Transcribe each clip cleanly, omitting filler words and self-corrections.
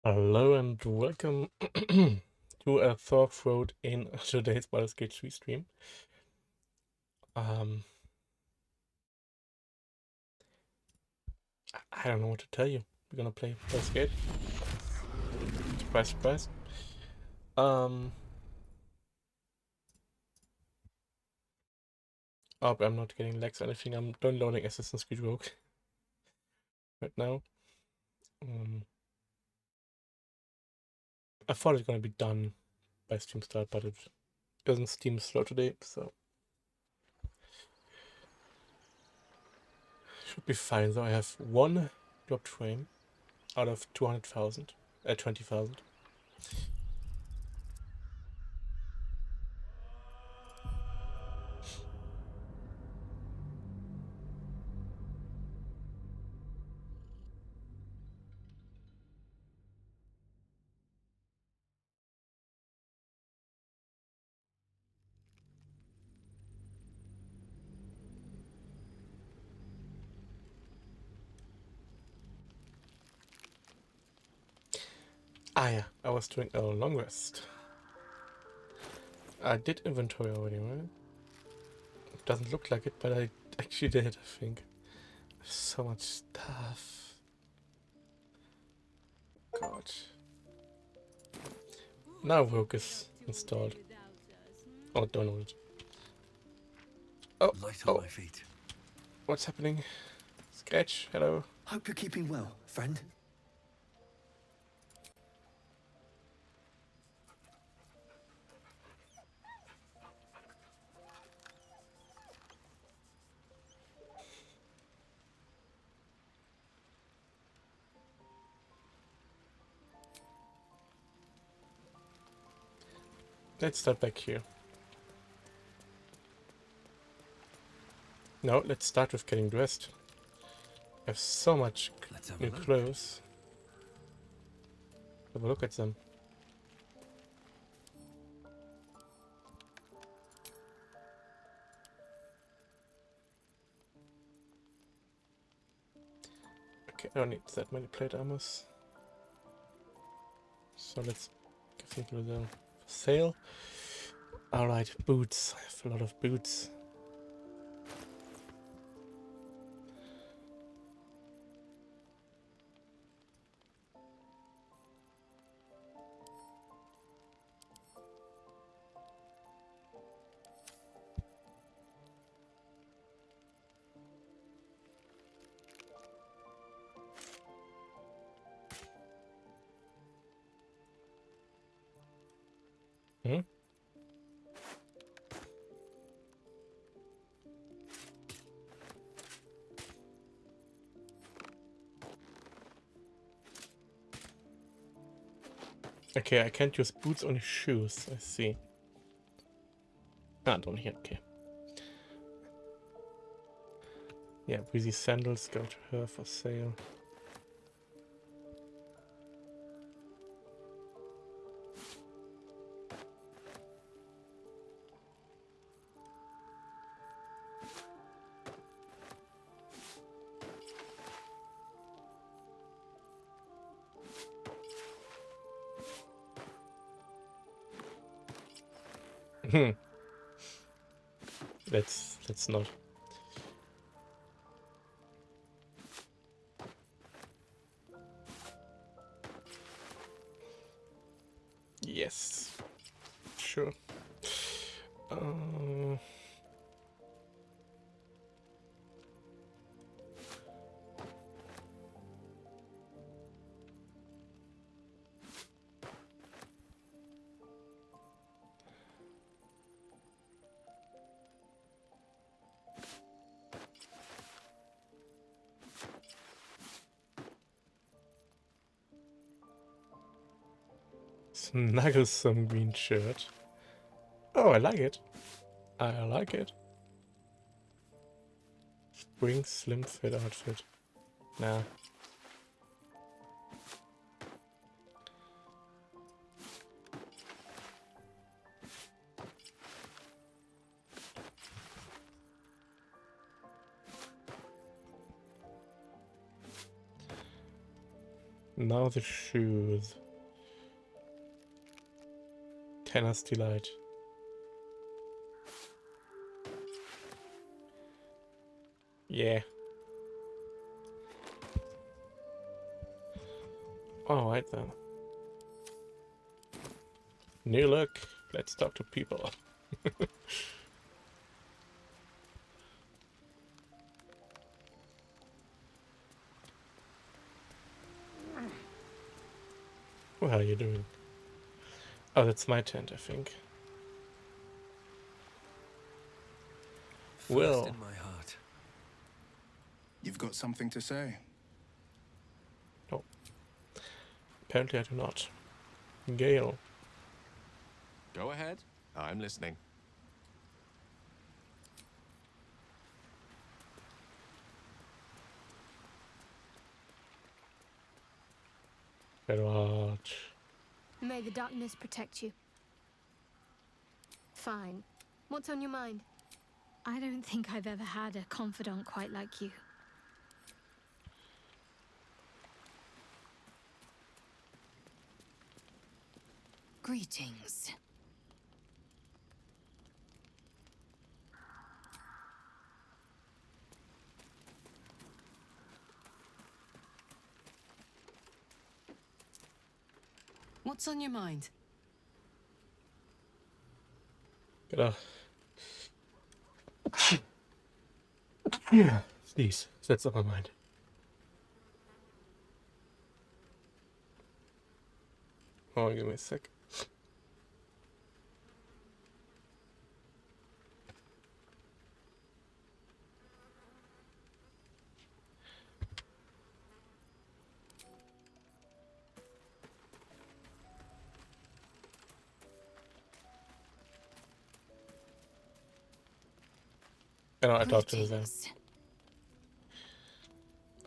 Hello and welcome to a Thor Throat in today's Baldur's Gate 3 stream. I don't know what to tell you. We're gonna play Baldur's Gate. Surprise, surprise. Oh, but I'm not getting lags or anything. I'm downloading Assassin's Creed Rogue right now. I thought it was gonna be done by stream start, but it isn't. Steam slow today, so should be fine. So I have one drop frame out of 200,000, 20,000. Ah yeah, I was doing a long rest. I did inventory already, right? It doesn't look like it, but I actually did, I think. So much stuff. God. Now Rogue is installed. Oh, downloaded. Oh, Light on my feet. What's happening? Sketch, hello. Hope you're keeping well, friend. Let's start back here. No, let's start with getting dressed. I have so much new clothes. Have a look at them. Okay, I don't need that many plate armors. So let's give them to the sale. Alright, boots. I have a lot of boots. Hmm? Okay, I can't use boots, only shoes. I see. Ah, down here, okay. Yeah, breezy sandals go to her for sale. Let's not. Yes, sure. Snugglesome green shirt. Oh, I like it. I like it. Spring slim fit outfit. Nah. Now the shoes. Tennis Delight. Yeah. Alright then. New look. Let's talk to people. How are you doing? Oh, that's my tent, I think. First Will. in my heart. You've got something to say? No. Apparently I do not. Gale. Go ahead. I'm listening. Watch. May the darkness protect you. Fine. What's on your mind? I don't think I've ever had a confidant quite like you. Greetings. What's on your mind? Gotta. Yeah. Sneeze. That's on my mind. Oh, give me a sec. I know I talked to Lizelle. Greetings.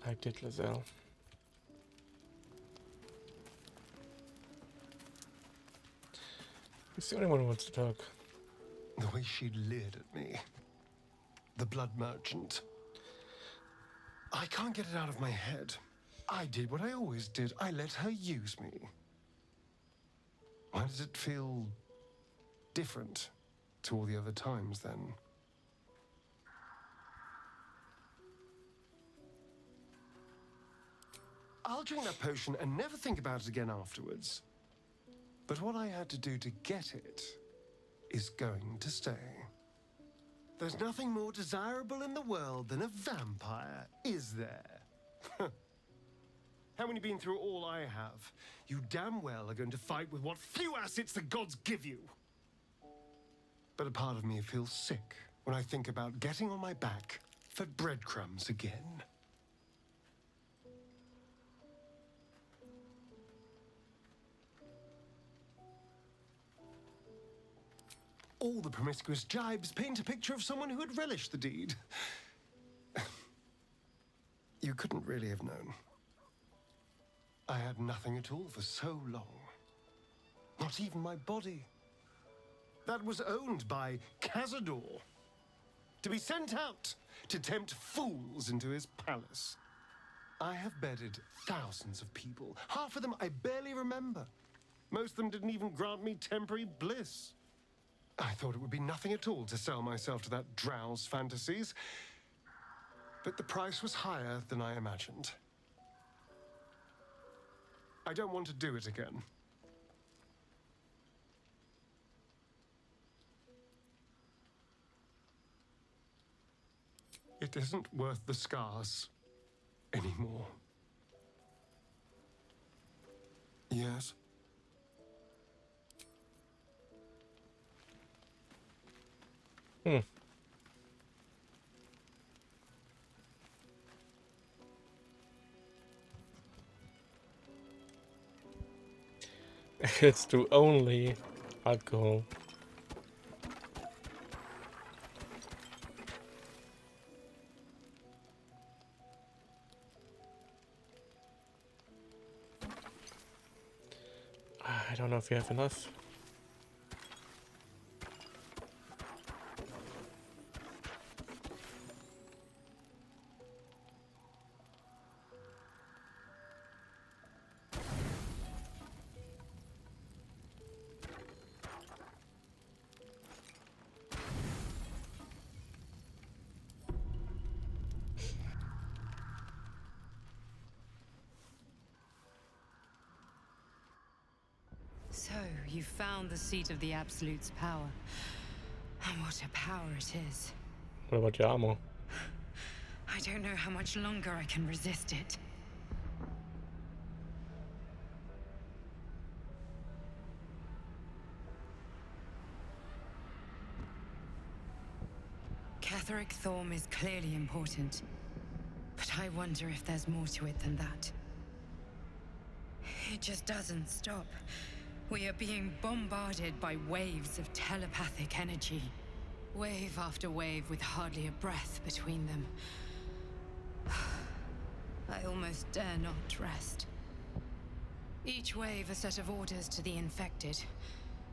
I did, Lizelle. He's the only one who wants to talk. The way she leered at me. The blood merchant. I can't get it out of my head. I did what I always did. I let her use me. Why does it feel different to all the other times then? I'll drink that potion and never think about it again afterwards. But what I had to do to get it is going to stay. There's nothing more desirable in the world than a vampire, is there? Haven't you been through all I have? You damn well are going to fight with what few assets the gods give you. But a part of me feels sick when I think about getting on my back for breadcrumbs again. All the promiscuous jibes paint a picture of someone who had relished the deed. You couldn't really have known. I had nothing at all for so long. Not even my body. That was owned by Cazador. To be sent out to tempt fools into his palace. I have bedded thousands of people. Half of them I barely remember. Most of them didn't even grant me temporary bliss. I thought it would be nothing at all to sell myself to that drow's fantasies. But the price was higher than I imagined. I don't want to do it again. It isn't worth the scars anymore. Yes? It's to only alcohol. I don't know if you have enough. you found the seat of the Absolute's power. And what a power it is. What about your armor? I don't know how much longer I can resist it. Catherick Thorm is clearly important, but I wonder if there's more to it than that. It just doesn't stop. We are being bombarded by waves of telepathic energy. Wave after wave with hardly a breath between them. I almost dare not rest. Each wave a set of orders to the infected.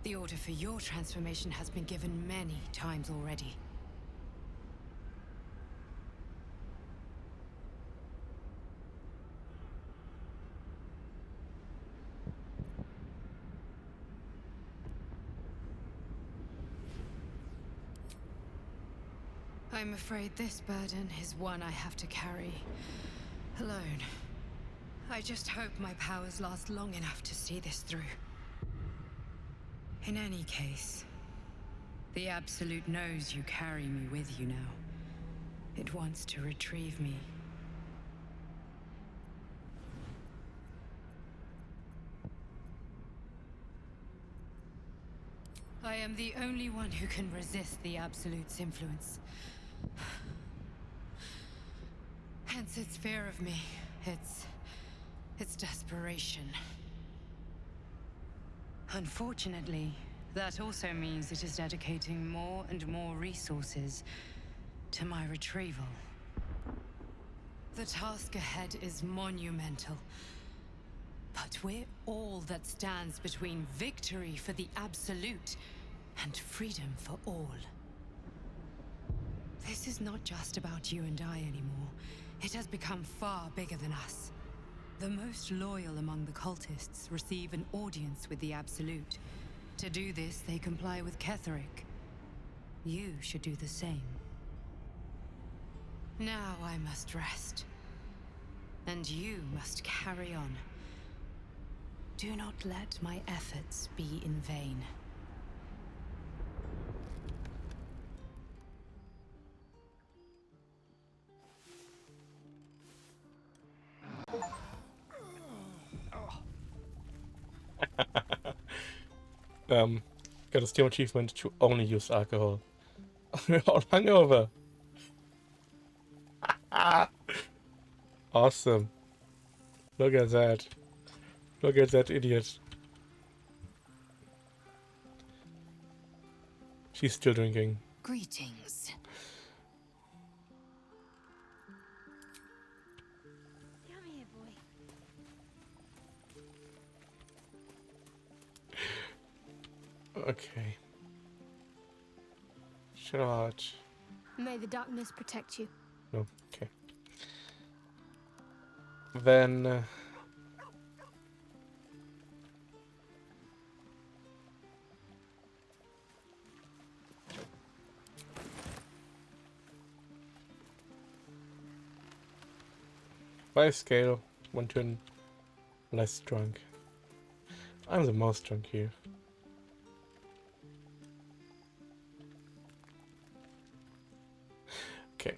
The order for your transformation has been given many times already. I'm afraid this burden is one I have to carry alone. I just hope my powers last long enough to see this through. In any case, the Absolute knows you carry me with you now. It wants to retrieve me. I am the only one who can resist the Absolute's influence. Hence its fear of me, its desperation. Unfortunately, that also means it is dedicating more and more resources to my retrieval. The task ahead is monumental, but we're all that stands between victory for the Absolute and freedom for all. This is not just about you and I anymore. It has become far bigger than us. The most loyal among the cultists receive an audience with the Absolute. To do this, they comply with Catherick. You should do the same. Now I must rest. And you must carry on. Do not let my efforts be in vain. Got a Steam achievement to only use alcohol. We're all hungover. Awesome. Look at that. Look at that idiot. She's still drinking. Greetings. Come here, boy. Okay. Charge. May the darkness protect you. No, okay. Then... by scale, 1 turn less drunk. I'm the most drunk here. Okay.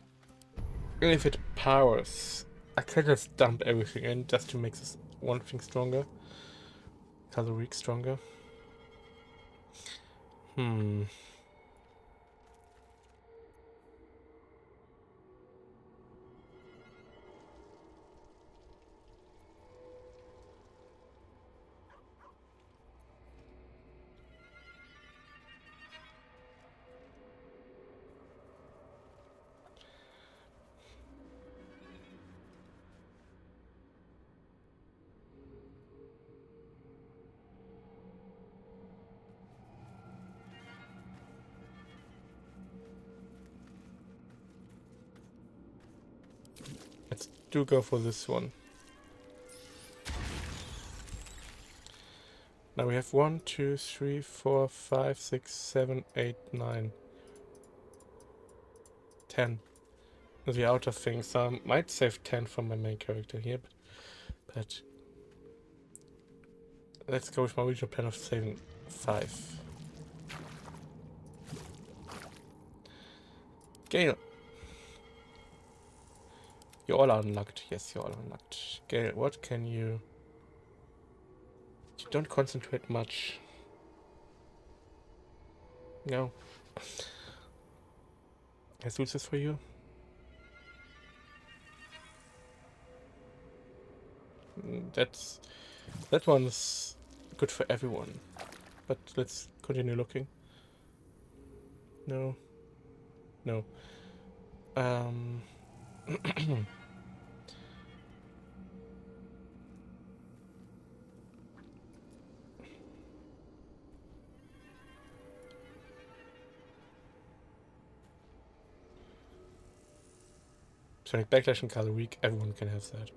Benefit powers. I can just dump everything in just to make this one thing stronger. Caloric stronger. Let's do go for this one. Now we have 1, 2, 3, 4, 5, 6, 7, 8, 9, 10. The outer thing, so I might save 10 for my main character here, but let's go with my original plan of saving 5. Gale. You all are unlocked. Yes, you're all unlocked. Gale, what can you... You don't concentrate much. No. Jesus is for you. That one's good for everyone. But let's continue looking. No. No. Sonic Backlash and Color Week, everyone can have that.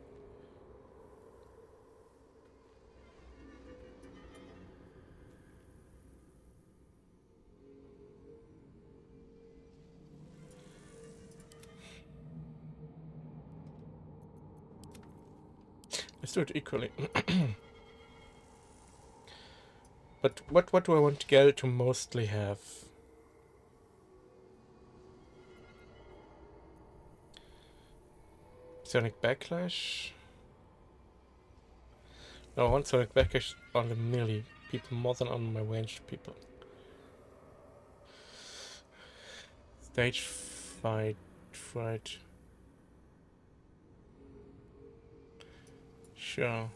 Let's do it equally. But what do I want Gel to mostly have? Sonic Backlash? No, I want Sonic Backlash on the melee people more than on my ranged people. Stage fight. Sure.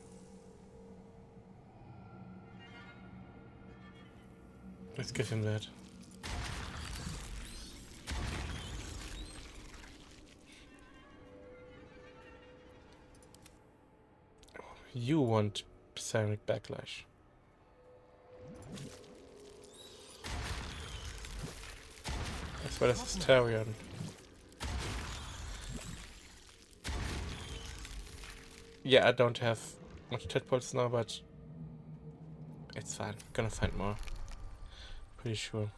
Let's give him that. You want Sonic Backlash. As well as Astarion. Yeah, I don't have much tadpoles now, but it's fine. Gonna find more. Pretty sure.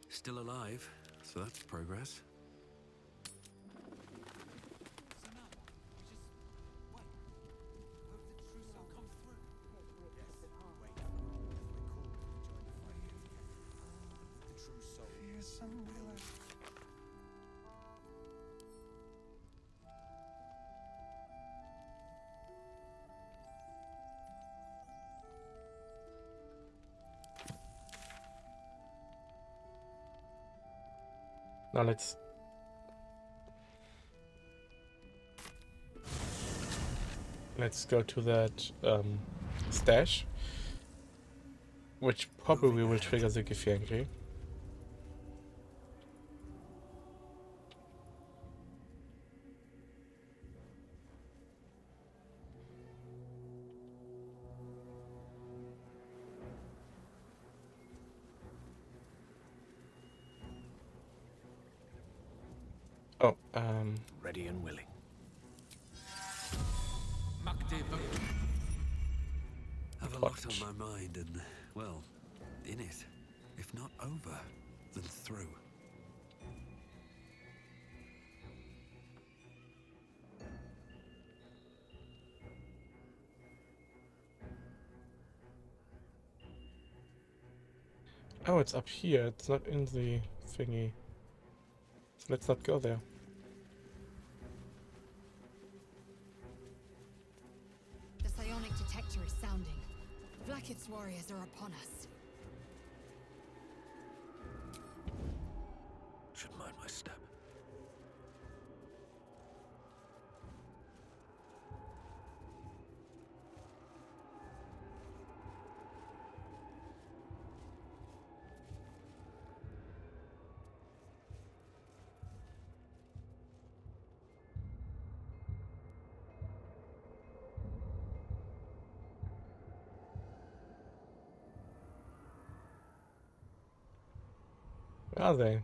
Still alive, so that's progress. Now let's go to that stash, which probably will trigger the GER. Oh, Ready and willing. Have a lot on my mind and, well, in it. If not over, then through. oh, it's up here. It's not in the thingy. So let's not go there. The psionic detector is sounding. Blacket's warriors are upon us. Should mind my step. Where are they?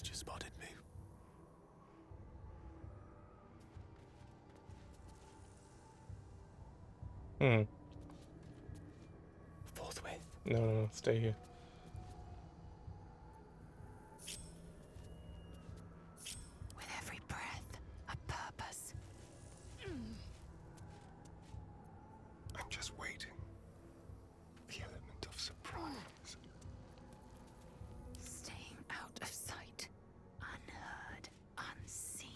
creature spotted me. Forthwith. No, stay here. With every breath, a purpose. I'm just waiting. The element of surprise. Staying out of sight, unheard, unseen.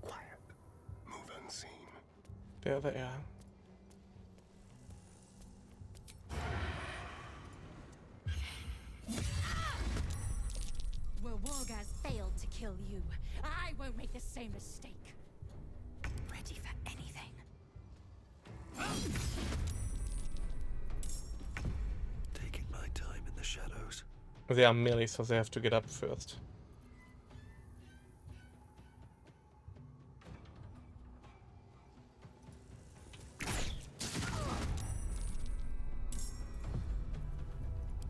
Quiet. Move unseen. There they are. Where Wargaz failed to kill you, I won't make the same mistake. Ready for anything. Taking my time in the shadows. They are melee, so they have to get up first.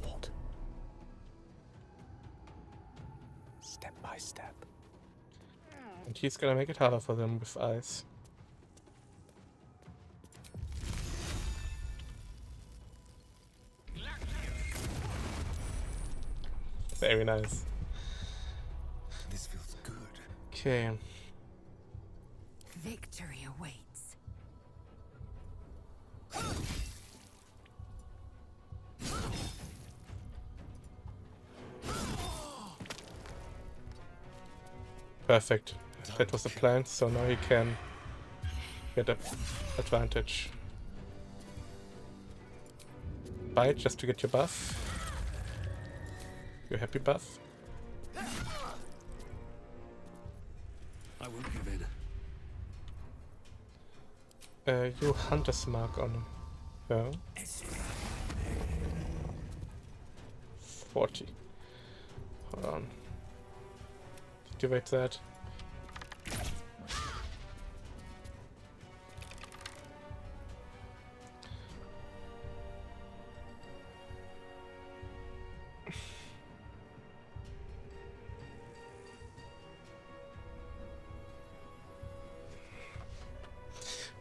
What? Step by step. And he's gonna make it harder for them with ice. Very nice. This feels good. Okay. Victory awaits. Perfect. That was the plan, so now he can get an advantage. Bite just to get your buff. Your happy buff. I won't give in. You Hunter's Mark on him. Yeah. 40. Hold on. Activate that.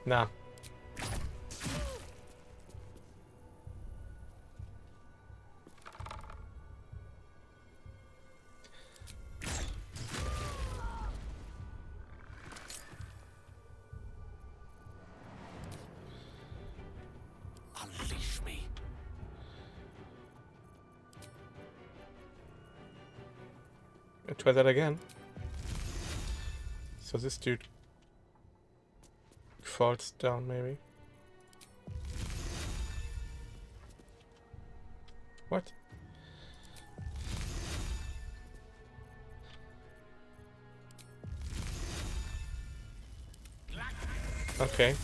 Nah. Unleash me. Try that again. So this dude falls down, maybe. What? Okay.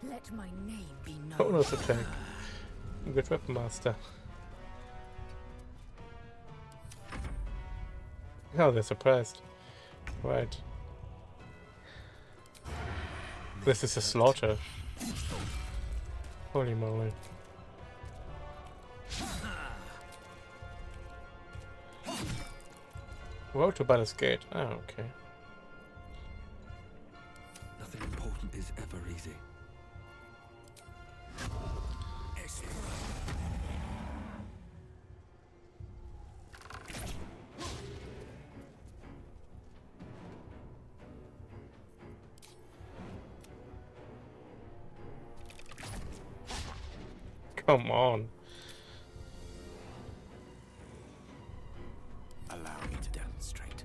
Let my name be known. Bonus attack. Good weapon master. Oh, they're surprised. Right. This is a slaughter. Holy moly. Road to Baldur's Gate. Oh, okay. Nothing important is ever easy. Come on. Allow me to demonstrate.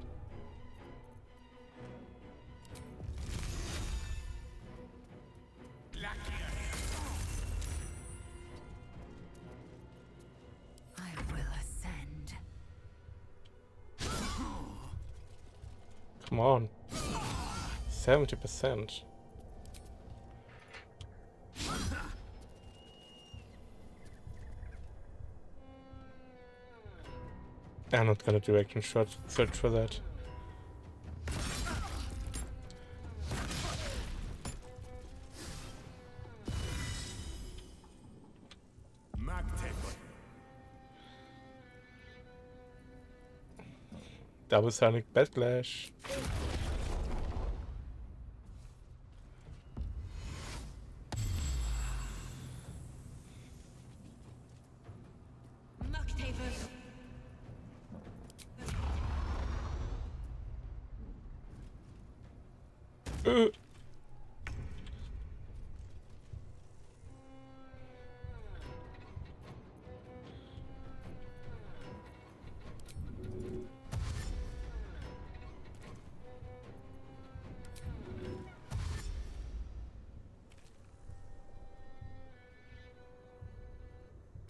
I will ascend. Come on. 70%. I'm not gonna direction shot search for that. Double sonic backlash. Uh.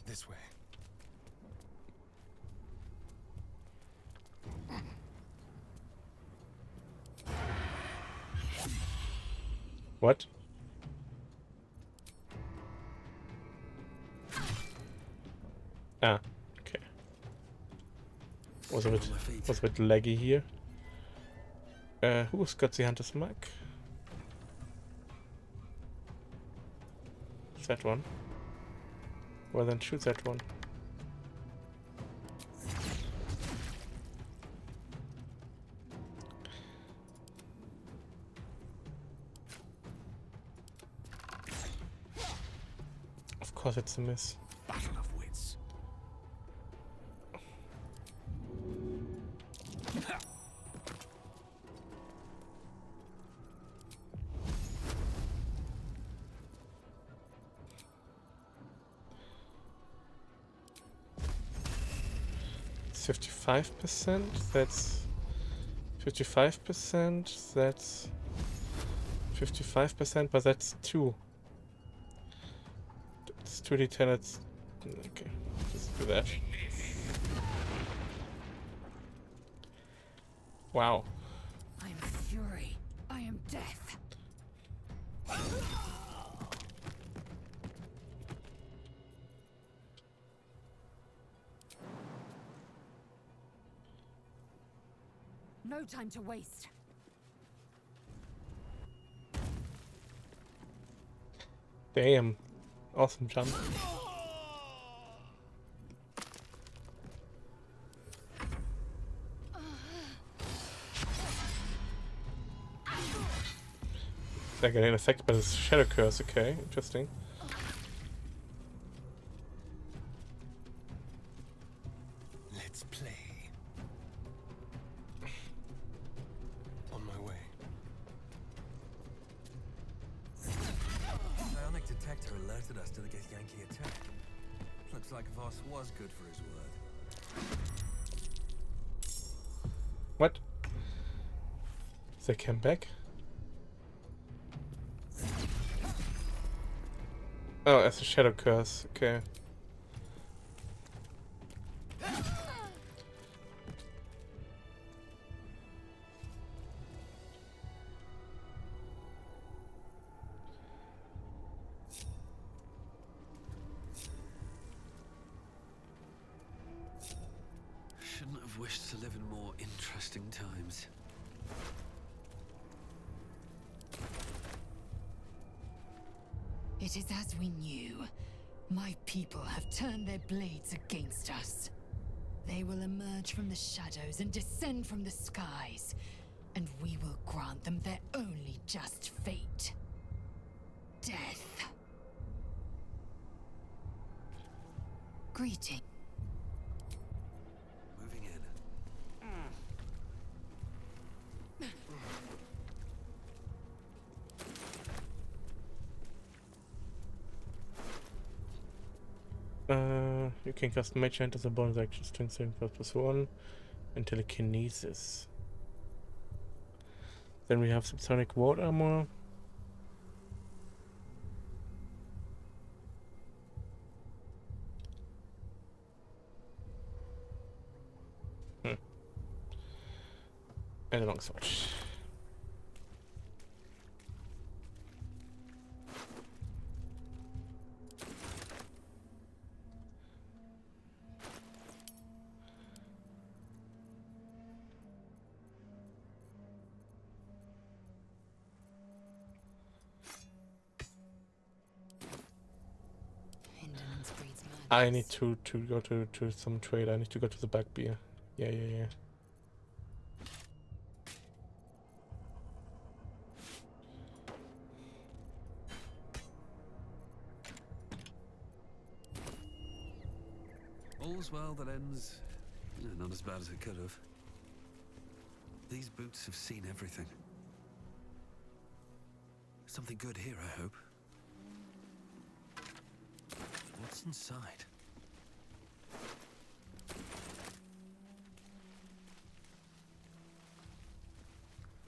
This way. What? Ah, okay. Was a bit laggy here. Who's got the hunter's mark? It's that one. Well then shoot that one. Of course it's a miss. Battle of wits. It's 55%. That's 55%. That's 55%, but that's 2. It's 2d10. It's okay. Just do that. Wow. I am fury. I am death. No time to waste. Damn. Awesome jump. They're getting affected by this shadow curse, okay, interesting. Let's play. On my way. Bionic detector alerted us to the Githyanki attack. Looks like Voss was good for his word. What? They came back? Oh, as a shadow curse, okay. Shouldn't have wished to live in more interesting times. It is as we knew. My people have turned their blades against us. They will emerge from the shadows and descend from the skies, and we will grant them their only just fate. Death. Greeting. Moving in. You can cast Mage Hand as a bonus action, strength saving +1, and telekinesis. Then we have subsonic ward armor. And a longsword. I need to go to some trade. I need to go to the back beer. Yeah. All's well that ends, not as bad as it could have. These boots have seen everything. Something good here, I hope. What's inside?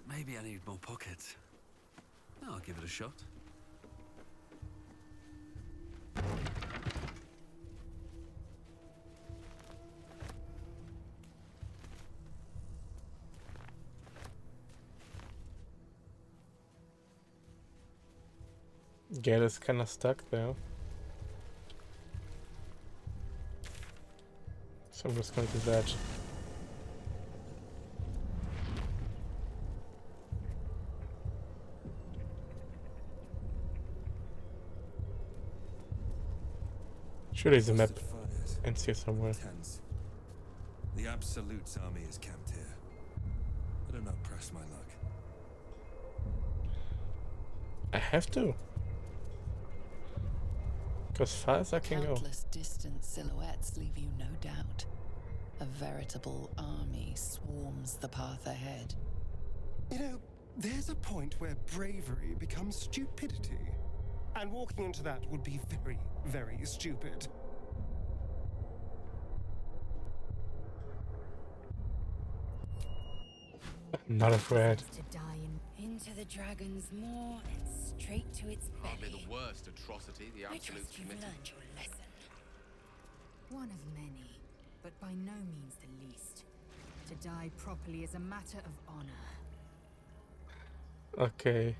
Maybe I need more pockets. I'll give it a shot. Gale is kind of stuck there. So I'm just gonna do that. Surely the map ends here somewhere. Tense. The Absolute's army is camped here. Better not press my luck. I have to. Go as far as I can go. Countless distant silhouettes leave you no doubt. A veritable army swarms the path ahead. You know, there's a point where bravery becomes stupidity. And walking into that would be very, very stupid. Not afraid. To die Into the dragon's maw and straight to its Hardly belly. the worst atrocity the I Absolutes trust you've committed. learned your lesson. one of many, but by no means the least. To die properly is a matter of honor. Okay.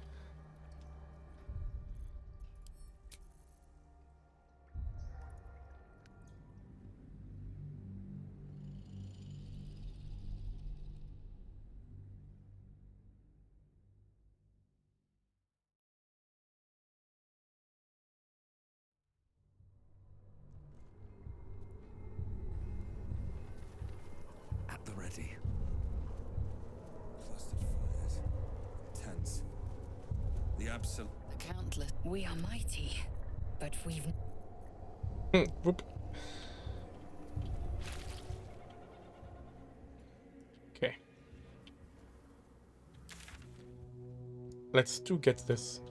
At the ready. Clustered fires. Tense. The Absolute. The countless. We are mighty, but we've Whoop. Okay. Let's do get this.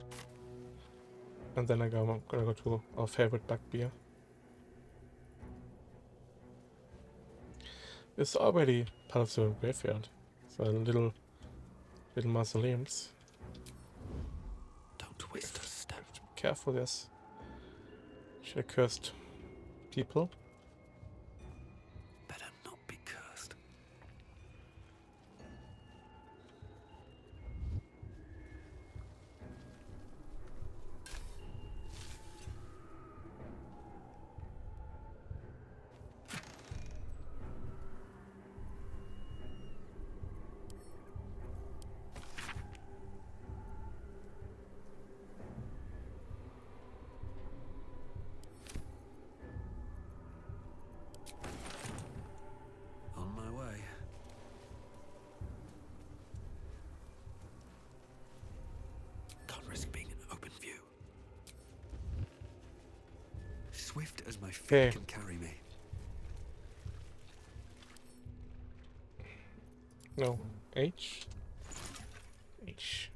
And then I'm gonna go to our favorite back beer. It's already part of the graveyard. So little mausoleums. Don't waste a step. Careful, yes. Should have cursed people. Better not be cursed. On my way. Can't risk being in open view. Swift as my feet Okay. can carry me. No. H. H.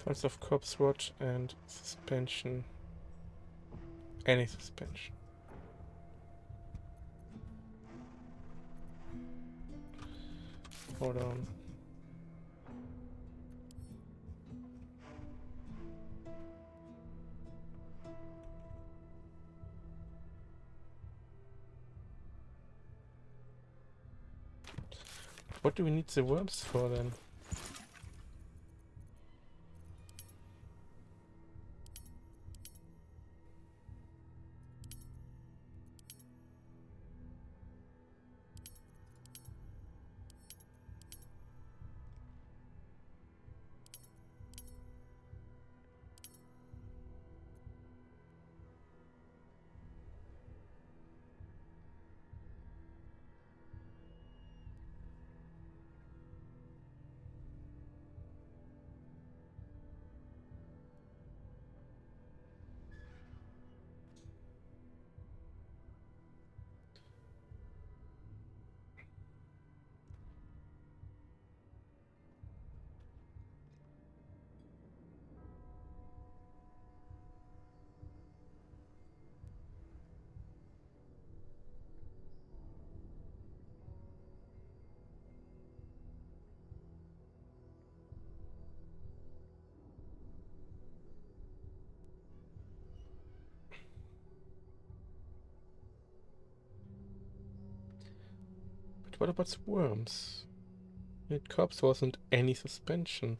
Swords of Corpse Watch and suspension. Any suspension. Hold on. What do we need the worms for then? what about the worms? It corpse wasn't any suspension.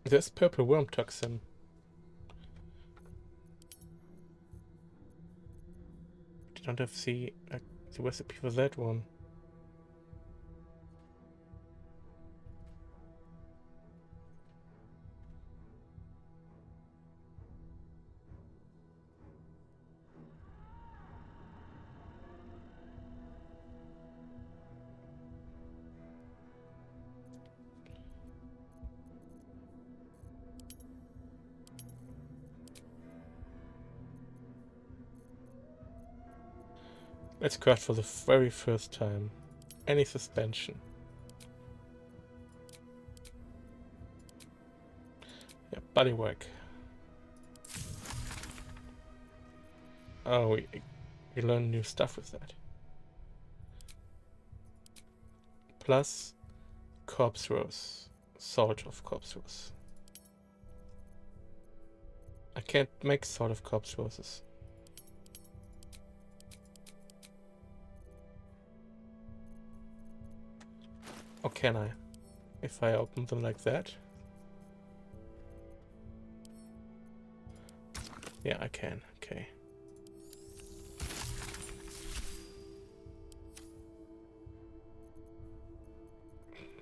There's purple worm toxin. Did not have the recipe for that one. Let's craft for the very first time. Any suspension. Yeah, bodywork. Oh, we learn new stuff with that. Plus, corpse rose. Salt of corpse rose. I can't make salt of corpse roses. Or can I? If I open them like that? Yeah, I can. Okay.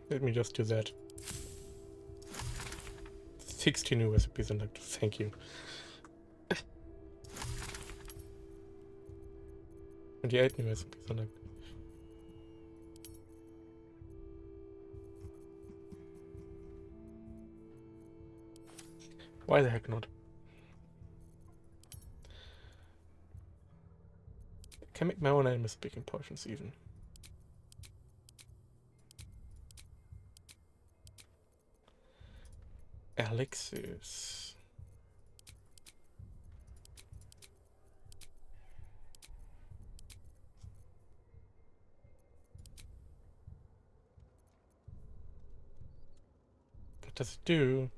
Let me just do that. 60 new recipes unlocked. Thank you. 28 new recipes unlocked. Why the heck not? Can make my own animal speaking potions even. Elixirs. What does it do?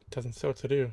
It doesn't say what to do.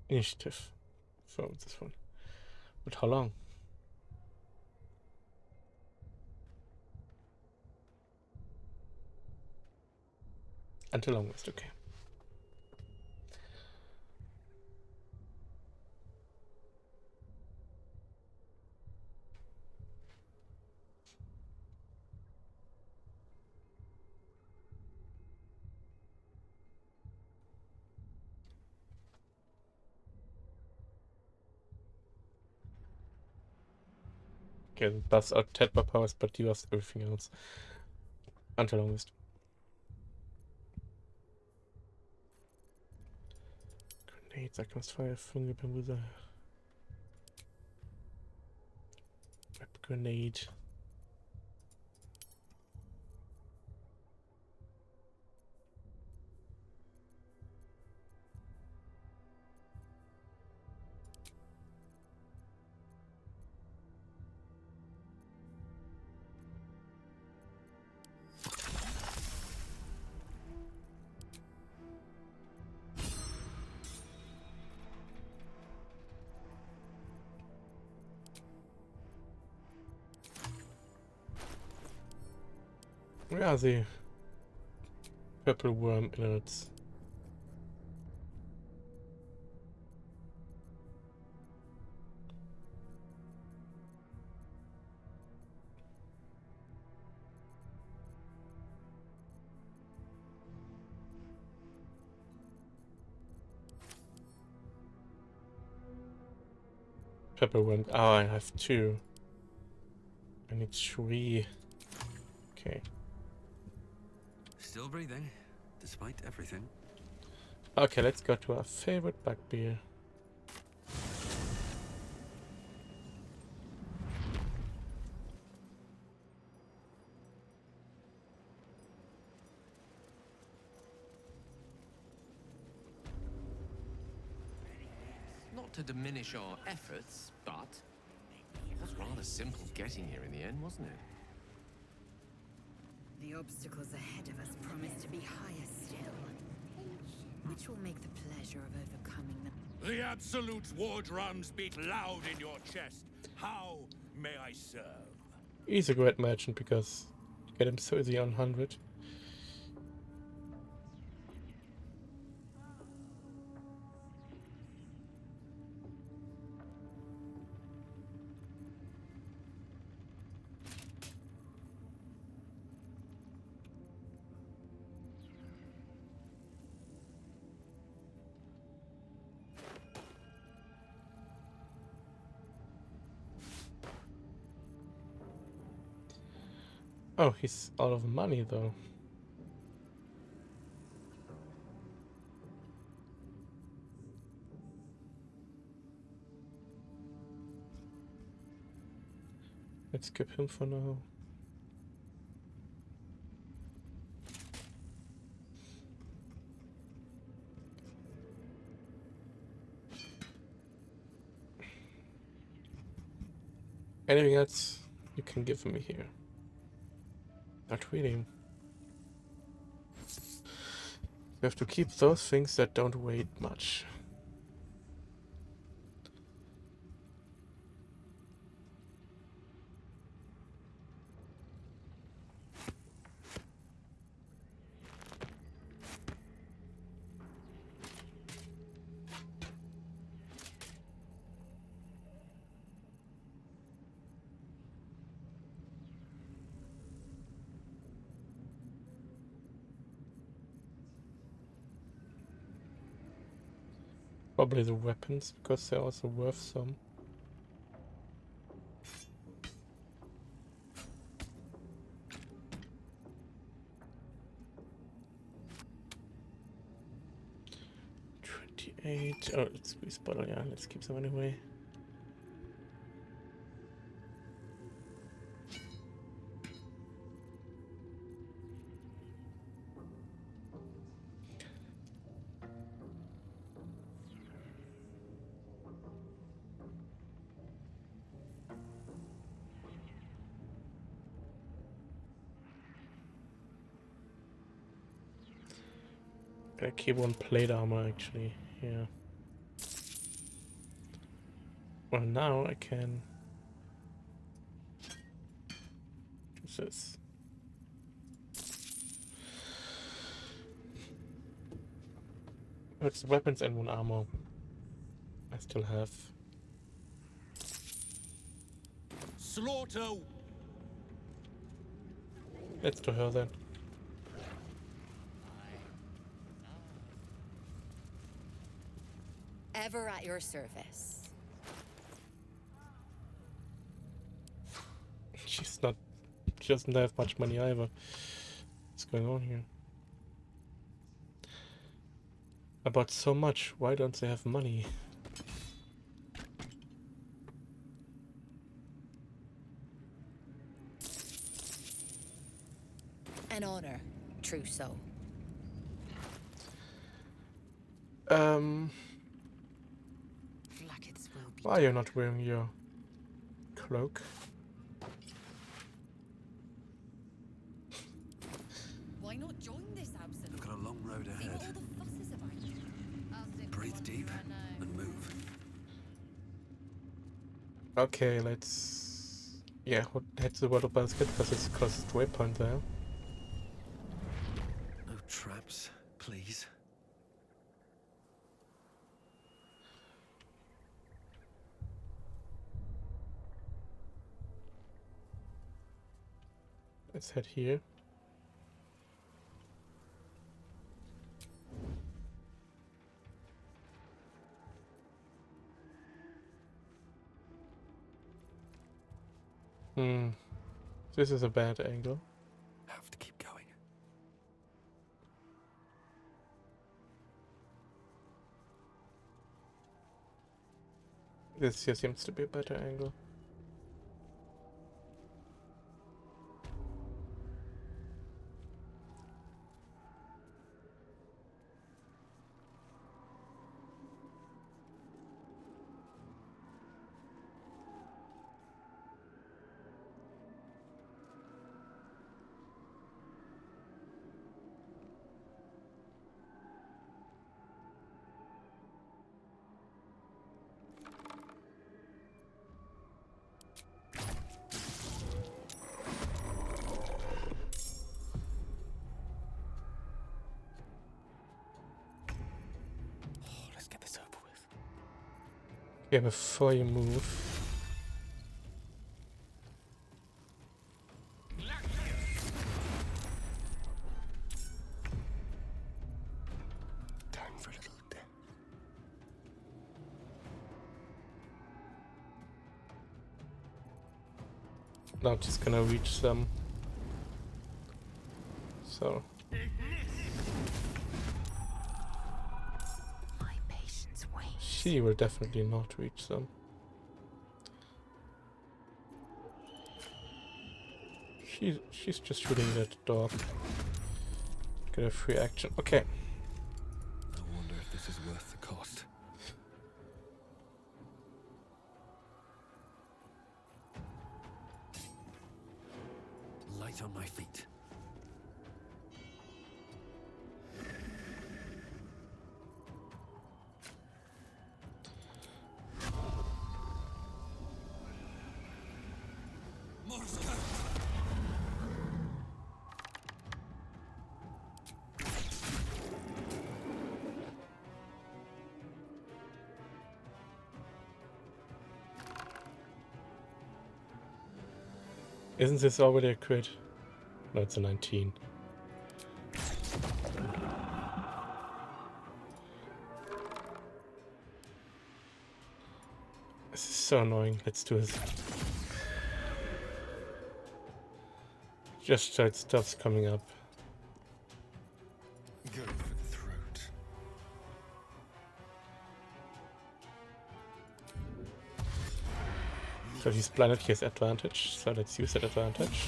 Initiative for this one. But how long? Until long rest, okay. Okay, it buffs out Tedbar powers, but debuffs everything else. Until longest. Grenades, Alchemist Fire, Fungi Bambuza. Web Grenade. Where are the purple worm innards? Purple worm. Oh, I have 2. I need 3. Okay. Still breathing, despite everything. Okay, let's go to our favorite bugbear. Not to diminish our efforts, but it was rather simple getting here in the end, wasn't it? The obstacles ahead of us promise to be higher still, which will make the pleasure of overcoming them. The Absolute's war drums beat loud in your chest. How may I serve? He's a great merchant because you get him so easy on 100. Oh, he's out of money though. Let's skip him for now. Anything else you can give me here? Not really. You have to keep those things that don't weigh much. Probably the weapons, because they're also worth some. Oh, let's squeeze bottle, yeah, let's keep some anyway. Gotta keep one plate armor actually, yeah. Well, now I can use this. Oh, it's weapons and 1 armor. I still have. Slaughter! Let's do her then. Ever at your service. she doesn't have much money either. What's going on here? I bought so much, why don't they have money? An honor, true soul. Why are you not wearing your cloak? Why not join this absent? I've got a long road See what ahead. all the fuss is about. Breathe deep and move. Okay, let's... Yeah, head to the water basket because it's the closest waypoint there. No traps, please. Let's head here. This is a bad angle. Have to keep going. This here seems to be a better angle. Yeah, before you move. Time for a little dip. Now just gonna reach them. So. My patience wanes. She will definitely not reach them. She's just shooting that dog. Get a free action. Okay. I wonder if this is worth the cost. Light on my feet. Isn't this already a crit? No, it's a 19. This is so annoying. Let's do this. Just so it stops coming up. Go for the throat. So he's blinded, he has advantage, so let's use that advantage.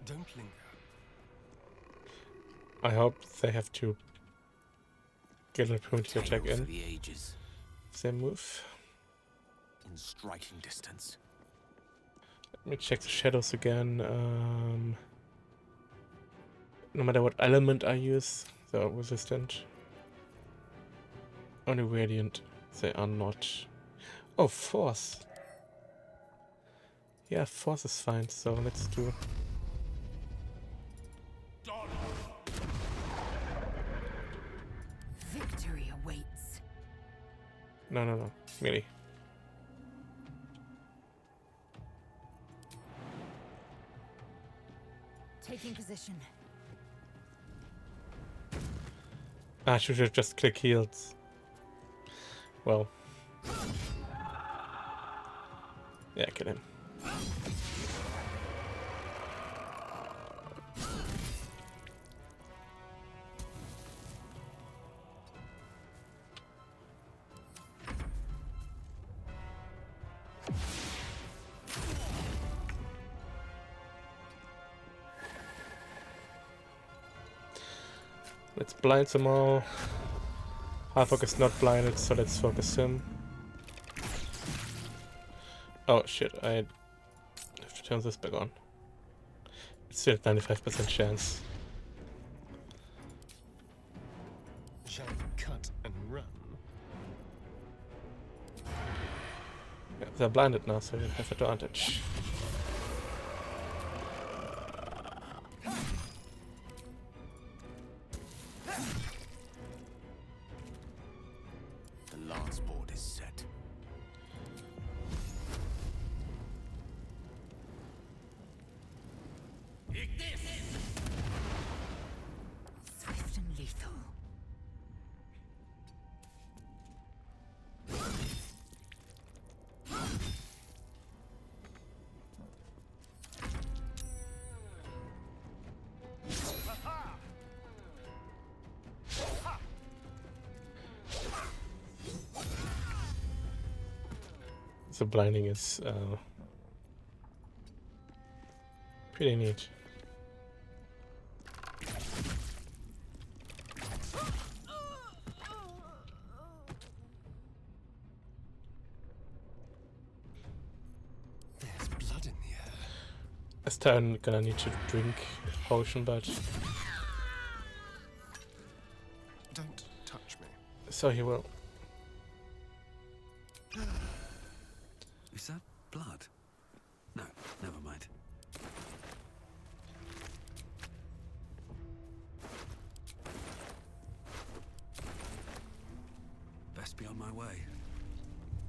Don't linger. I hope they have to get an opportunity to attack in. The ages. If they move. In striking distance. Let me check the shadows again. No matter what element I use, they're resistant. Only radiant, they are not. Oh, force. Yeah, force is fine, so let's do. Victory awaits. No. Melee. Taking position. I should have just click heals. Well. Yeah, kill him. Let's blind them all. Harfok is not blinded, so let's focus him. Oh shit, I have to turn this back on. It's still 95% chance. Shall we cut and run? Yeah, they're blinded now, so you have advantage. The last board is set. Swift and lethal. The blinding is pretty neat. There's blood in the air. Astarn gonna need to drink a potion, but Don't touch me. so he will. Is that blood? No, never mind. Best be on my way.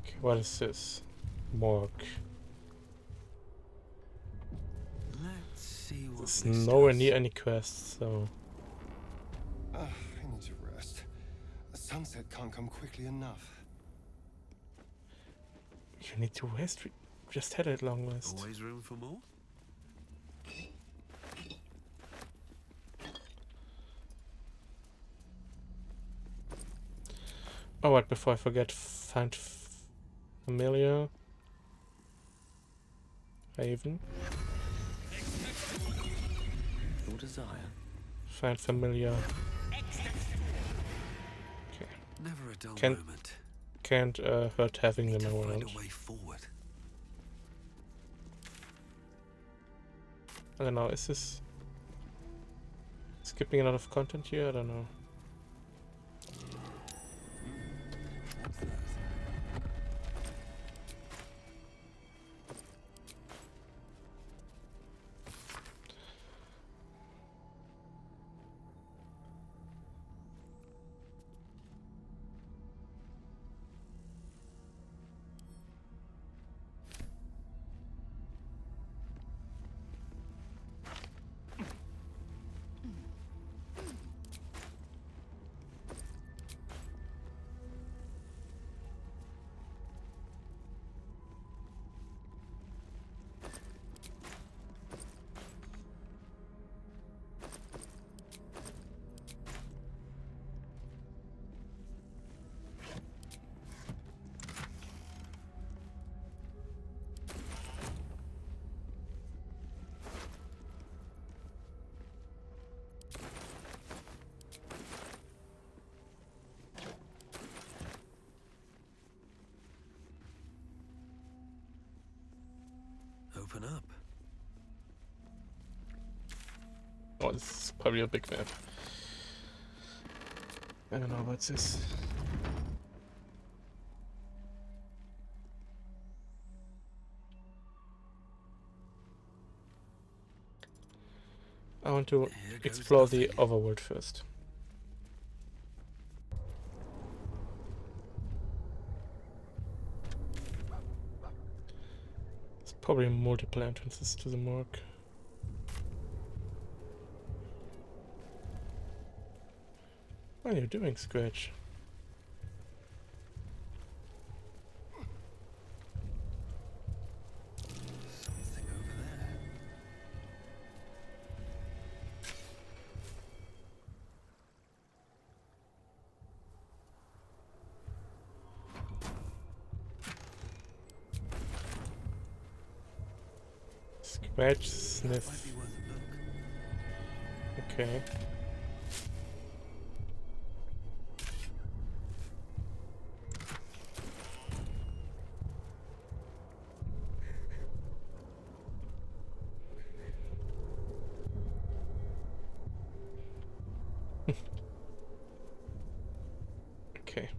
Okay, what is this? Morgue. Let's see what There's this nowhere does. near any quests, so I need to rest. The sunset can't come quickly enough. you need to rest. We just had a long rest. Always room for more? Oh, wait, before I forget, find familiar. Raven. Your desire. Find familiar. Okay. Never a dull Can't- moment. Can't hurt having Need them to find around. a way forward. I don't know, is this skipping a lot of content here? I don't know. What's that? Open up. Oh, this is probably a big map. I don't know what's this. I want to Here goes explore the nothing. overworld first. There's probably multiple entrances to the morgue. What are you doing, Scratch? Something over there. Scratch, That might sniff. be worth a look. Okay. Okay.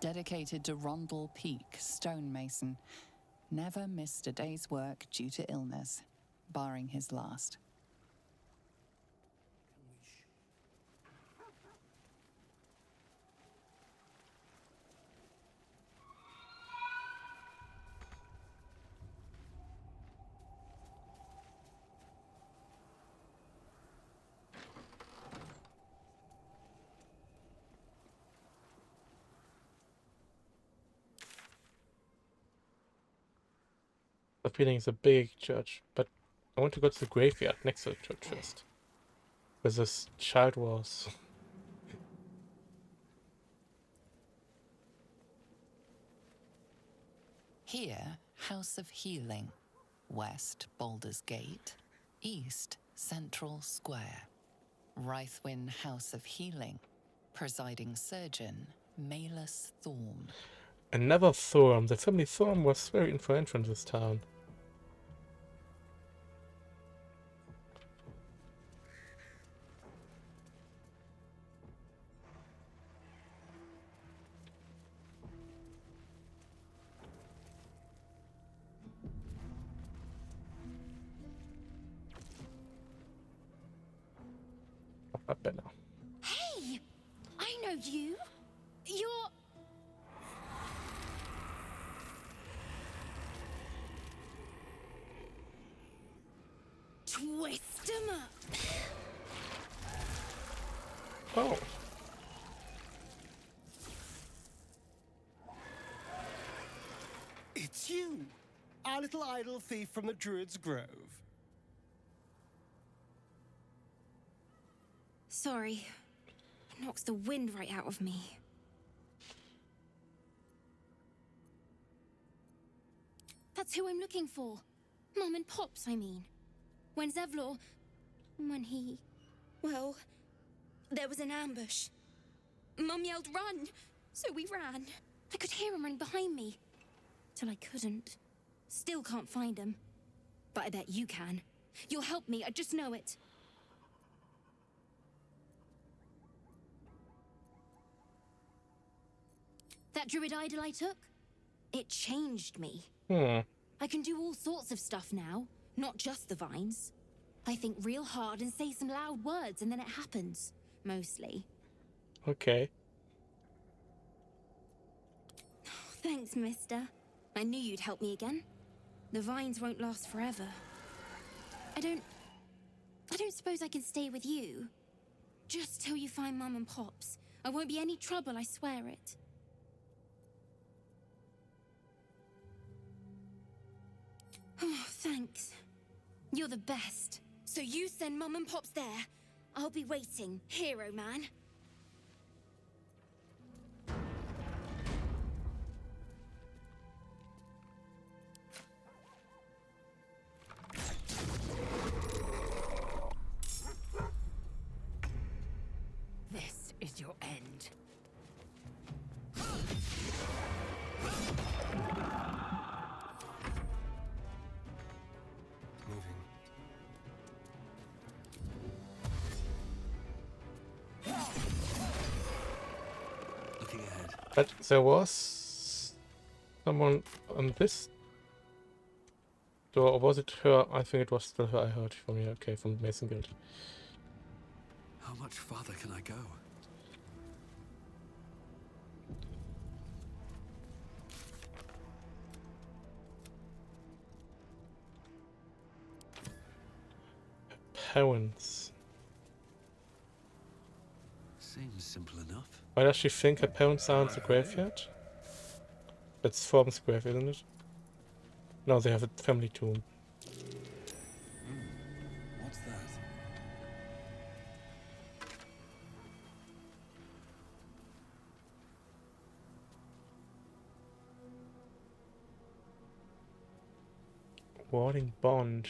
Dedicated to Rondel Peak, stonemason. Never missed a day's work due to illness, barring his last. The feeling is a big church, but I want to go to the graveyard next to the church first. Where this child was. Here, House of Healing. West, Baldur's Gate. East, Central Square. Rythwin House of Healing. Presiding surgeon, Malus Thorm. Another Thorm. The family Thorm was very influential in this town. Up better. Hey! I know you! You're... Twist 'em up! Oh. It's you, our little idol thief from the Druid's Grove. Sorry. It knocks the wind right out of me. That's who I'm looking for. Mom and Pops, I mean. When Zevlor... When he... Well... There was an ambush. Mum yelled, "Run!" So we ran. I could hear him run behind me. Till I couldn't. Still can't find him. But I bet you can. You'll help me, I just know it. That druid idol I took? It changed me. I can do all sorts of stuff now, not just the vines. I think real hard and say some loud words and then it happens. Mostly. Okay. Thanks, mister. I knew you'd help me again. The vines won't last forever. I don't suppose I can stay with you. Just till you find Mum and Pops. I won't be any trouble, I swear it. Oh, thanks. You're the best. So you send Mum and Pops there. I'll be waiting, hero man. This is your end. Moving. But there was someone on this door, or was it her? I think it was still her I heard from here. Okay, from the Mason Guild. How much farther can I go? Parents. Seems simple enough. Why does she think her parents are in the graveyard? That's Form's grave, isn't it? No, they have a family tomb. What's that? Warding bond.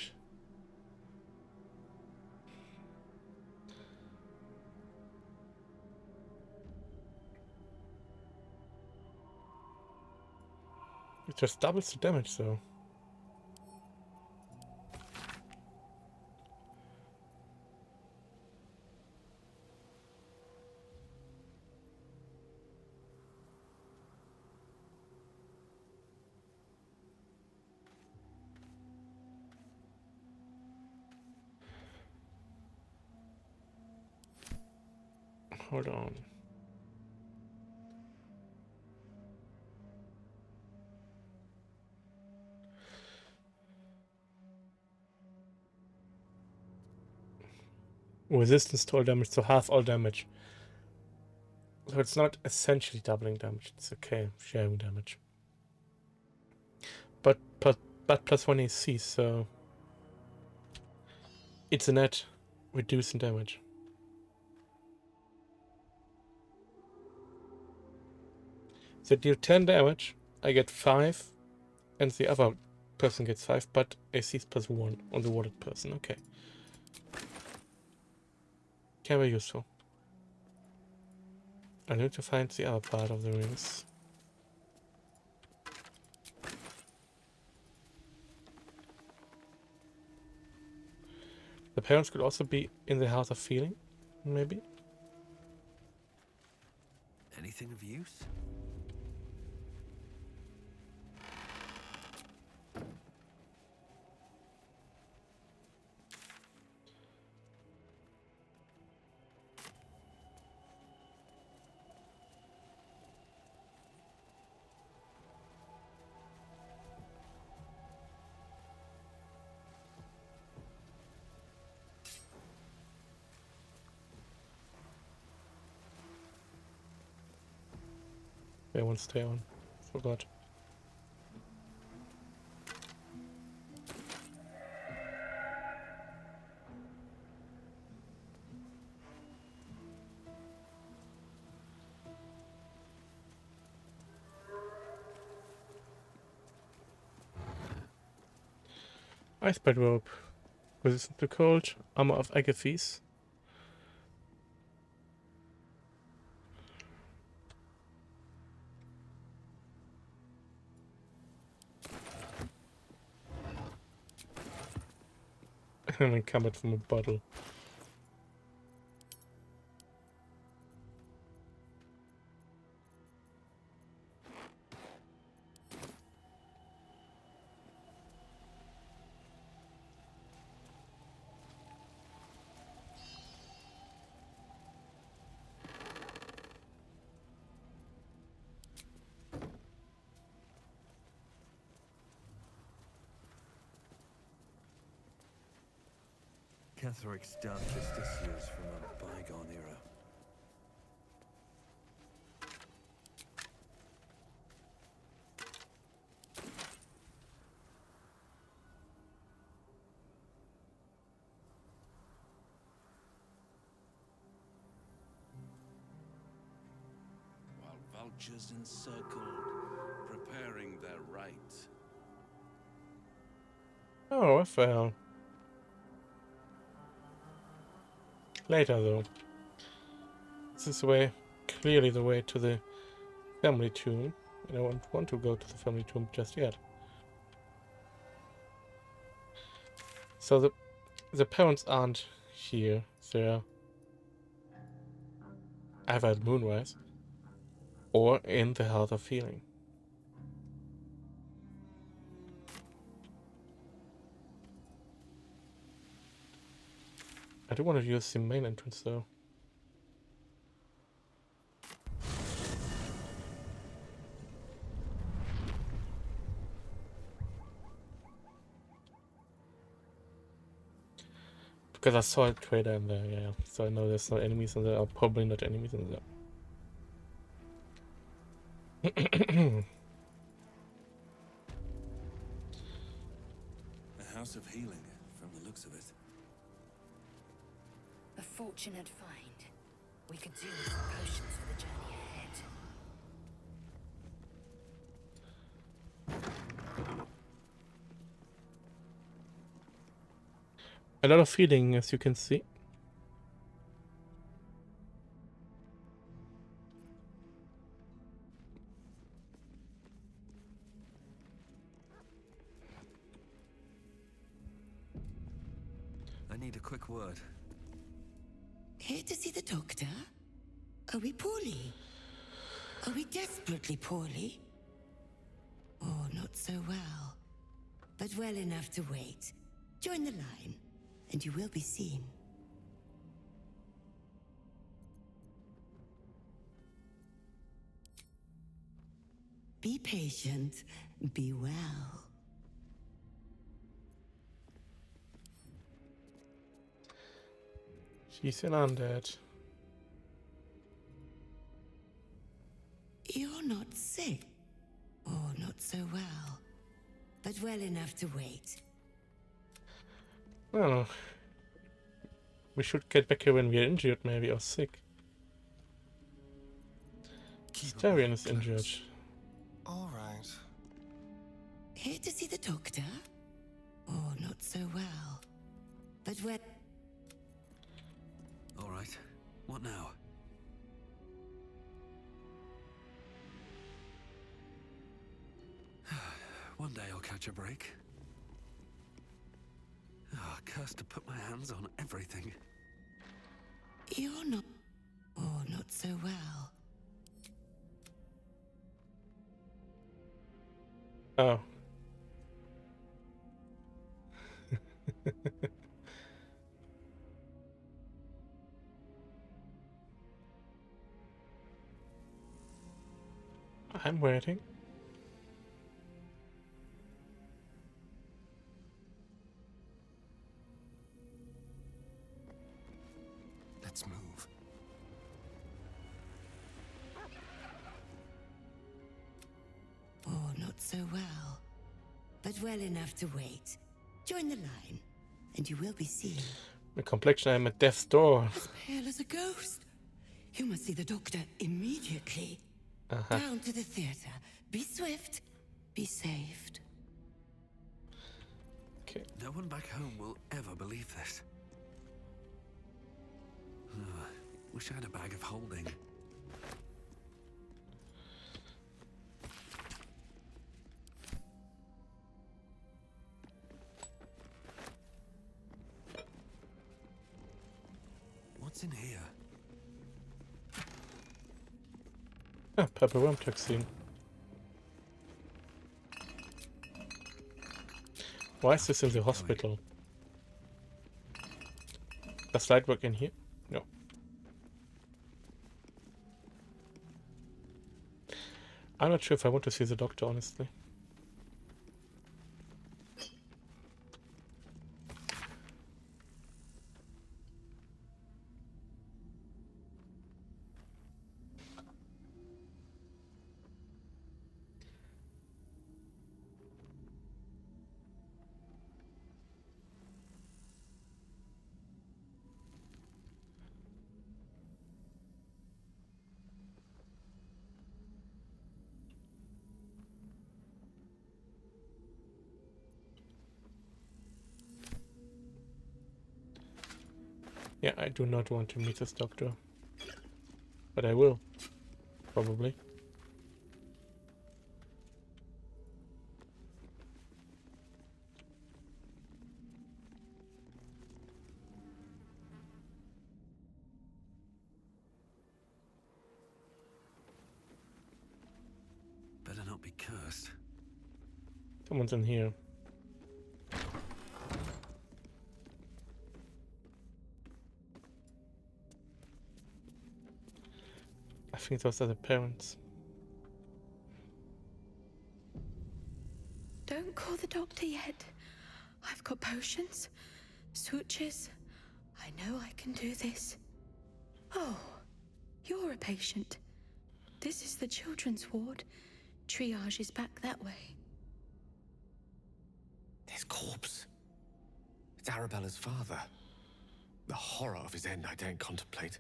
It just doubles the damage, though. Hold on. Resistance to all damage, so half all damage. So it's not essentially doubling damage, it's okay, sharing damage. But plus 1 AC, so it's a net reducing damage. So deal 10 damage, I get 5, and the other person gets 5, but AC is plus 1 on the warded person, okay. Can be useful. I need to find the other part of the rings. The parents could also be in the House of Feeling, maybe? Anything of use? They won't stay on. Forgot. Icebite rope. Resistant to cold. Armor of Agathis. And encumbered from a bottle. Catheric's dark justiciars from a bygone era. While vultures encircled, preparing their rites. Oh, what the hell? Later, though. This is the way, clearly the way to the family tomb. And I don't want to go to the family tomb just yet. So the parents aren't here. They're either at Moonrise or in the heart of healing. I do want to use the main entrance though. Because I saw a trader in there, yeah. So I know there's no enemies in there, or probably not enemies in there. A house of healing, from the looks of it. A fortunate find. We could do with some potions for the journey ahead. A lot of healing, as you can see. I need a quick word. Here to see the doctor? Are we poorly? Are we desperately poorly? Or not so well, but well enough to wait. Join the line, and you will be seen. Be patient, be well. She's an undead. You're not sick, or not so well, but well enough to wait. Well, we should get back here when we're injured, maybe, or sick. Starion is injured. All right. Here to see the doctor? Or not so well, but well... All right. What now? One day I'll catch a break. Ah, cursed to put my hands on everything. You're not... or not so well. Oh. I'm waiting. Let's move. Or not so well, but well enough to wait. Join the line, and you will be seen. The complexion, I'm at death's door. As pale as a ghost. You must see the doctor immediately. Uh-huh. Down to the theater. Be swift. Be saved. Okay. No one back home will ever believe this. Wish I had a bag of holding. What's in here? Ah, Purple Worm Toxin. Why is this in the hospital? Does light work in here? No. I'm not sure if I want to see the doctor, honestly. Yeah, I do not want to meet this doctor. But I will. Probably. be cursed. Someone's in here. I think those are the parents. Don't call the doctor yet. I've got potions, sutures. I know I can do this. Oh, you're a patient. This is the children's ward. Triage is back that way. This corpse. It's Arabella's father. The horror of his end I daren't contemplate.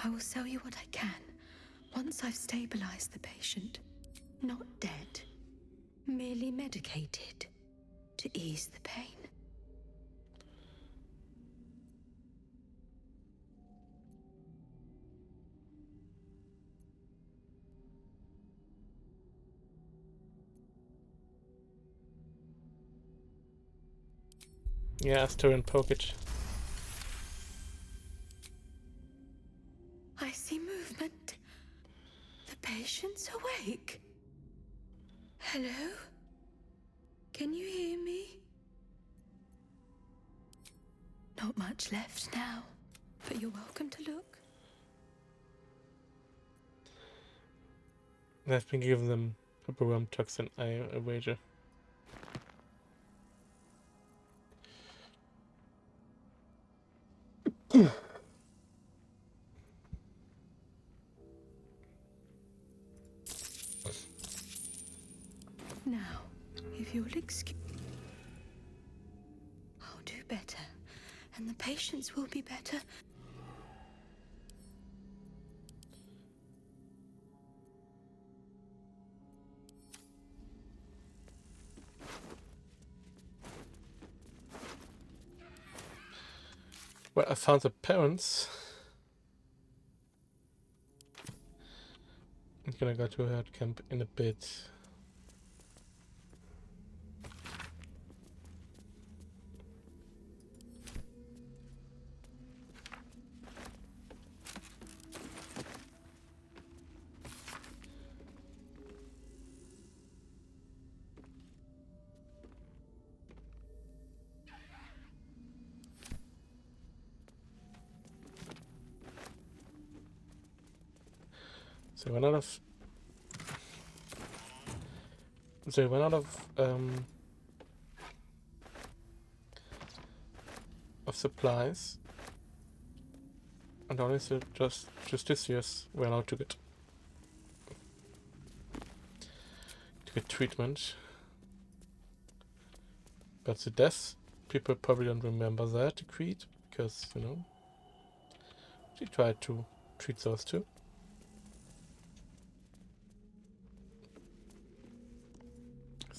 I will sell you what I can, once I've stabilized the patient. Not dead, merely medicated, to ease the pain. Yeah, stir and poke it. I see movement. The patient's awake. Hello? Can you hear me? Not much left now, but you're welcome to look. I've been giving them pepperworm toxin, I wager. Now, if you'll excuse... I'll do better, and the patients will be better. Well, I found the parents. I'm gonna go to a herd camp in a bit. So we run out of supplies, and only so just Justicius we're allowed to get treatment. But the deaths, people probably don't remember that decreed, because, you know, she tried to treat those too.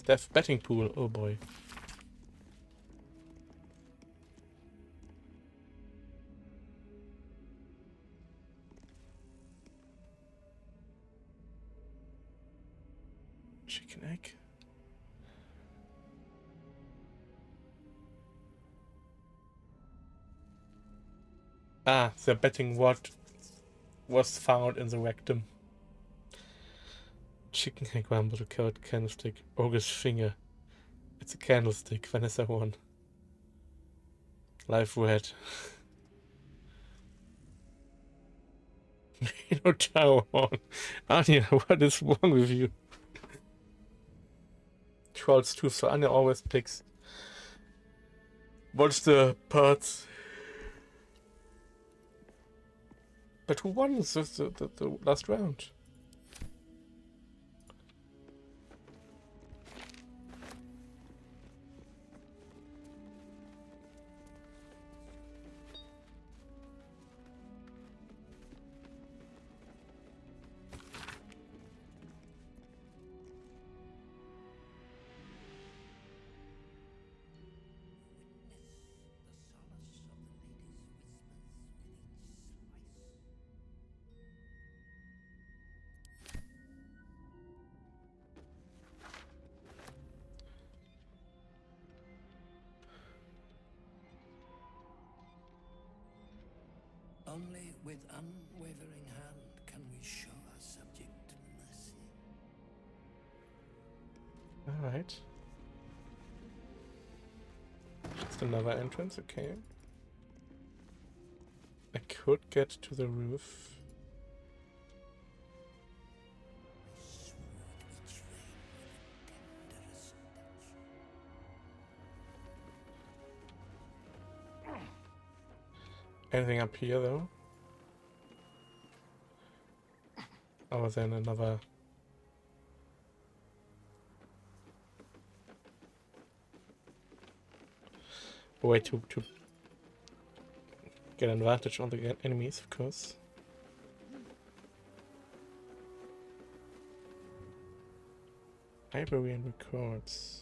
Death betting pool, oh boy. Chicken egg. Ah, they're betting what was found in the rectum. Chicken egg, one bottle carrot candlestick, August finger. It's a candlestick, Vanessa 1. Live red. No tower on. Anya, what is wrong with you? Trolls too, so Anya always picks. What's the parts? But who won the last round? Only with unwavering hand can we show our subject mercy. Alright. Just another entrance, okay. I could get to the roof. Anything up here though? Oh, then another. Way to get an advantage on the enemies, of course. Library and records.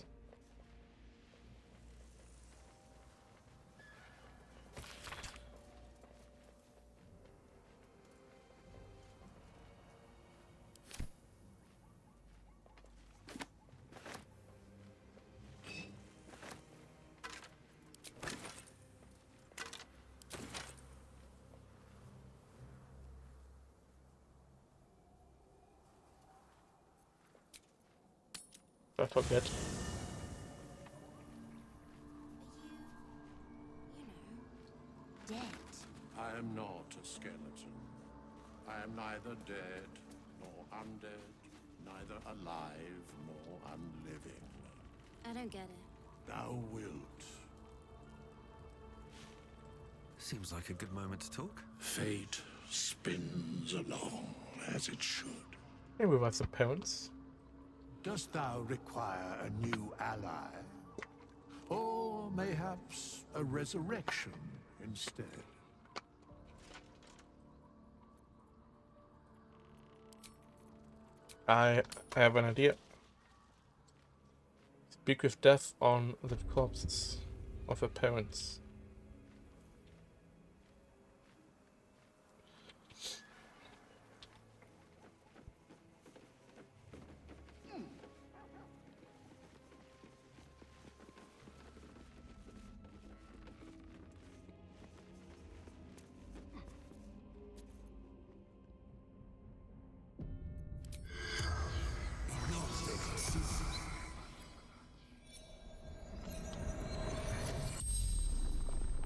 I forget. Dead. I am not a skeleton. I am neither dead nor undead, neither alive nor unliving. I don't get it. Thou wilt. Seems like a good moment to talk. Fate spins along as it should. Maybe we have some parents. Dost thou require a new ally? Or mayhaps a resurrection instead? I have an idea. Speak with death on the corpses of her parents.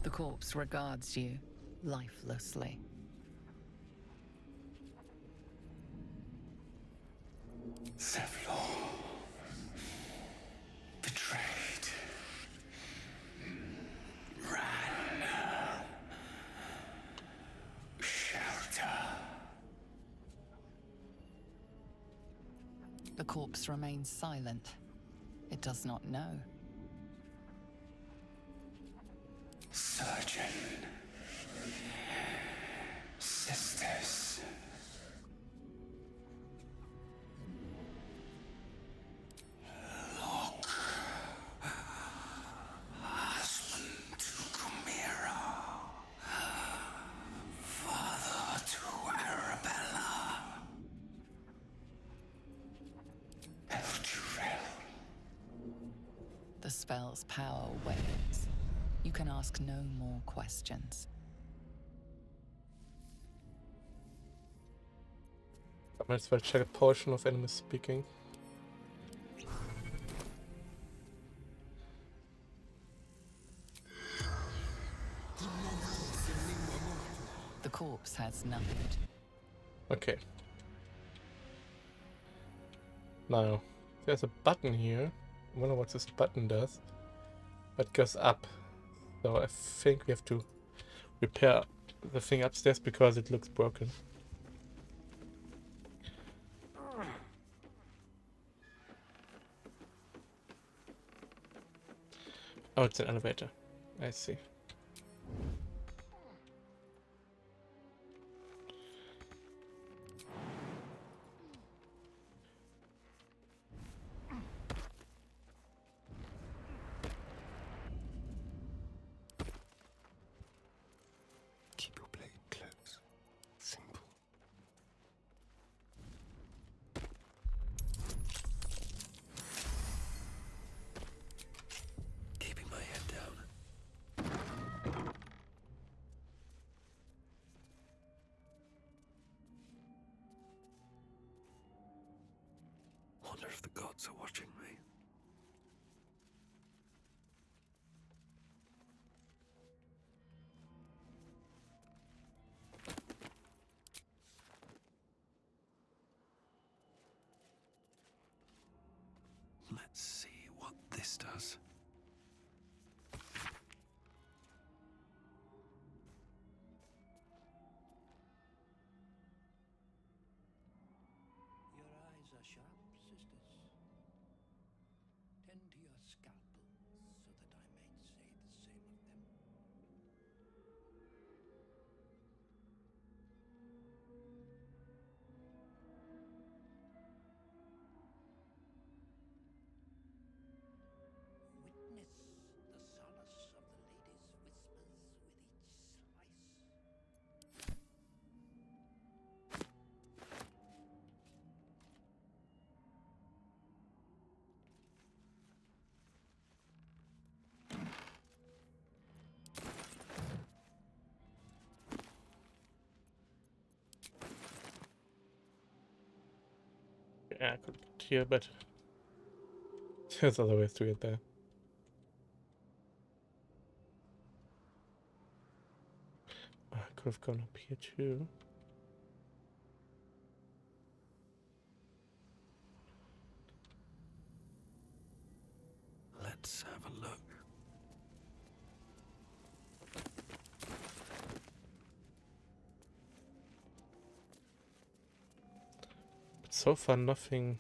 The corpse regards you lifelessly. Zevlor. Betrayed. Ran. Shelter. The corpse remains silent. It does not know. Surgeon. Sisters. Look. Husband to Chimera. Father to Arabella. Eldurel. The spell's power wanes. You can ask no more questions. I might as well check a portion of enemies speaking. The corpse has none. Okay. Now, there's a button here. I wonder what this button does. It goes up. So I think we have to repair the thing upstairs because it looks broken. Oh, it's an elevator. I see. Keep your blade close. Simple. Keeping my head down. wonder if the gods are watching me. Let's see what this does. Your eyes are sharp, sisters. Tend to your scalpels so that I may say the same of them. Witness the solace of the lady's whispers with each slice. Yeah, I could get here, but there's other ways to get there. I could have gone up here too. Let's have a look. But so far, nothing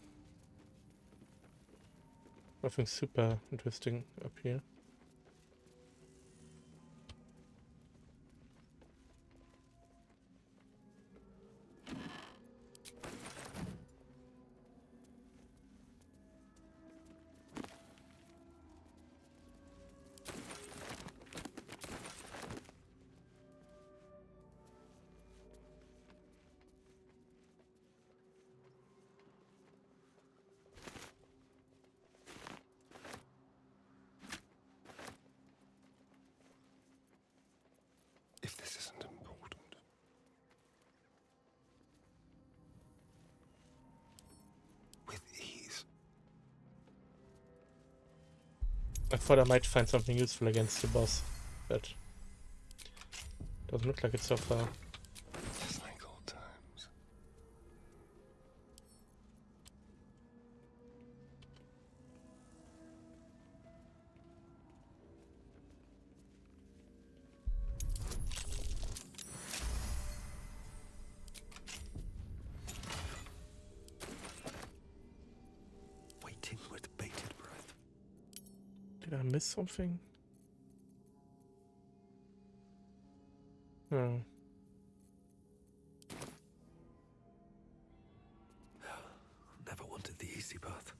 super interesting up here. If this isn't important. With ease. I thought I might find something useful against the boss, but doesn't look like it so far. Just like old times. Waiting with bated breath. Did I miss something? No. Never wanted the easy path.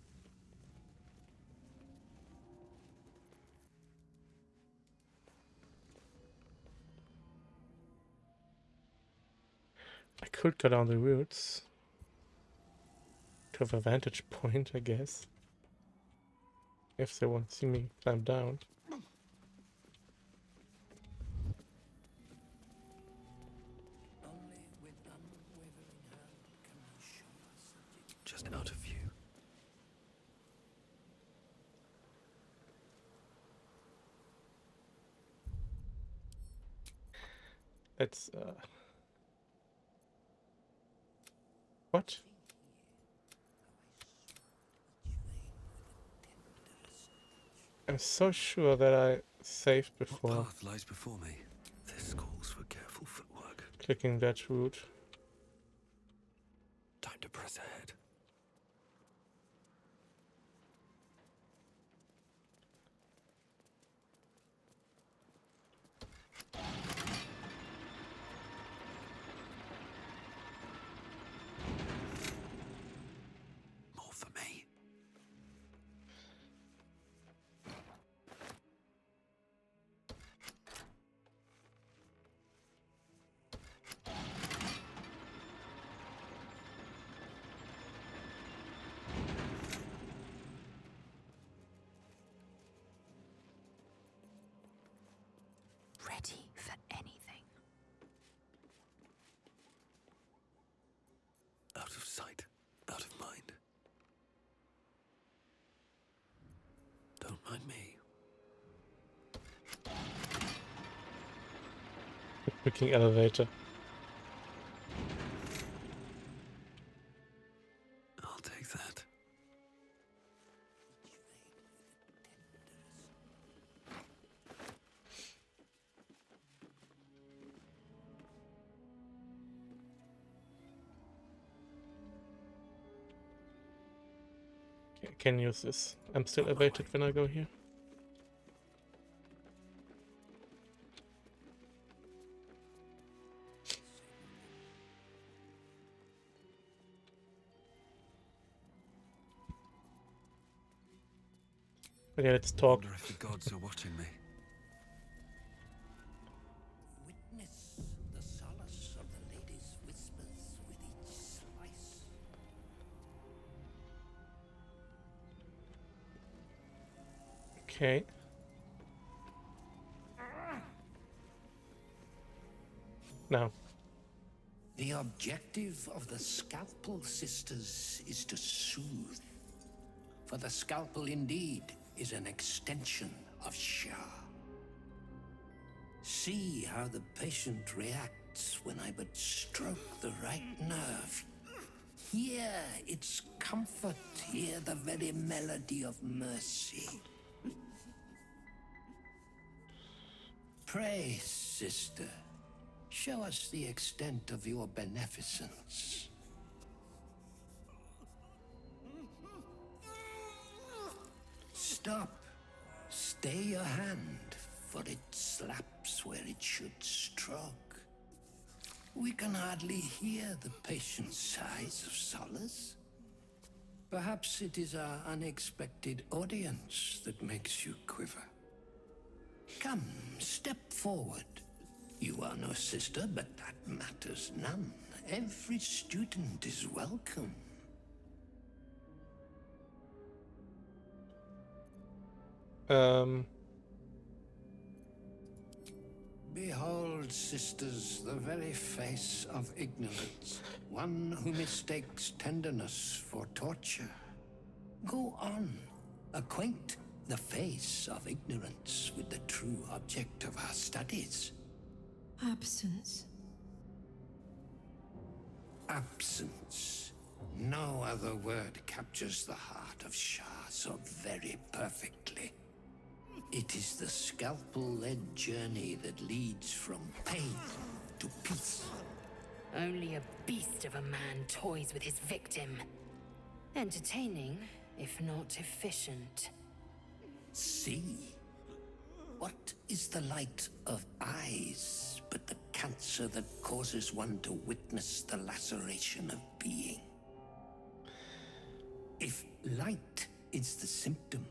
I could go down the roots to have a vantage point, I guess. If they won't see me climb down. Only with unwavering hand can we show our subject. Just out of view. Let's what? I'm so sure that I saved before. What path lies before me? This calls for careful footwork. Clicking that route. Time to press ahead. More for me. The freaking elevator. I'll take that. Okay, can use this. I'm still elevated when I go here. Okay, let's talk. Wonder if the gods are watching me. Witness the solace of the lady's whispers with each slice. Okay. Now. The objective of the Scalpel Sisters is to soothe. For the scalpel indeed is an extension of Shah. See how the patient reacts when I but stroke the right nerve. Hear its comfort, hear the very melody of mercy. Pray, sister, show us the extent of your beneficence. Stop. Stay your hand, for it slaps where it should stroke. We can hardly hear the patient's sighs of solace. Perhaps it is our unexpected audience that makes you quiver. Come, step forward. You are no sister, but that matters none. Every student is welcome. Behold, sisters, the very face of ignorance. One who mistakes tenderness for torture. Go on, acquaint the face of ignorance with the true object of our studies. Absence. Absence. No other word captures the heart of Shah so very perfectly. It is the scalpel-led journey that leads from pain to peace. Only a beast of a man toys with his victim. Entertaining, if not efficient. See? What is the light of eyes but the cancer that causes one to witness the laceration of being? If light is the symptom,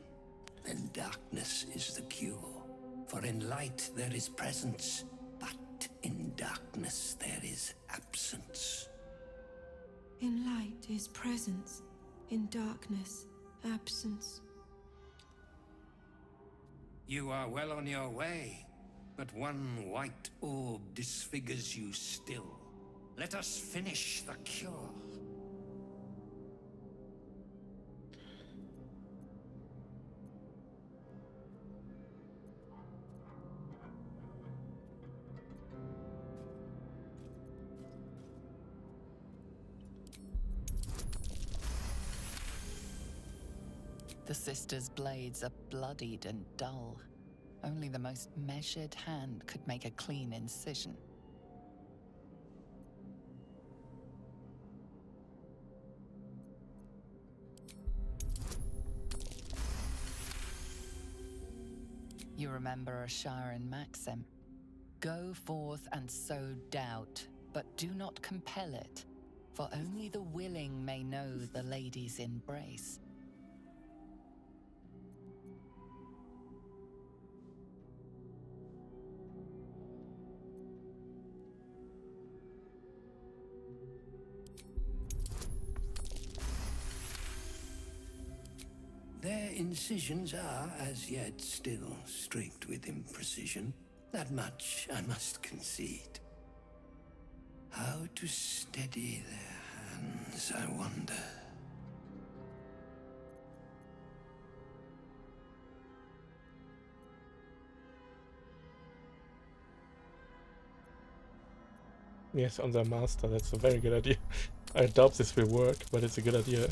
then darkness is the cure. For in light there is presence, but in darkness there is absence. In light is presence, in darkness, absence. You are well on your way, but one white orb disfigures you still. Let us finish the cure. The sisters' blades are bloodied and dull. Only the most measured hand could make a clean incision. You remember a Sharon maxim. Go forth and sow doubt, but do not compel it, for only the willing may know the lady's embrace. Their incisions are, as yet, still streaked with imprecision. That much I must concede. How to steady their hands, I wonder. Yes, on their master. That's a very good idea. I doubt this will work, but it's a good idea.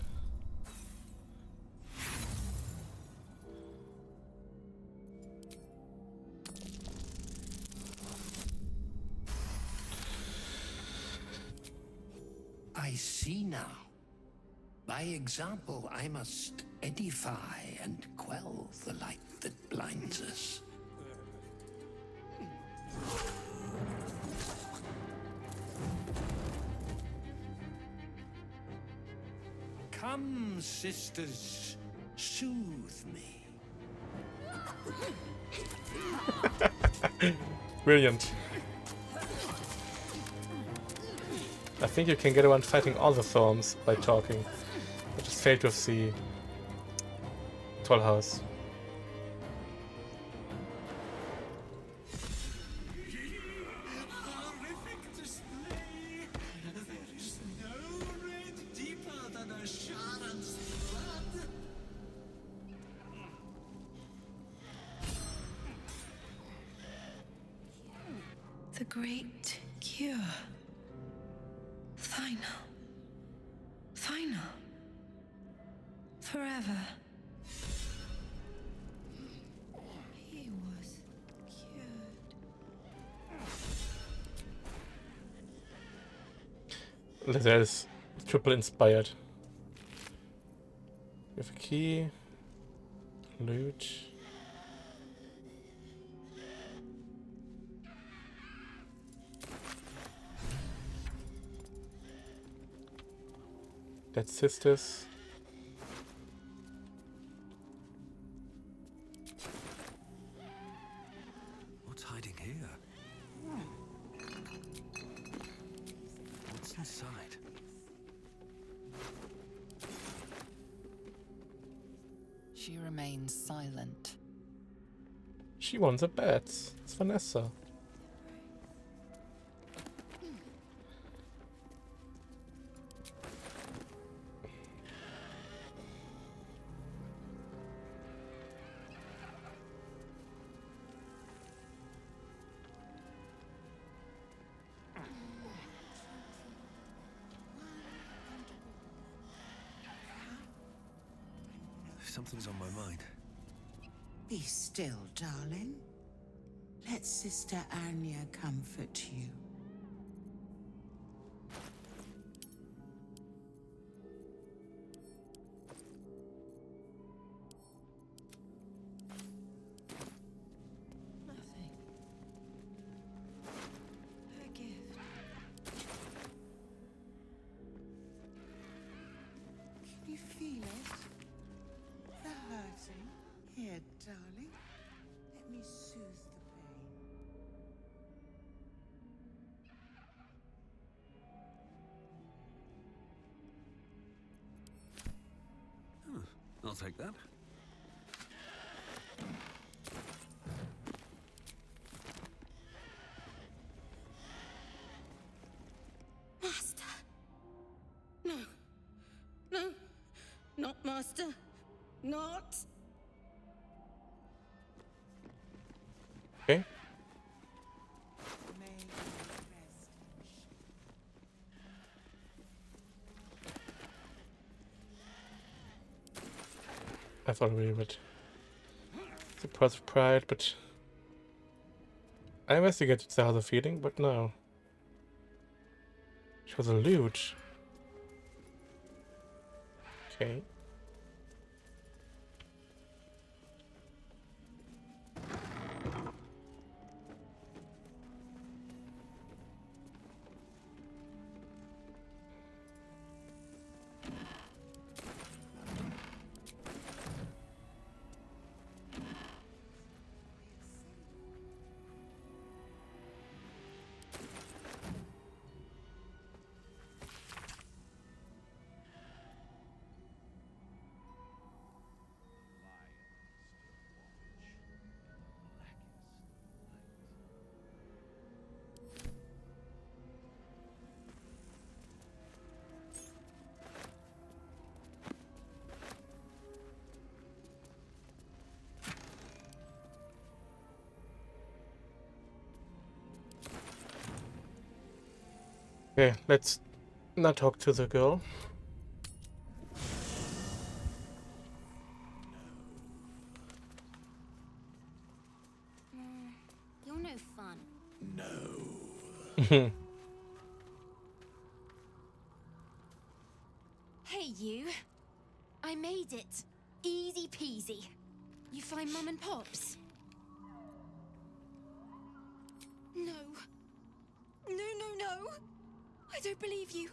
I see now. By example, I must edify and quell the light that blinds us. Come, sisters, soothe me. Brilliant. I think you can get around fighting all the Thorns by talking. I just failed to see Tollhouse. The great cure. Final. Final. Forever. He was cured. That is triple inspired. We have a key. Loot. Dead sisters. What's hiding here? What's inside? She remains silent. She wants a bet. It's Vanessa. Something's on my mind. Be still, darling. Let Sister Anya comfort you. Nothing. Her gift. Can you feel it? The hurting? Here, darling. Let me soothe the pain. I'll take that. Master. No. No. Not Master. Not. Okay. May you rest. I thought we would surprise pride, but I investigated the other feeling, but no. She was a loot. Okay. Okay, let's not talk to the girl. You're no fun. No. Hey, you. I made it. Easy peasy. You find Mum and Pops? No. No. I don't believe you.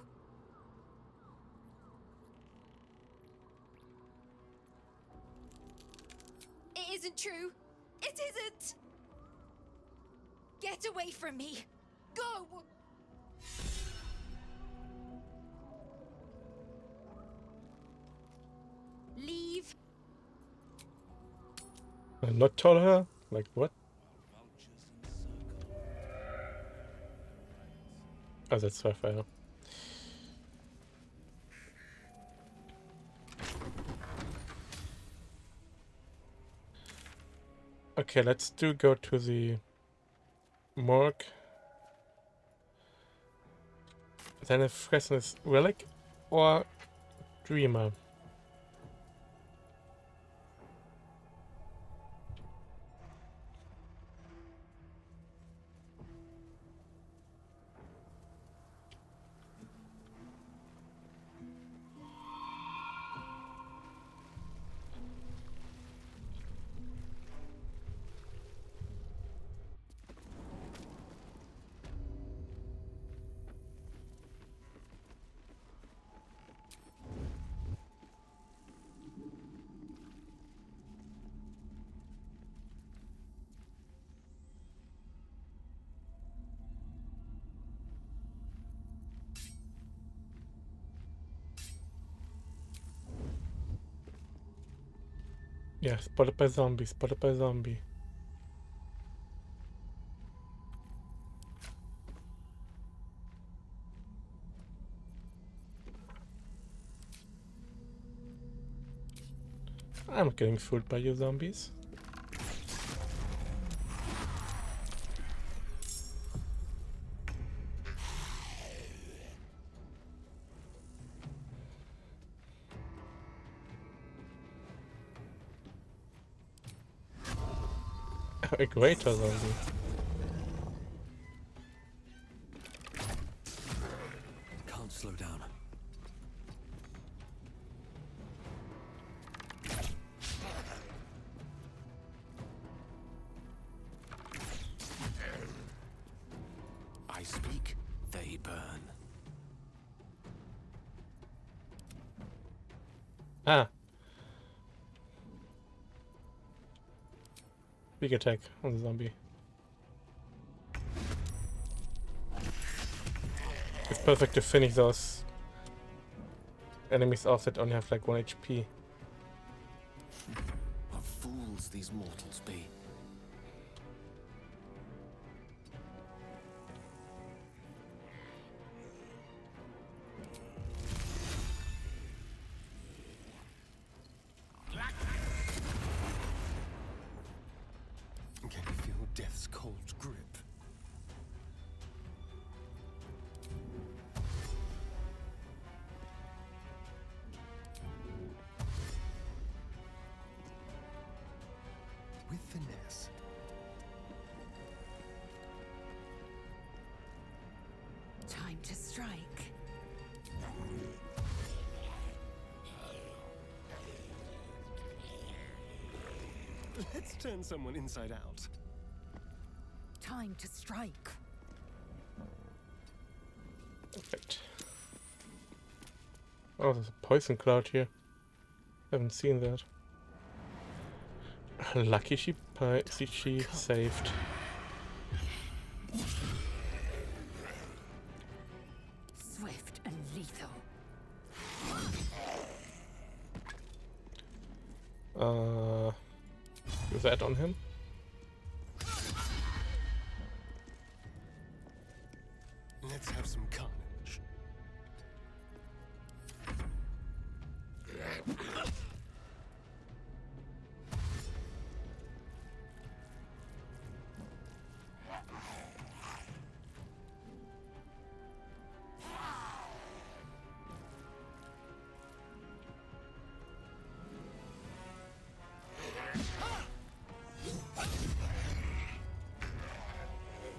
It isn't true. It isn't. Get away from me. Go. Leave. And not tell her? Like what? Oh, that's Sapphire. Okay, let's go to the morgue. Then a Fresness relic or Dreamer. Yeah, spotted by zombie, spotted by zombie. I'm getting fooled by you zombies. A greater zombie. Can't slow down. I speak, they burn. Ah. Big attack on the zombie. It's perfect to finish those enemies off that only have like 1 HP. What fools these mortals be. Can you feel death's cold grip? With finesse. Time to strike. Let's turn someone inside out. Time to strike. Perfect. Oh, there's a poison cloud here. Haven't seen that. Lucky she saved. Swift and lethal. Do that on him. Let's have some carnage.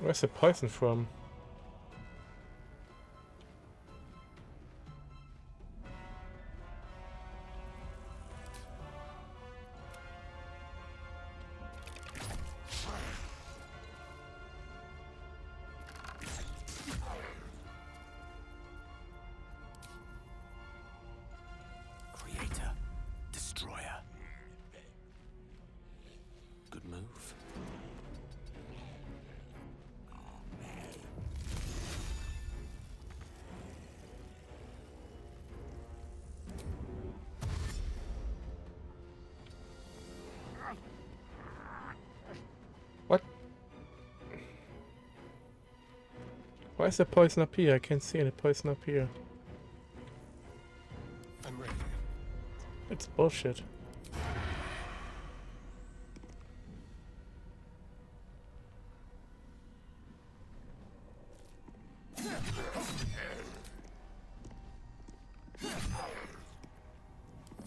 Where's the poison from? Creator, destroyer. Good move. What? Why is the poison up here? I can't see any poison up here. I'm ready. It's bullshit.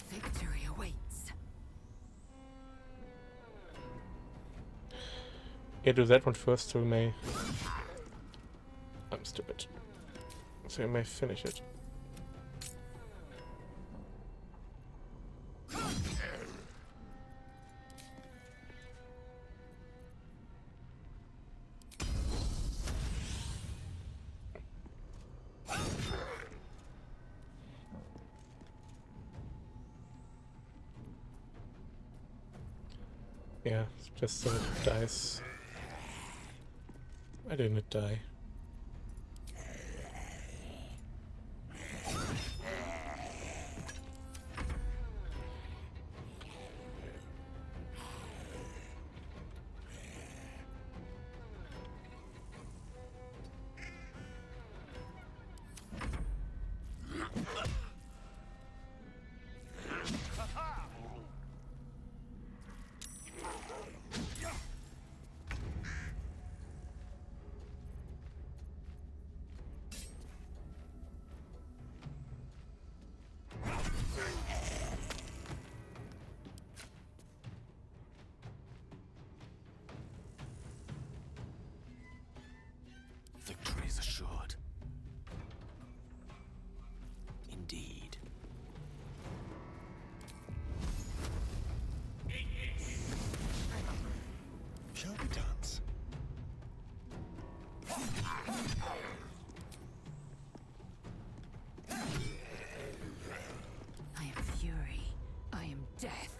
Victory awaits. Yeah, do that one first so we may... I'm stupid. So we may finish it. Yeah, it's just so it dies. I didn't die. Victory is assured. Indeed. Shall we dance? I am fury. I am death.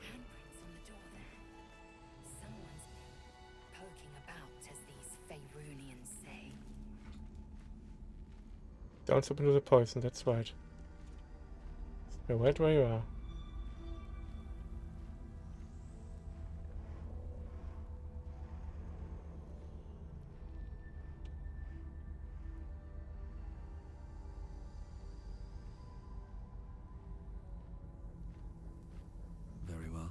Handprints on the door there. Someone's been poking about, as these Faerunians say. Don't step into the poison, that's right. You're right where you are. Very well.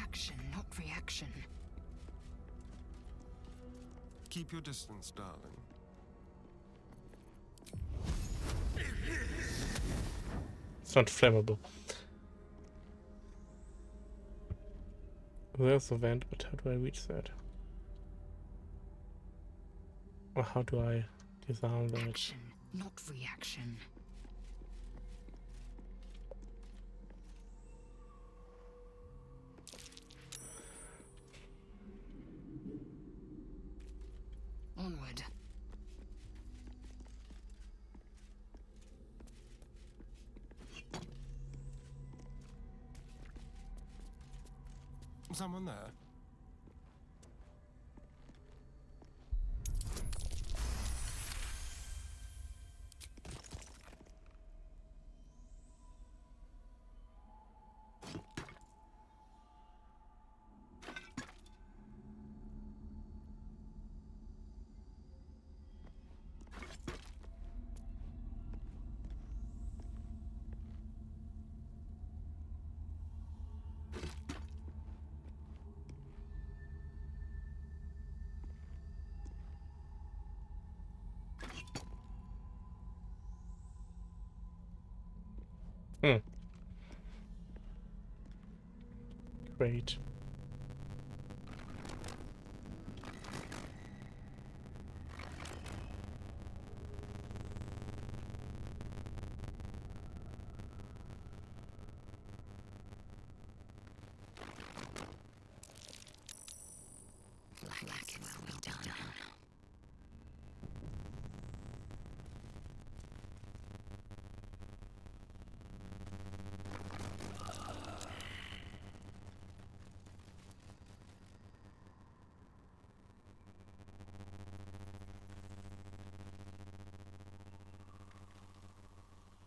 Action, not reaction. Keep your distance, darling. It's not flammable. There's a vent, but how do I reach that? Or how do I disarm that? Action, not reaction. Onward. Someone there? Great.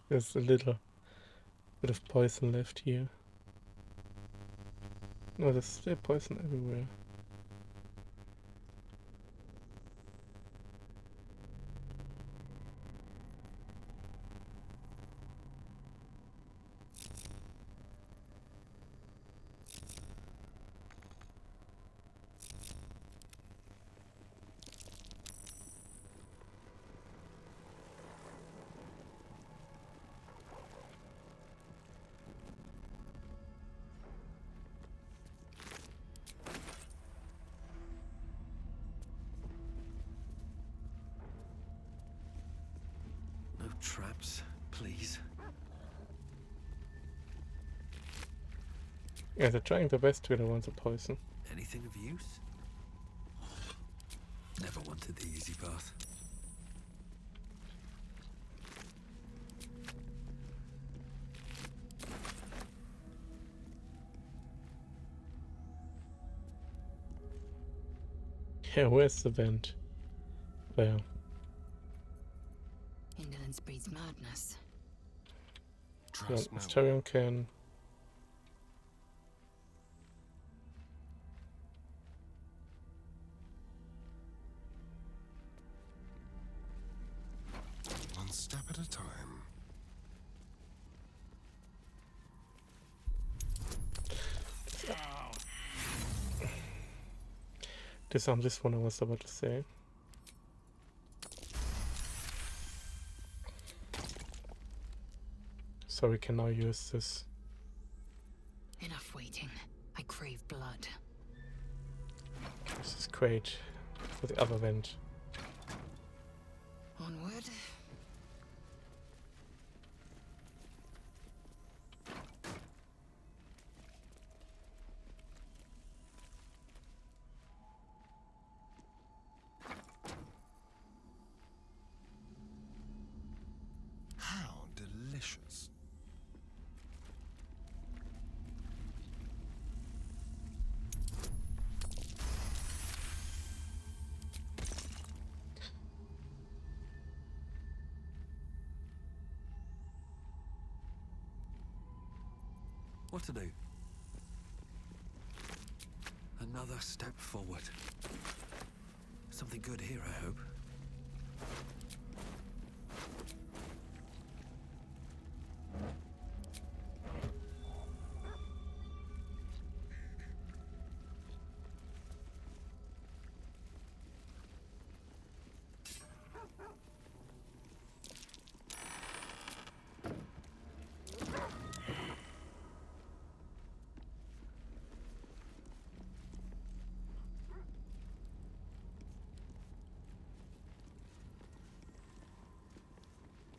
There's a little bit of poison left here. No, there's still poison everywhere. No traps, please. Yeah, they're trying their best to get around the poison. Anything of use? Never wanted the easy path. Yeah, where's the vent? There. Indolence breeds madness. Trust no one. Asterion can. One step at a time. Disarm this one I was about to say. So we can now use this. Enough waiting. I crave blood. This is great for the other vent. Onward. How delicious. What to do? Another step forward. Something good here, I hope.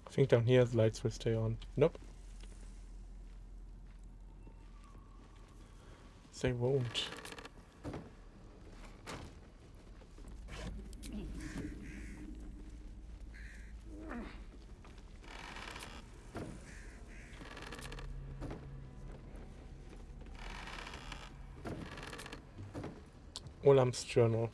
I think down here the lights will stay on. Nope. They won't. Olam's journal.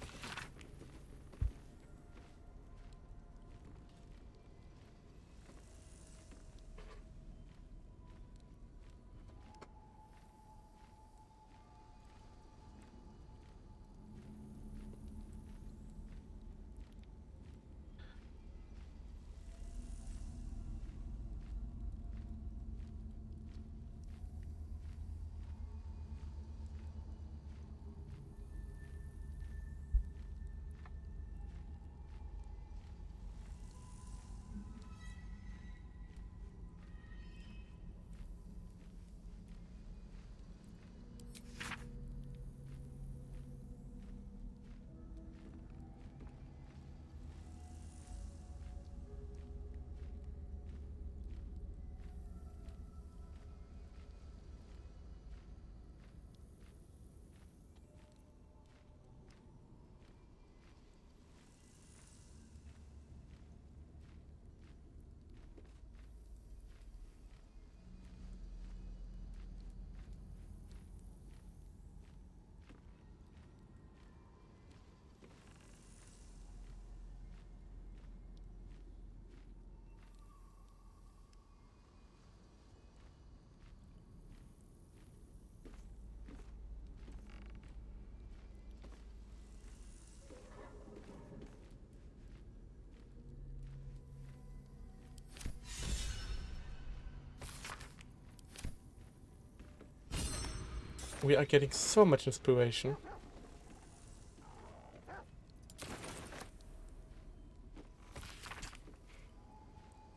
We are getting so much inspiration.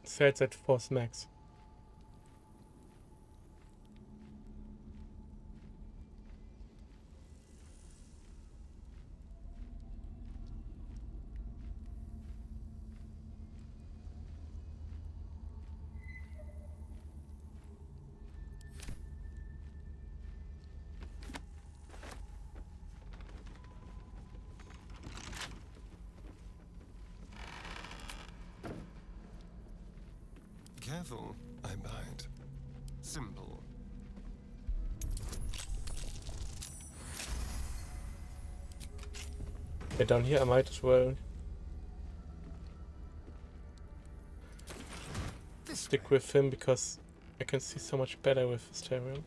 Sales at force max. Careful, I bite. Simple. Okay, down here I might as well stick with him because I can see so much better with Stereo.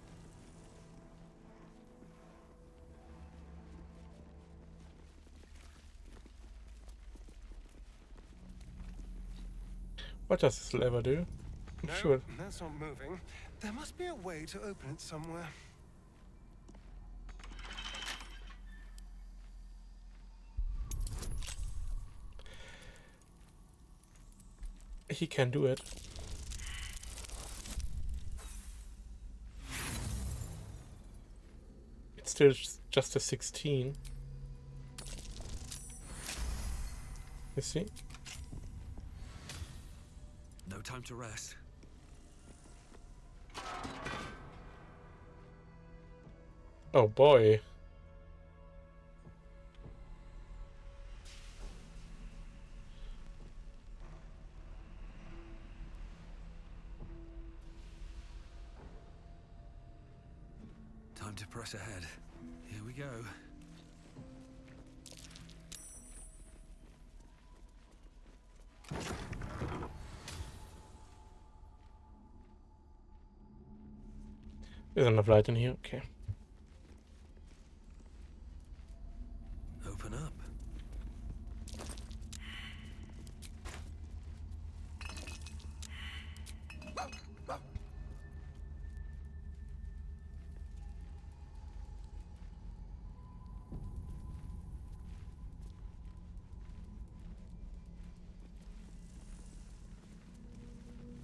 What does this lever do? I'm No, sure. that's not moving. There must be a way to open it somewhere. He can do it. It's still just a 16. You see? No time to rest. Oh boy. Time to press ahead. Here we go. There's enough light in here. Okay. Open up.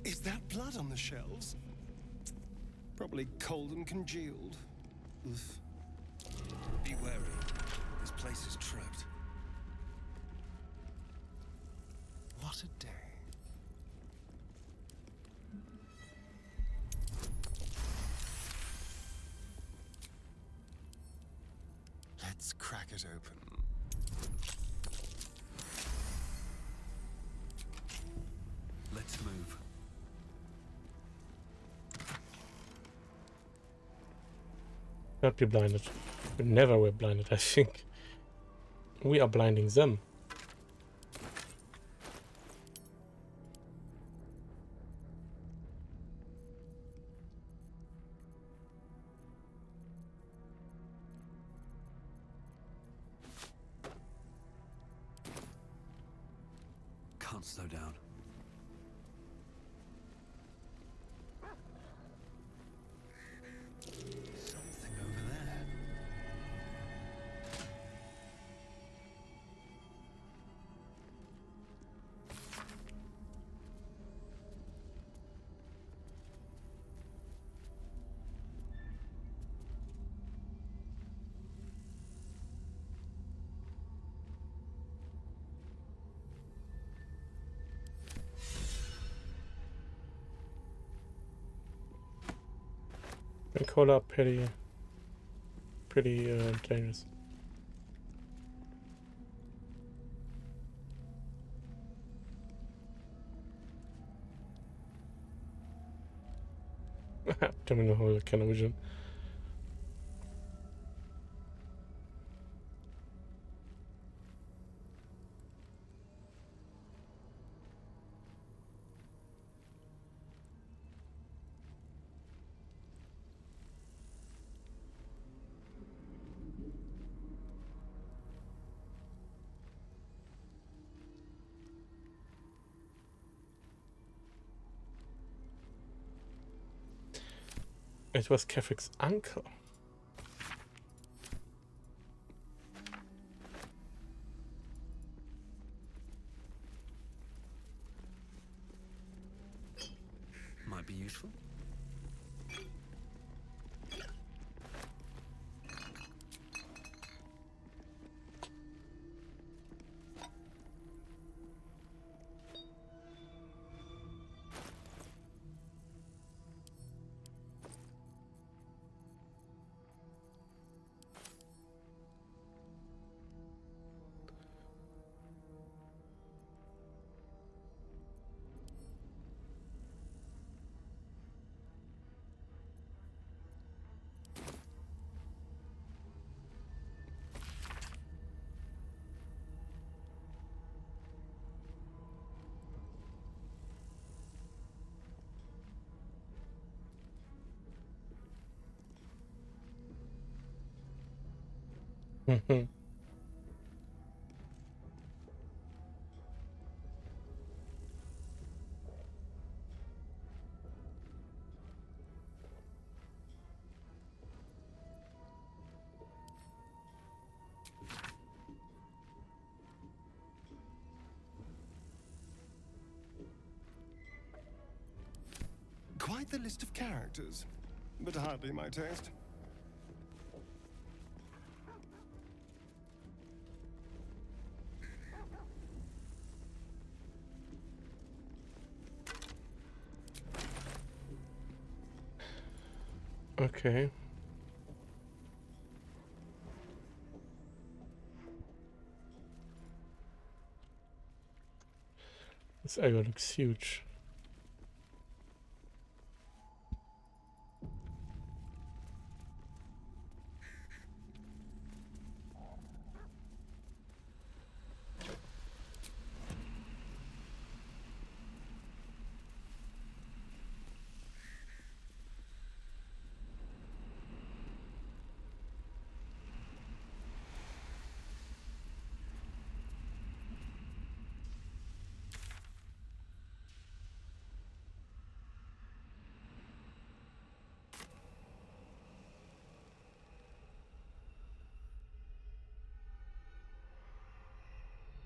Is that blood on the shelves? Probably cold and congealed. Oof. Be wary. This place is trapped. What a day. Let's crack it open. Let's move. Not be blinded. We never were blinded, I think. We are blinding them. Can't slow down. Something over there. And call up pretty dangerous. Terminal hole kind of vision. It was Kefrik's uncle. be useful. Quite the list of characters, but hardly my taste. Okay. This area looks huge.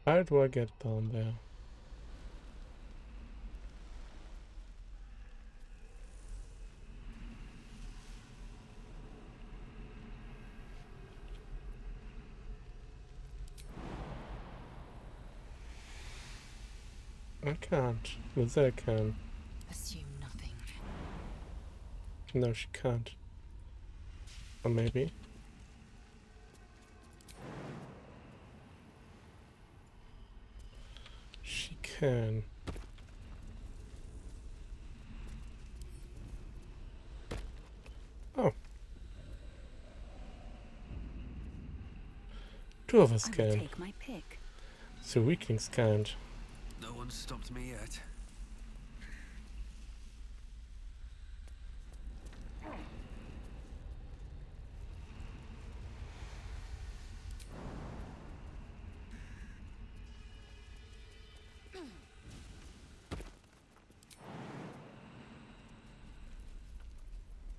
How do I get down there? I can't. Well, there I can. Assume nothing. No, she can't. Or maybe. She can. Oh. Two of us can. Take my pick. So weaklings can't. No one's stopped me yet.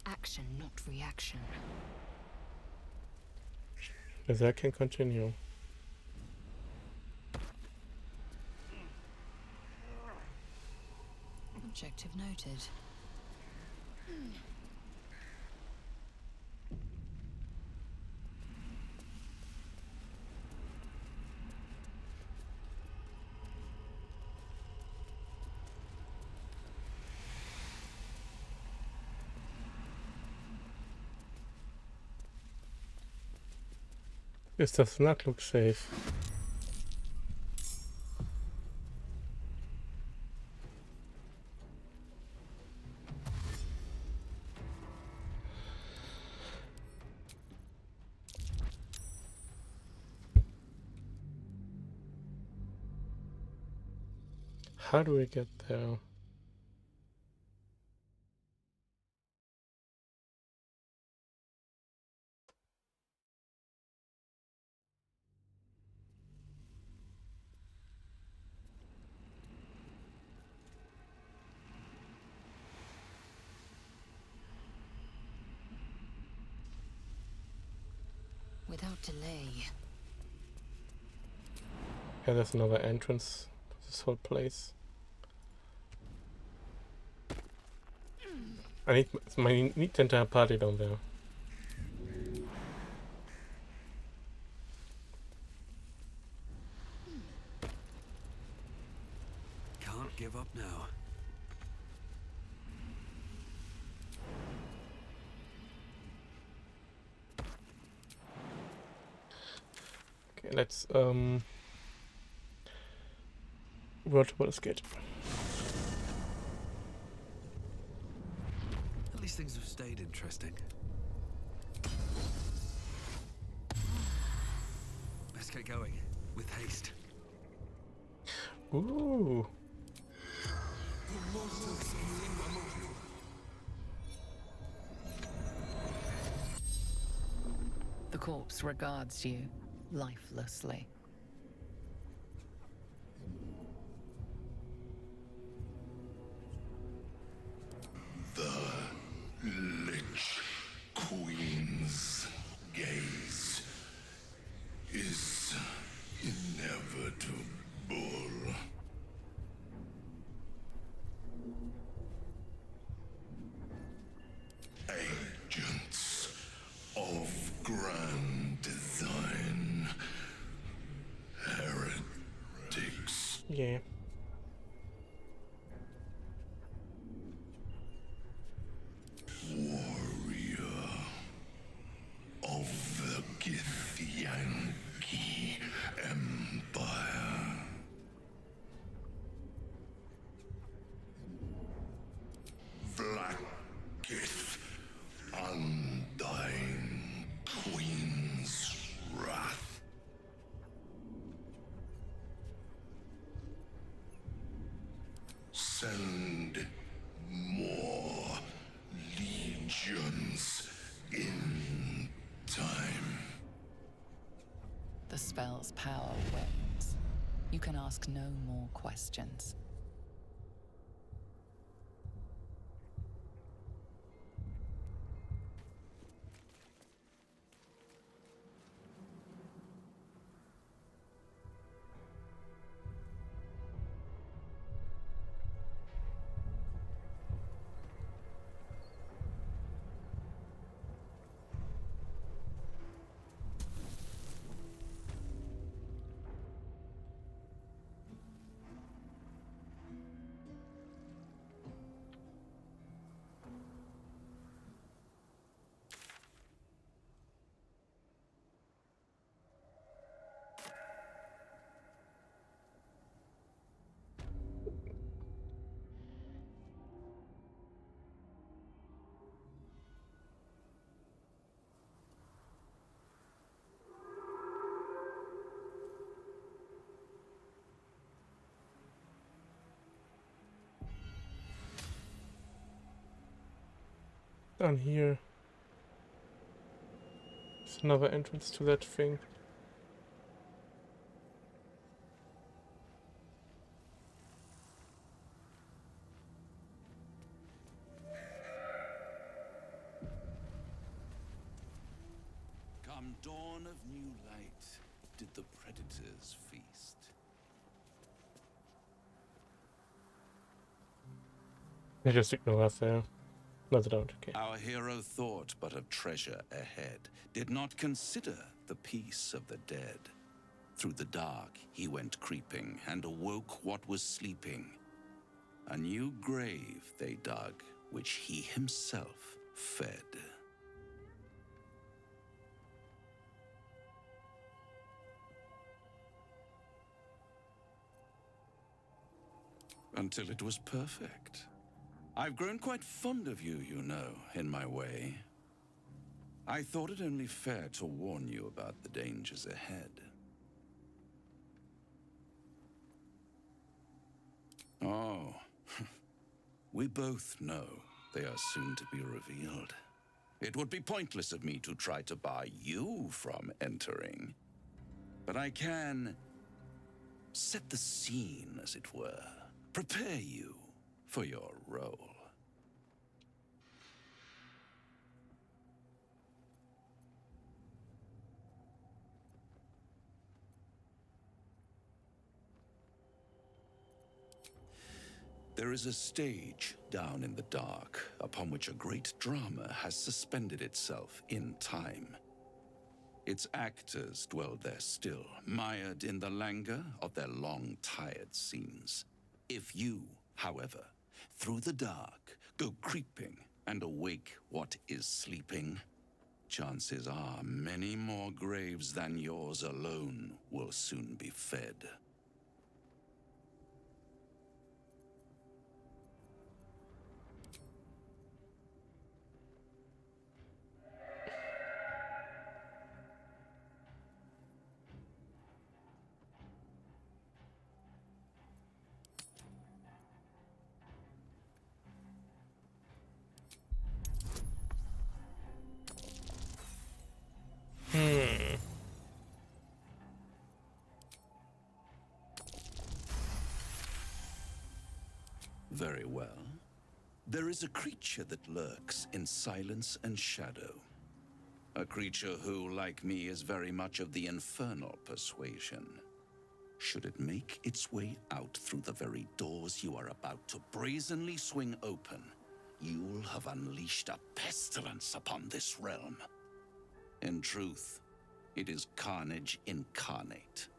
Action, not reaction. As I can continue. Objective noted. This does not look safe. How do we get there? Without delay. Yeah, there's another entrance to this whole place. I need the entire party down there. Can't give up now. Okay, let's vertical skate. At least things have stayed interesting. Let's get going with haste. Ooh. The corpse regards you lifelessly. The Lich Queen's gaze is inevitable. Agents of grand design, heretics. Yeah. Warrior of the Githyanki Empire. Blackgith, undying Queen's wrath. Send more legions in time. The spell's power wanes. You can ask no more questions. Down here. There's another entrance to that thing. Come dawn of new light, did the predators feast. I just ignore us there. No, they don't. Okay. Our hero thought but of treasure ahead, did not consider the peace of the dead. Through the dark he went creeping, and awoke what was sleeping. A new grave they dug, which he himself fed. Until it was perfect. I've grown quite fond of you, you know, in my way. I thought it only fair to warn you about the dangers ahead. Oh, we both know they are soon to be revealed. It would be pointless of me to try to bar you from entering. But I can set the scene, as it were. Prepare you for your role. There is a stage down in the dark upon which a great drama has suspended itself in time. Its actors dwell there still, mired in the languor of their long, tired scenes. If you, however, through the dark, go creeping and awake what is sleeping, chances are many more graves than yours alone will soon be fed. Very well. There is a creature that lurks in silence and shadow. A creature who, like me, is very much of the infernal persuasion. Should it make its way out through the very doors you are about to brazenly swing open, you'll have unleashed a pestilence upon this realm. In truth, it is carnage incarnate.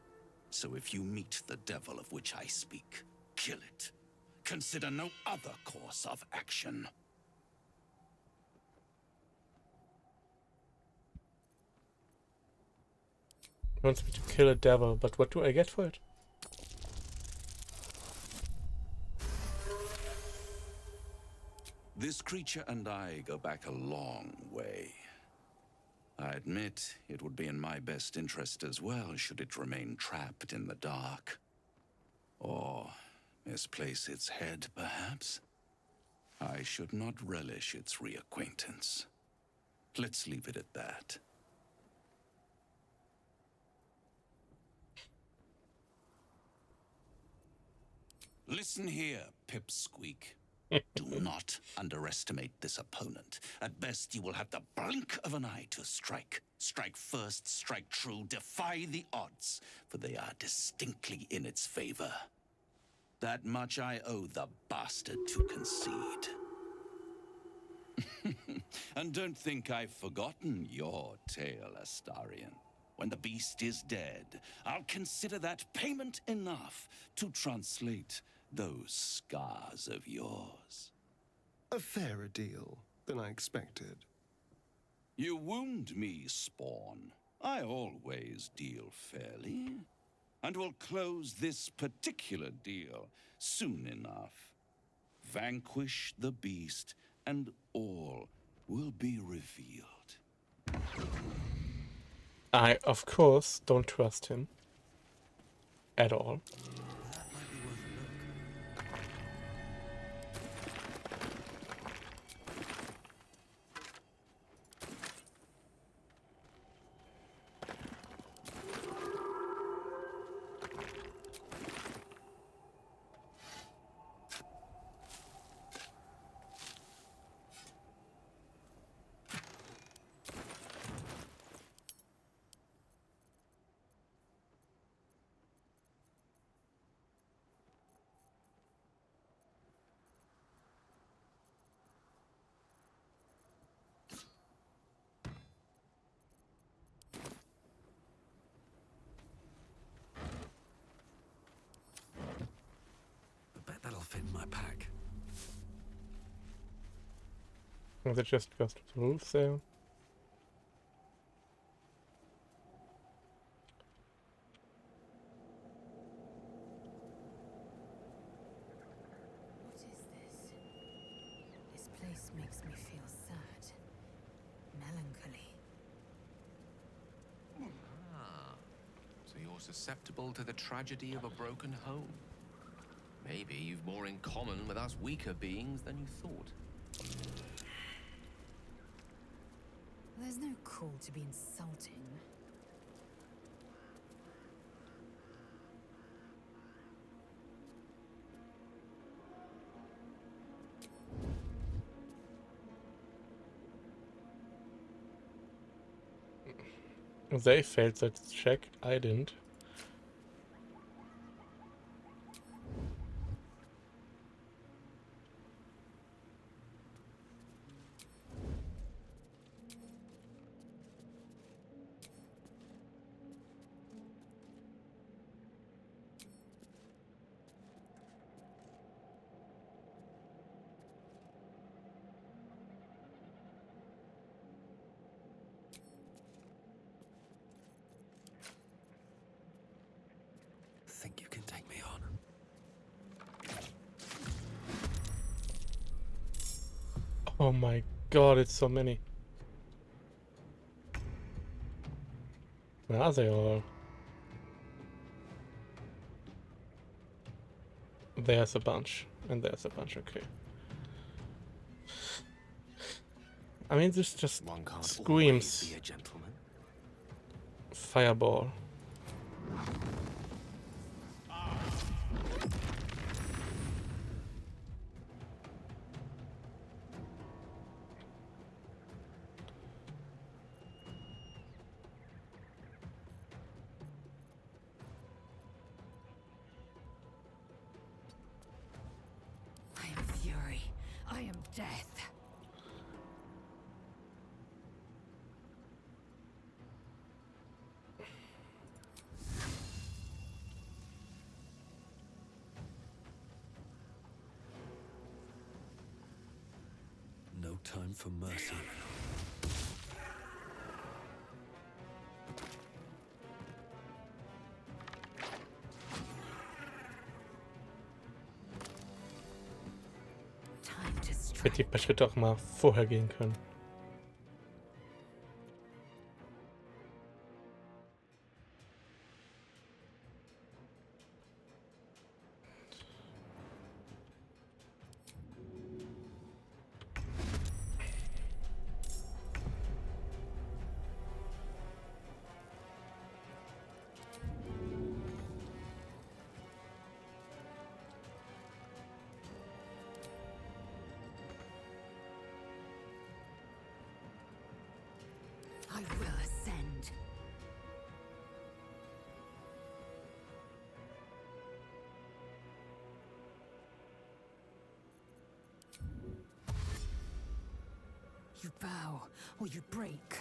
So if you meet the devil of which I speak, kill it. Consider no other course of action. He wants me to kill a devil, but what do I get for it? This creature and I go back a long way. I admit it would be in my best interest as well should it remain trapped in the dark. Or misplace its head, perhaps? I should not relish its reacquaintance. Let's leave it at that. Listen here, Pipsqueak. Do not underestimate this opponent. At best, you will have the blink of an eye to strike. Strike first, strike true, defy the odds, for they are distinctly in its favor. That much I owe the bastard to concede. And don't think I've forgotten your tale, Astarion. When the beast is dead, I'll consider that payment enough to translate those scars of yours. A fairer deal than I expected. You wound me, Spawn. I always deal fairly. And will close this particular deal soon enough. Vanquish the beast, and all will be revealed. I, of course, don't trust him. At all. That'll fit in my pack. And it just goes to the roof there. What is this? This place makes me feel sad. Melancholy. Ah, so you're susceptible to the tragedy of a broken home. Maybe you've more in common with us weaker beings than you thought. There's no call to be insulting. They failed that check. I didn't. Oh my god, it's so many. Where are they all? There's a bunch. And there's a bunch, okay. I mean, this just One can't screams always be a gentleman. fireball. I am fury. I am death. No time for mercy. Time to Ich hätte die strike. paar Schritte auch mal vorher gehen können. I will ascend. You bow or you break.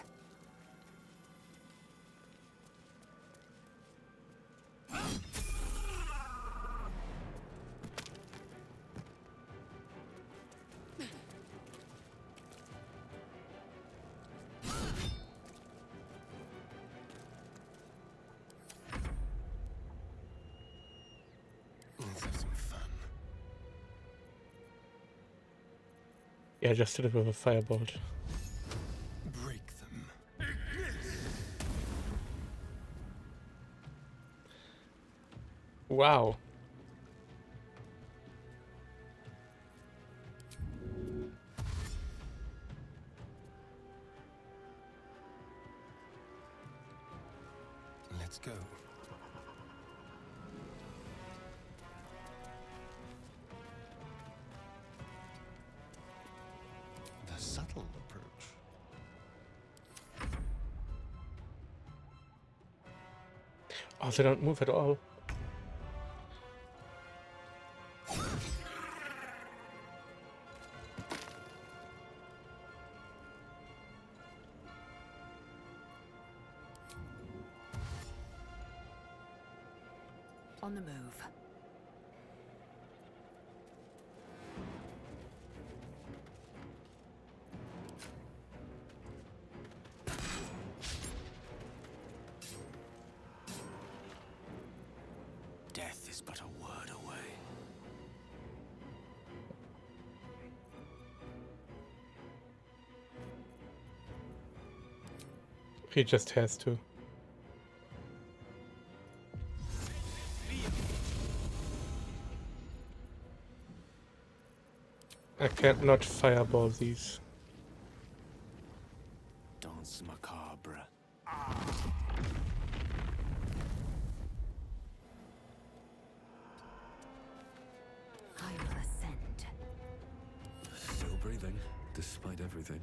Let's have some fun. Yeah, I just did it with a firebolt. Break them. Wow. Let's go. The subtle approach. Oh, they don't move at all. On the move. Death is but a word away. He just has to. I can't not fireball these. Dance macabre. I will ascend. Still breathing, despite everything.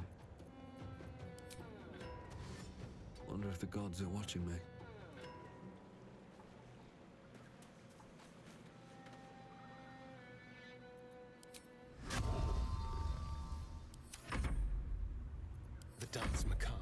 Wonder if the gods are watching me. The dance macabre.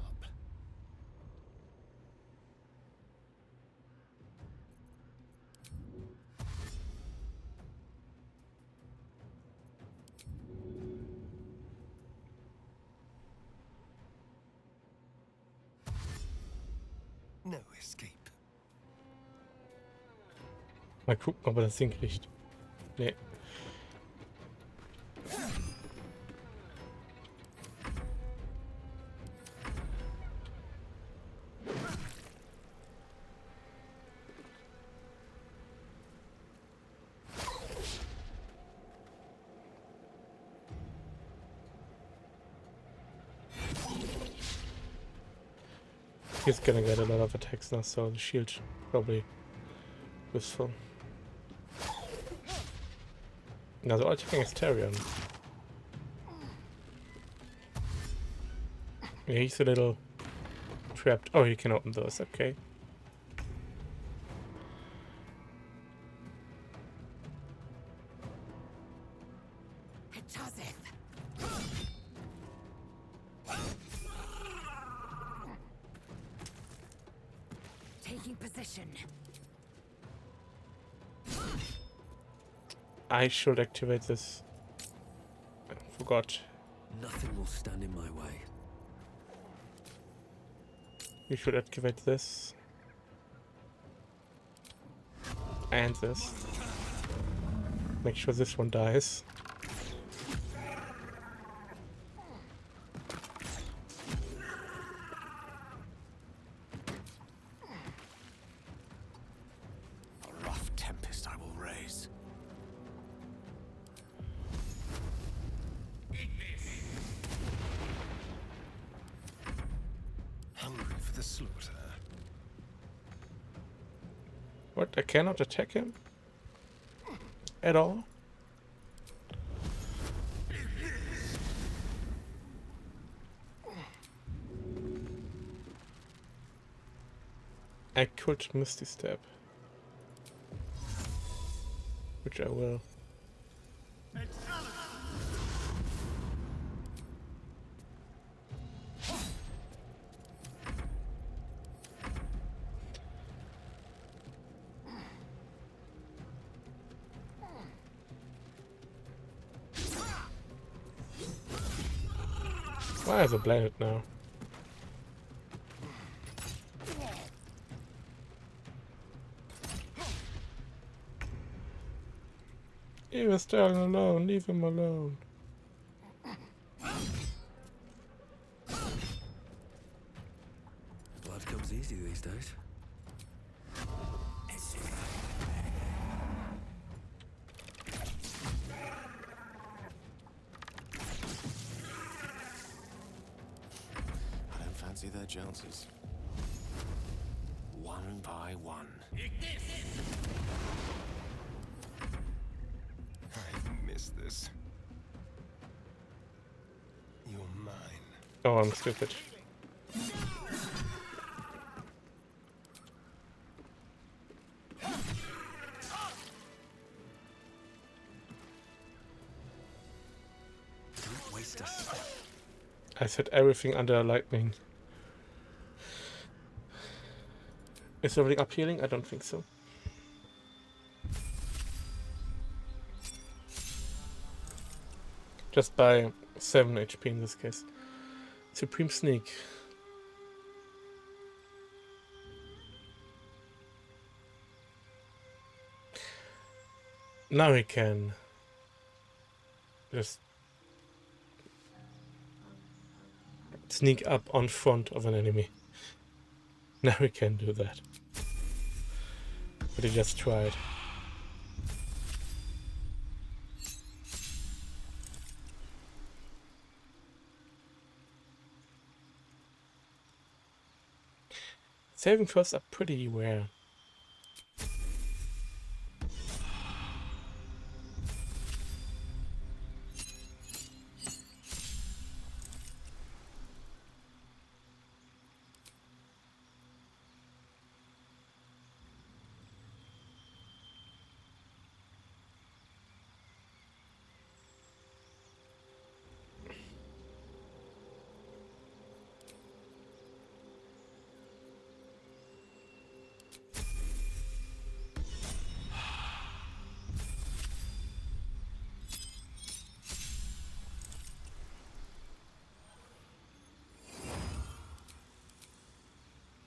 No escape. Mal gucken, ob er das hinkriegt. Nee. He's gonna get a lot of attacks now, so the shield probably useful. Now they're all attacking Asterion. Yeah, he's a little trapped. Oh, he can open those, okay. Taking position. I should activate this. I forgot. Nothing will stand in my way. You should activate this. And this. Make sure this one dies. A rough tempest I will raise. Hungry for the slaughter. What? I cannot attack him? At all? I could Misty Step. Which I will. Why is it blinded now? He was staying alone, leave him alone. Blood comes easy these days. I don't fancy their chances. One by one. I miss this. You're mine. Oh, I'm stupid. Don't waste a step. I set everything under lightning. Is everything up healing? I don't think so. Just by 7 HP in this case. Supreme Sneak. Now we can just sneak up on front of an enemy. Now we can do that. But he just tried. Saving throws are pretty rare.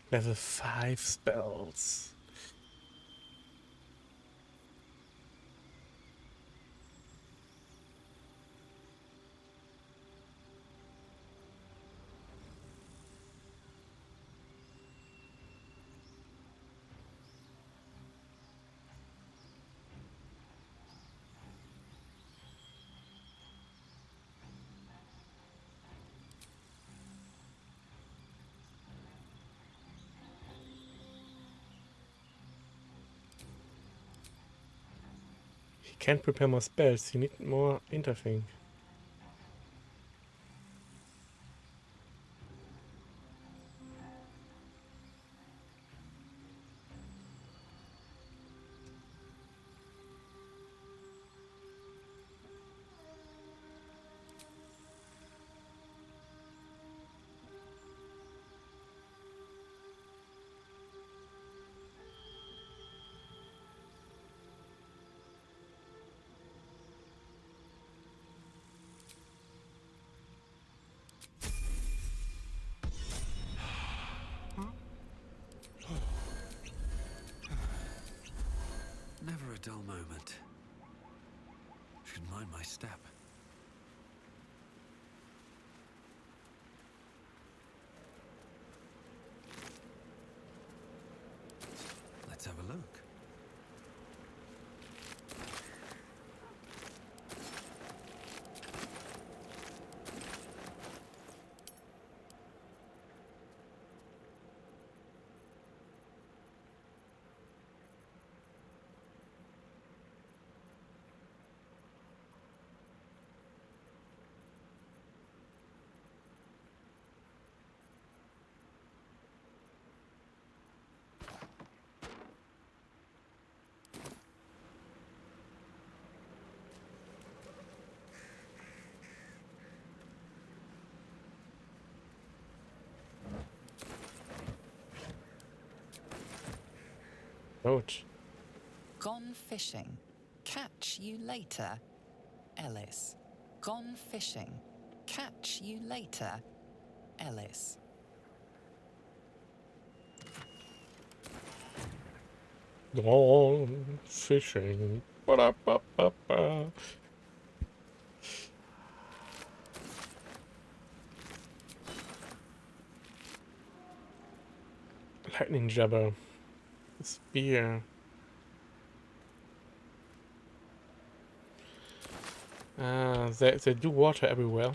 Level 5 spells. He can't prepare more spells. He need more interthing. Never a dull moment. Should mind my step. Let's have a look. Ouch. Gone fishing. Catch you later, Ellis. Gone fishing. Catch you later, Ellis. Gone fishing. Ba-da-ba-ba-ba. Lightning jabber. Spear. They do water everywhere.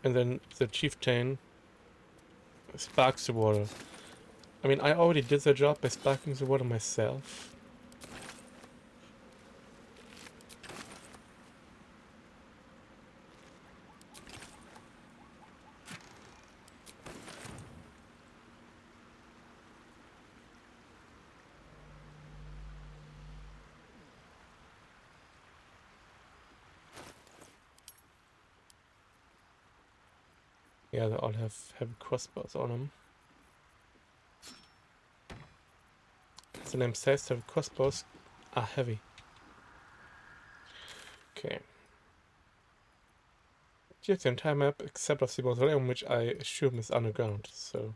And then the chieftain sparks the water. I mean, I already did the job by sparking the water myself. Yeah, they all have heavy crossbows on them. As the name says, the crossbows are heavy. Okay. Here's the entire map except of the mausoleum, which I assume is underground, so...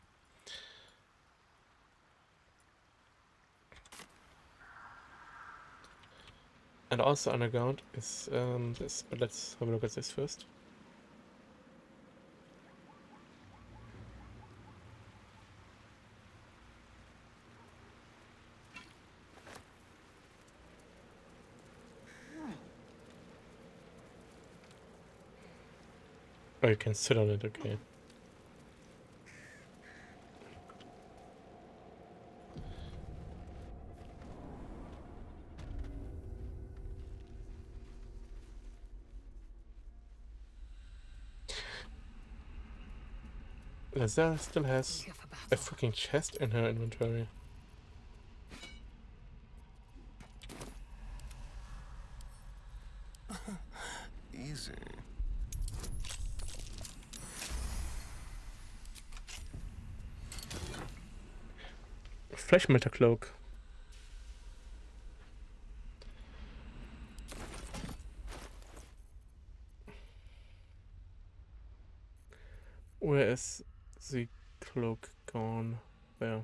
And also underground is this, but let's have a look at this first. Oh, you can sit on it, okay. Lazelle still has a freaking chest in her inventory. Easy. Flesh melter cloak. Where is the cloak gone? There.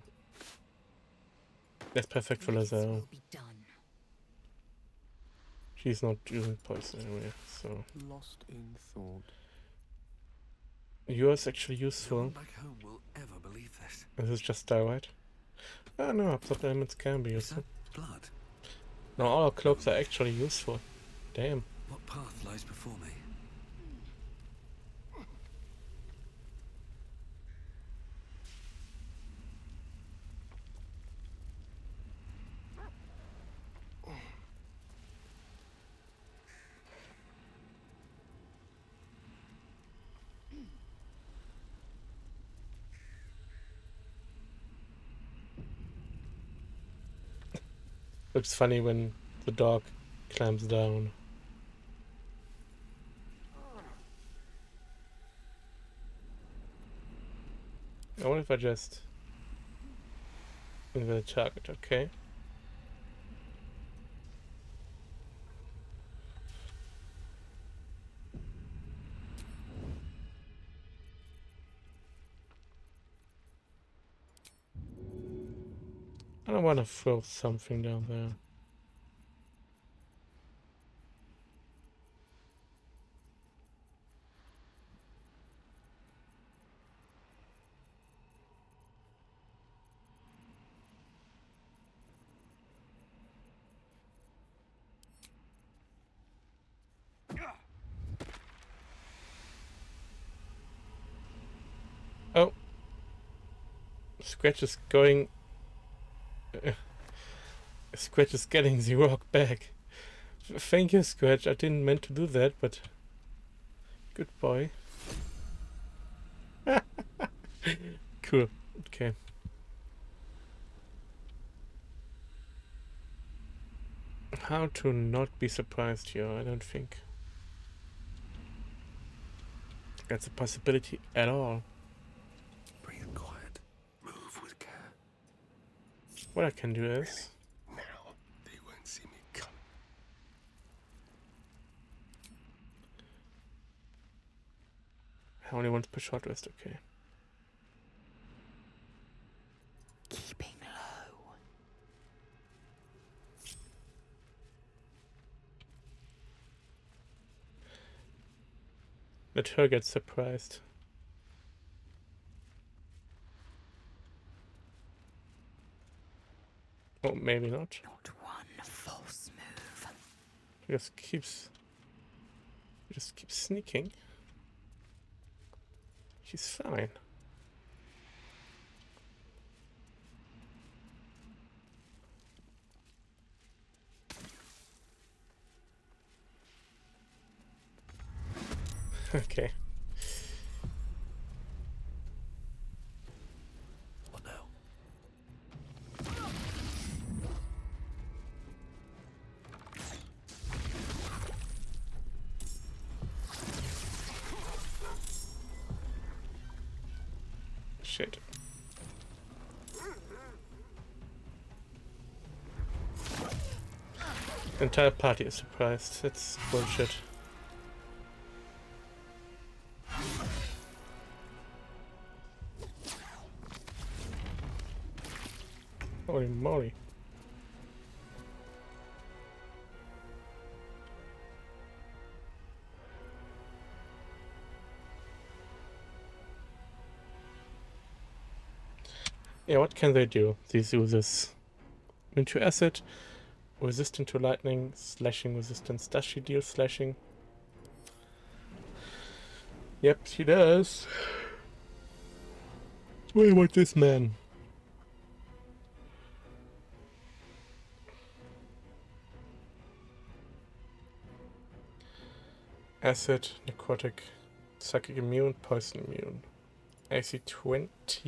That's perfect for Lazelle. She's not using poison anyway, so... Lost in thought. Yours actually No useful. one back home will ever believe this. This is just diorite. Ah no, absorbed elements can be useful. Blood. No, all our cloaks are actually useful. Damn. What path lies before me? Looks funny when the dog climbs down. I wonder if I just invert target, okay. I don't want to throw something down there. Oh, Scratch is going. Scratch is getting the rock back. Thank you, Scratch. I didn't mean to do that, but good boy. Cool. Okay. How to not be surprised here? I don't think that's a possibility at all. Breathe quiet. Move with care. What I can do is Now they won't see me coming. I only want to push short rest. Okay. Keeping low. Let her get surprised. Oh, maybe not. Not one false move. Just keeps sneaking. She's fine. Okay. What now? Shit. The entire party is surprised. That's bullshit. Holy moly. Yeah, what can they do? These users. Immune to acid, resistant to lightning, slashing resistance. Does she deal slashing? Yep, she does. What about this man? Acid, necrotic, psychic immune, poison immune. AC 21.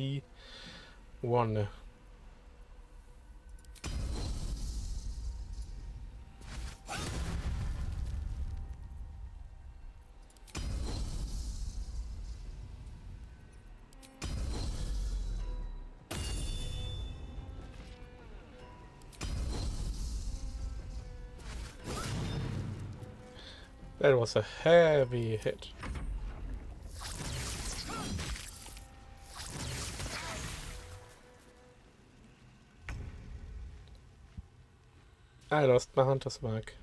That was a heavy hit. I lost my hunter's mark.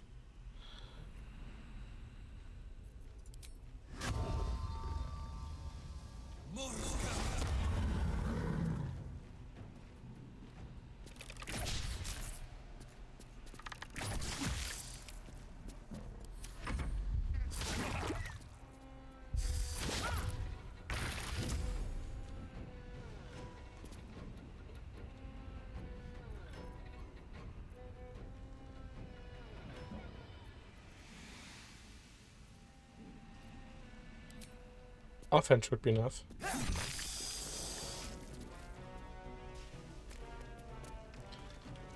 Offense would be enough.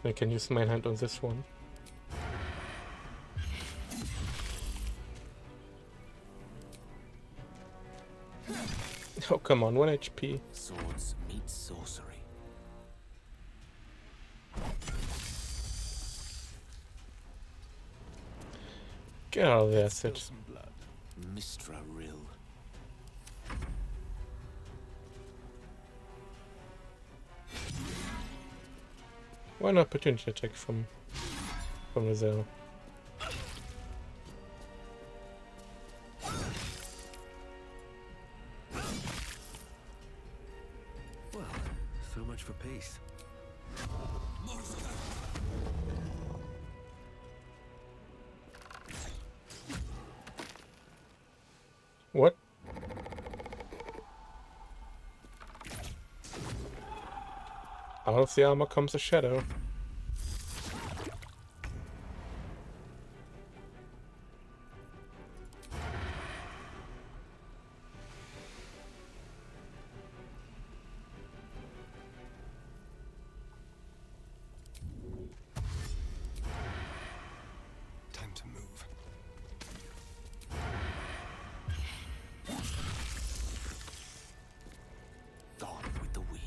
I can use my hand on this one. Oh, come on, 1 HP. Swords meet sorcery. Get out of there, Sid. Some blood. Mistra Rill. Why not opportunity attack from the zero? Well, so much for peace. What? Out of the armor comes a shadow. Time to move. Gone with the weave.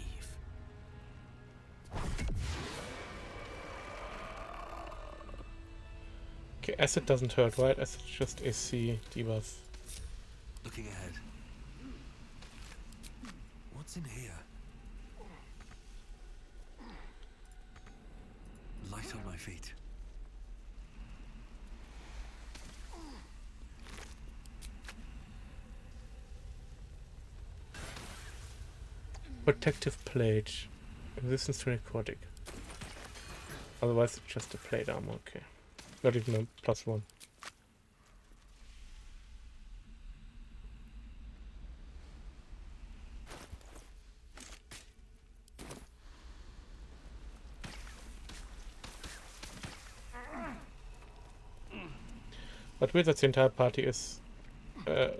Okay, acid doesn't hurt, right? Acid just AC debuff. Looking ahead. What's in here? Light on my feet. Protective plate. Resistance to necrotic. Otherwise it's just a plate armor, okay. Not even a +1. But weird that the entire party is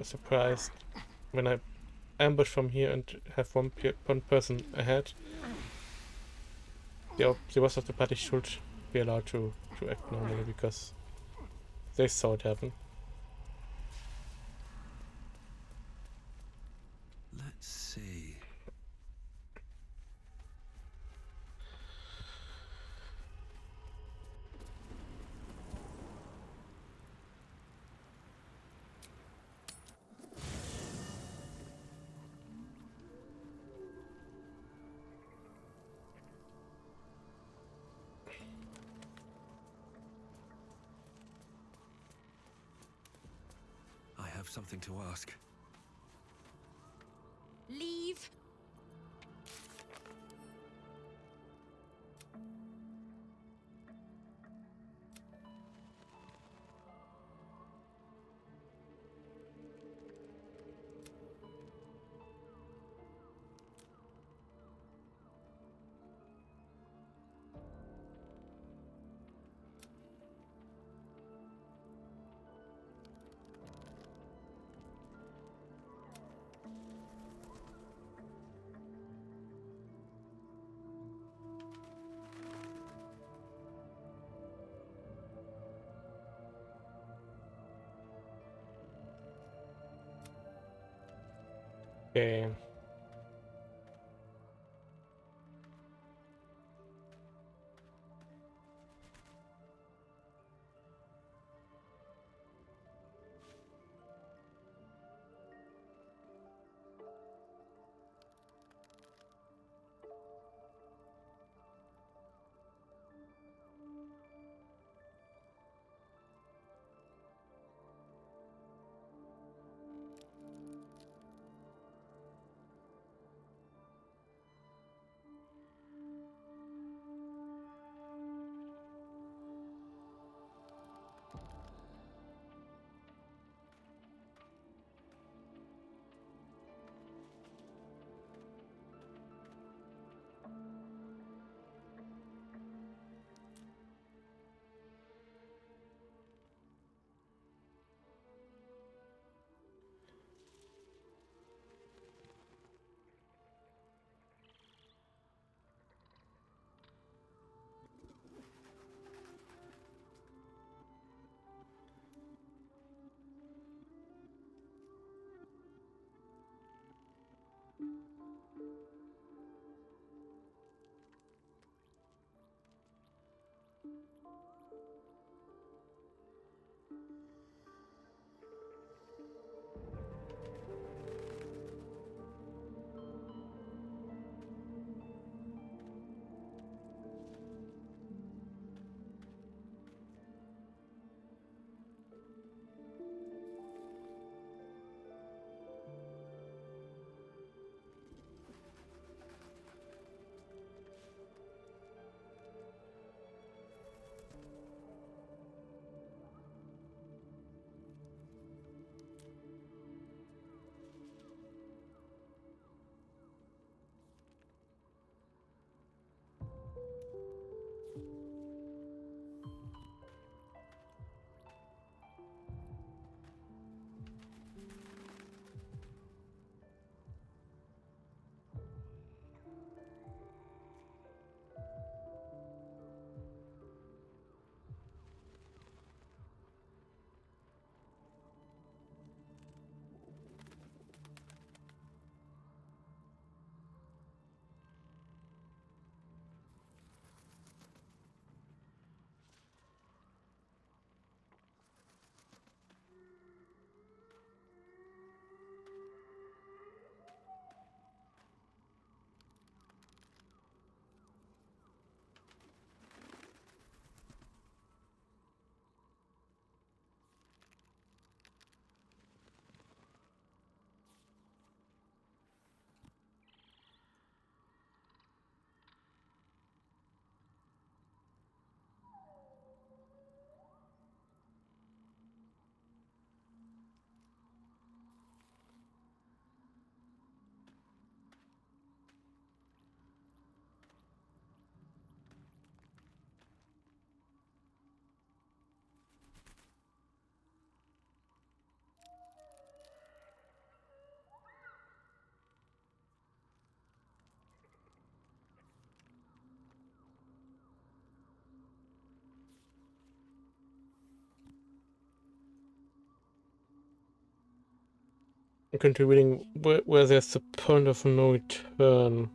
surprised when I ambush from here and have one person ahead. The rest of the party should be allowed to act normally because they saw it happen. Let's see. I have something to ask. Leave. Okay. I'm contributing where there's the point of no return.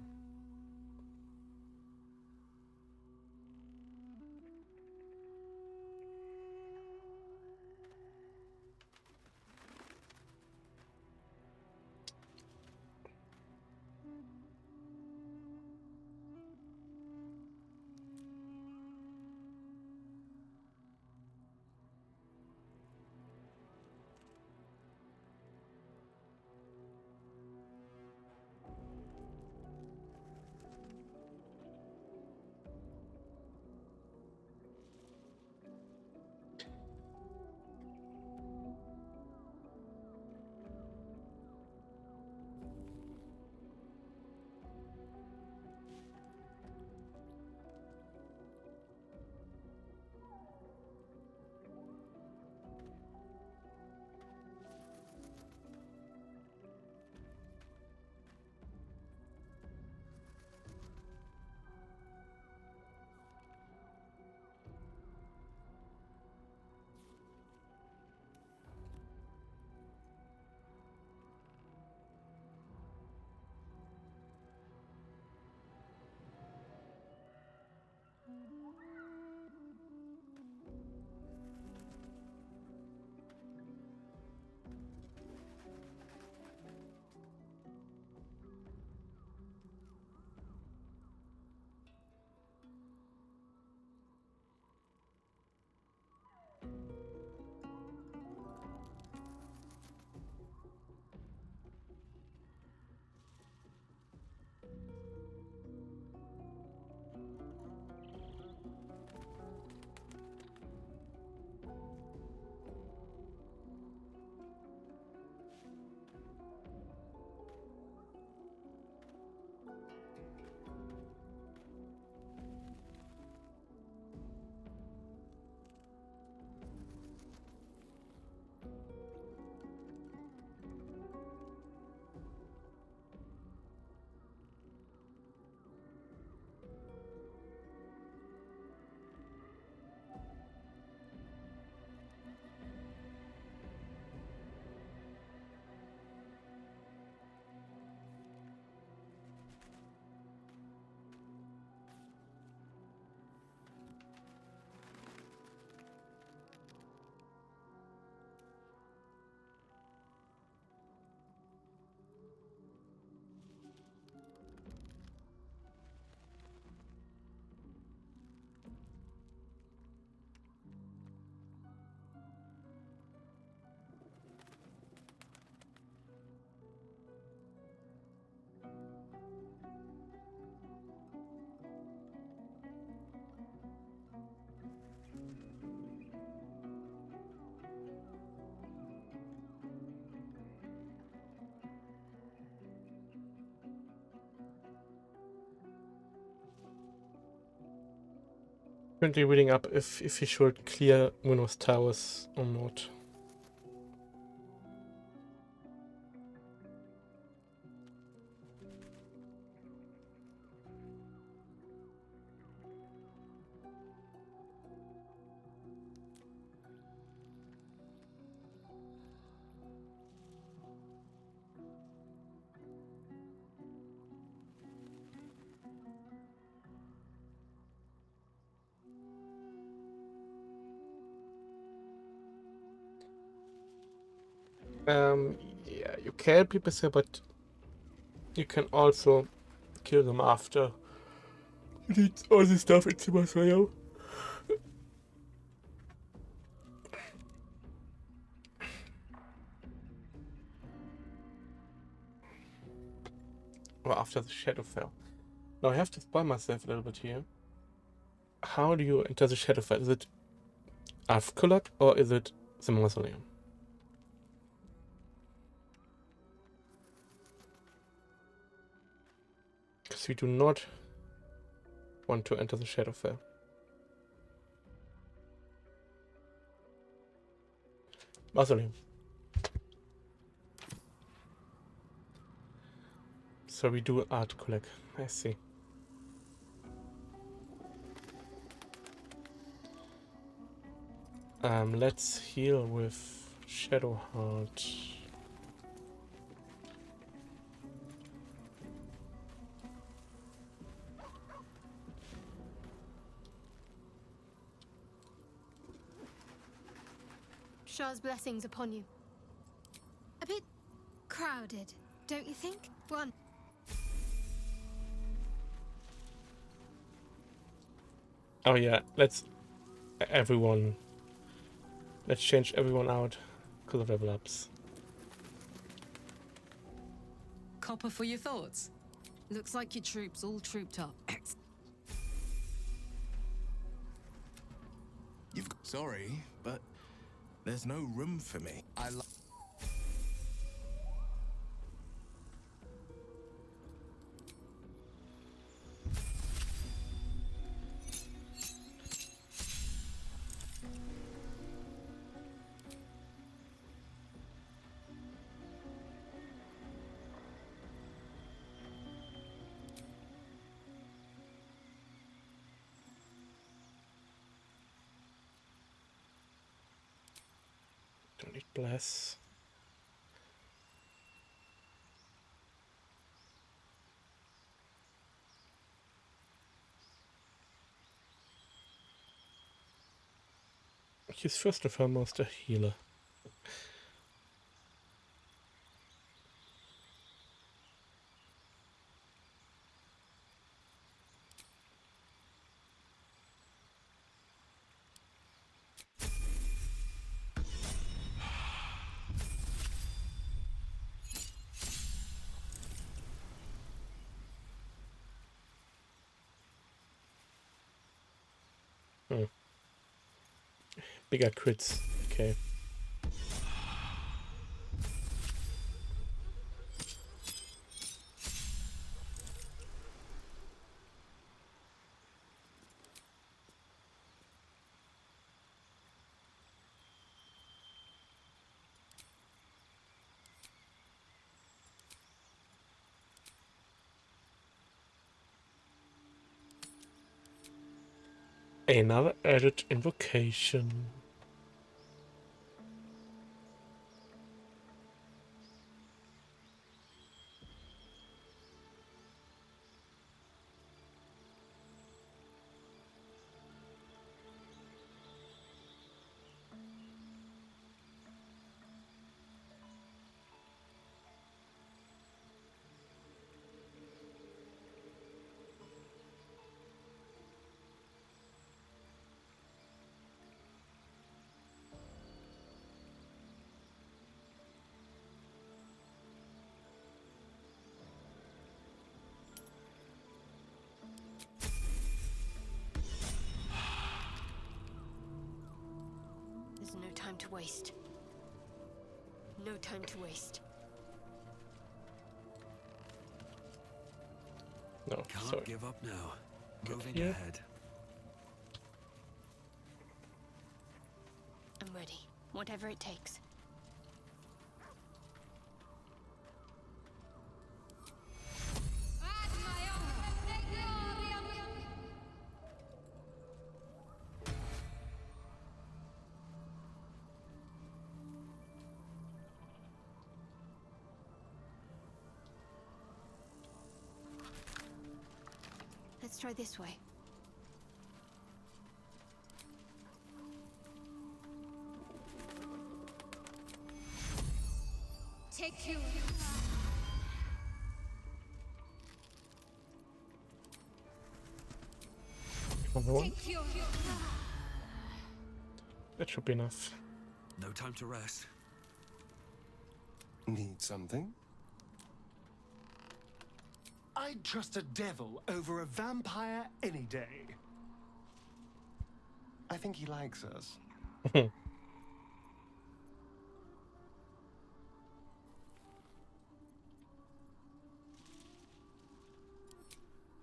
Currently reading up if he should clear Munoz Towers or not. Yeah, you can people say, but you can also kill them after you did all this stuff in Mausoleum. Or after the shadow fell. Now I have to spoil myself a little bit here. How do you enter the Shadowfell? Is it Avkulak or is it the Mausoleum? Because we do not want to enter the Shadowfell. Mausoleum. So we do Avkulak. I see. Let's heal with Shadowheart. Mishra's blessings upon you. A bit crowded, don't you think? One. Oh yeah, let's change everyone out because of level ups. Copper for your thoughts. Looks like your troops all trooped up. Sorry, but there's no room for me. Don't need bless. He's first and foremost a healer. Bigger crits, okay. Another added invocation. There's no time to waste. No time to waste. No, Can't sorry. give up now. Moving here. ahead. I'm ready. Whatever it takes. Let's try this way. Take you. Come on. That should be enough. No time to rest. Need something? I'd trust a devil over a vampire any day. I think he likes us.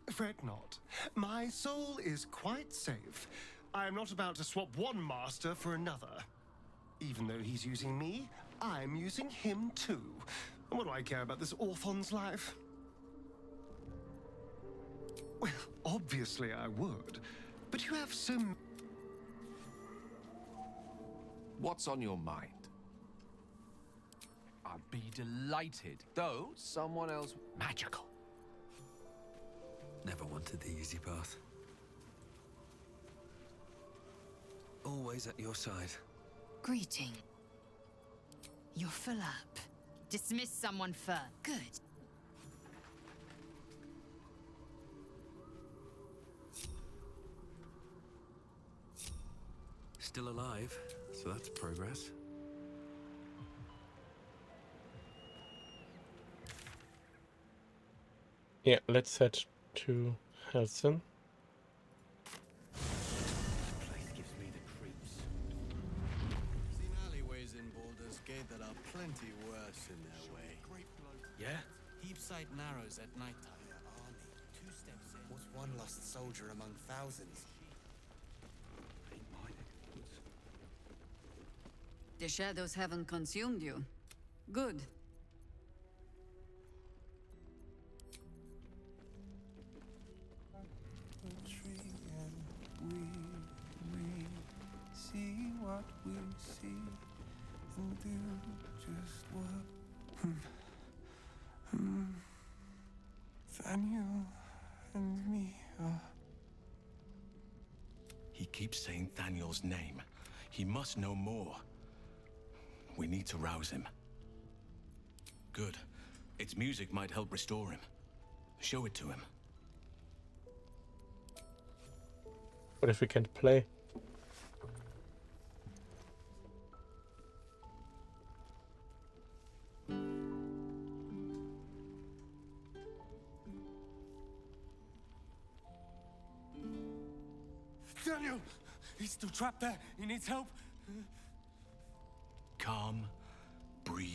Fret not. My soul is quite safe. I am not about to swap one master for another. Even though he's using me, I'm using him too. What do I care about this orphan's life? Well, obviously I would. But you have some... What's on your mind? I'd be delighted, though someone else magical. Never wanted the easy path. Always at your side. Greeting. You're full up. Dismiss someone first. Good. Still alive, so that's progress. Yeah, let's head to Helsen. Place gives me the creeps. Seen alleyways in Baldur's Gate that are plenty worse in their way. Yeah? Heapside narrows at night time. Army. 2 steps in. What's one lost soldier among thousands? The shadows haven't consumed you. Good. See what we see and do just what Daniel and me are. He keeps saying Thaniel's name. He must know more. We need to rouse him. Good. Its music might help restore him. Show it to him. What if we can't play? Daniel! He's still trapped there. He needs help. Calm. Breathe.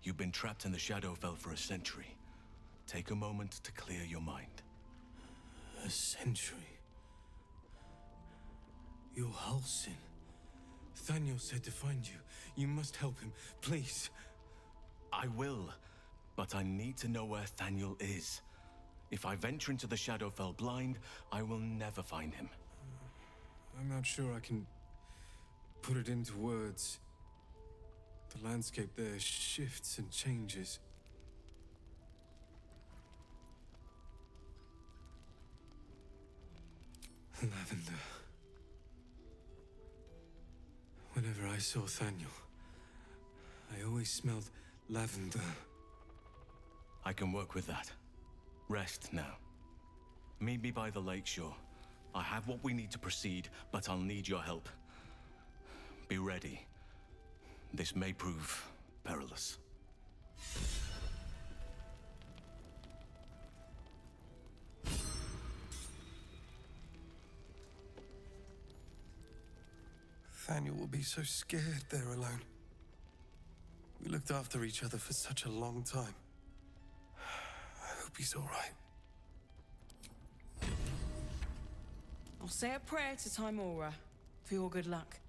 You've been trapped in the Shadowfell for a century. Take a moment to clear your mind. A century? You're Halsin. Daniel said to find you. You must help him, please. I will, but I need to know where Thaniel is. If I venture into the Shadowfell blind, I will never find him. I'm not sure I can put it into words. The landscape there shifts and changes. Lavender. Whenever I saw Thaniel, I always smelled lavender. I can work with that. Rest now. Meet me by the lakeshore. I have what we need to proceed, but I'll need your help. Be ready. This may prove perilous. Thaniel will be so scared there alone. We looked after each other for such a long time. I hope he's all right. I'll say a prayer to Timora for your good luck.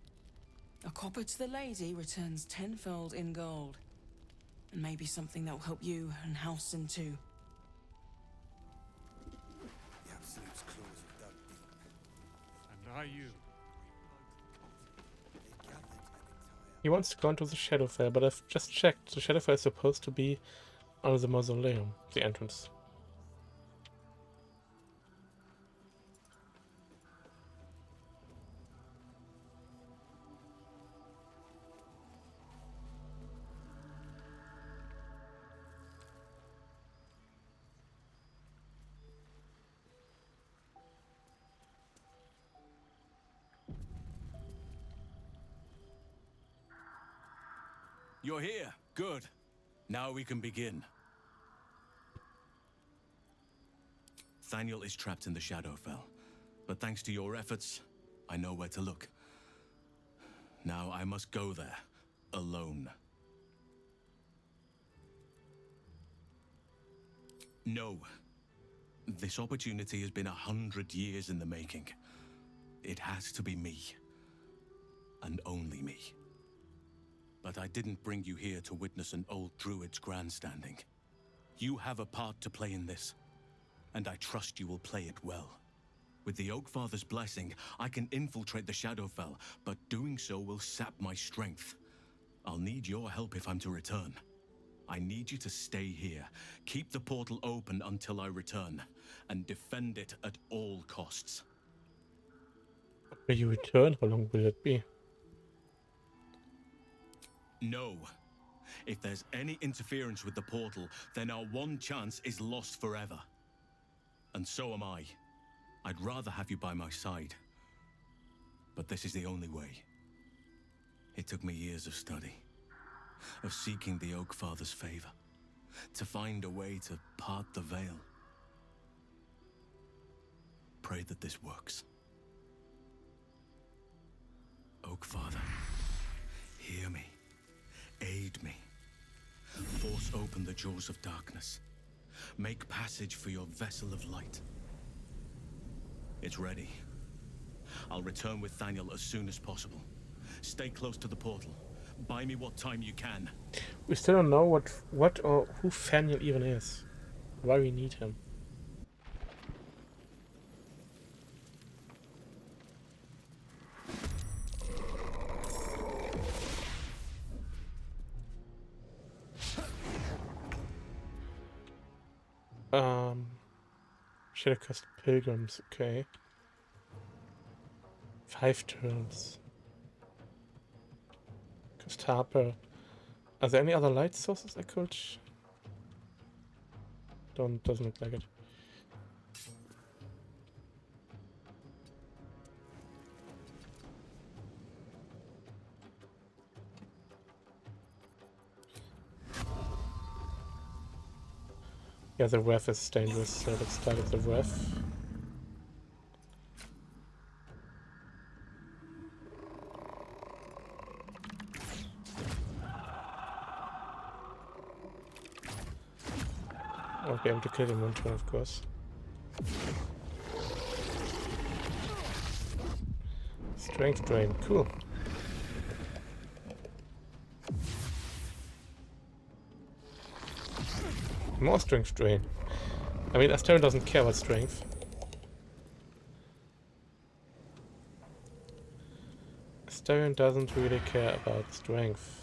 A copper to the lady returns tenfold in gold. And maybe something that will help you and Halsin too. The Absolute's claws are dug deep. And are you? He wants to go into the Shadowfell, but I've just checked. The Shadowfell is supposed to be under the mausoleum, the entrance. You're here. Good. Now we can begin. Thaniel is trapped in the Shadowfell, but thanks to your efforts, I know where to look. Now I must go there, alone. No. This opportunity has been 100 years in the making. It has to be me. And only me. But I didn't bring you here to witness an old druid's grandstanding. You have a part to play in this, and I trust you will play it well. With the Oakfather's blessing, I can infiltrate the Shadowfell, but doing so will sap my strength. I'll need your help if I'm to return. I need you to stay here, keep the portal open until I return, and defend it at all costs. Will you return? How long will it be? No. If there's any interference with the portal, then our one chance is lost forever. And so am I. I'd rather have you by my side. But this is the only way. It took me years of study, of seeking the Oak Father's favor, to find a way to part the veil. Pray that this works. Oak Father, hear me. Aid me. Force open the jaws of darkness. Make passage for your vessel of light. It's ready. I'll return with Thaniel as soon as possible. Stay close to the portal. Buy me what time you can. We still don't know what or who Thaniel even is. Why we need him. Should have cost pilgrims, okay. 5 turns. Cost Harper. Are there any other light sources I could? Doesn't look like it. Yeah, the ref is dangerous, so let's start with the ref. I'll be able to kill him one turn, of course. Strength drain, cool. More strength drain. I mean, Astarion doesn't care about strength. Astarion doesn't really care about strength.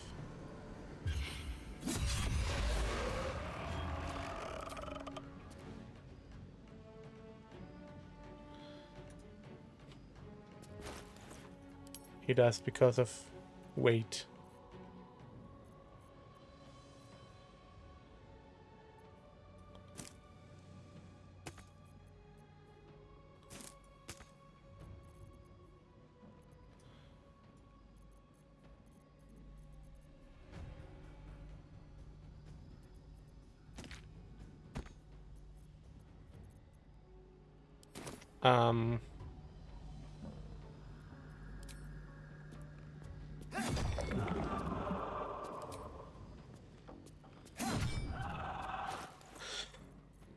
He does because of weight.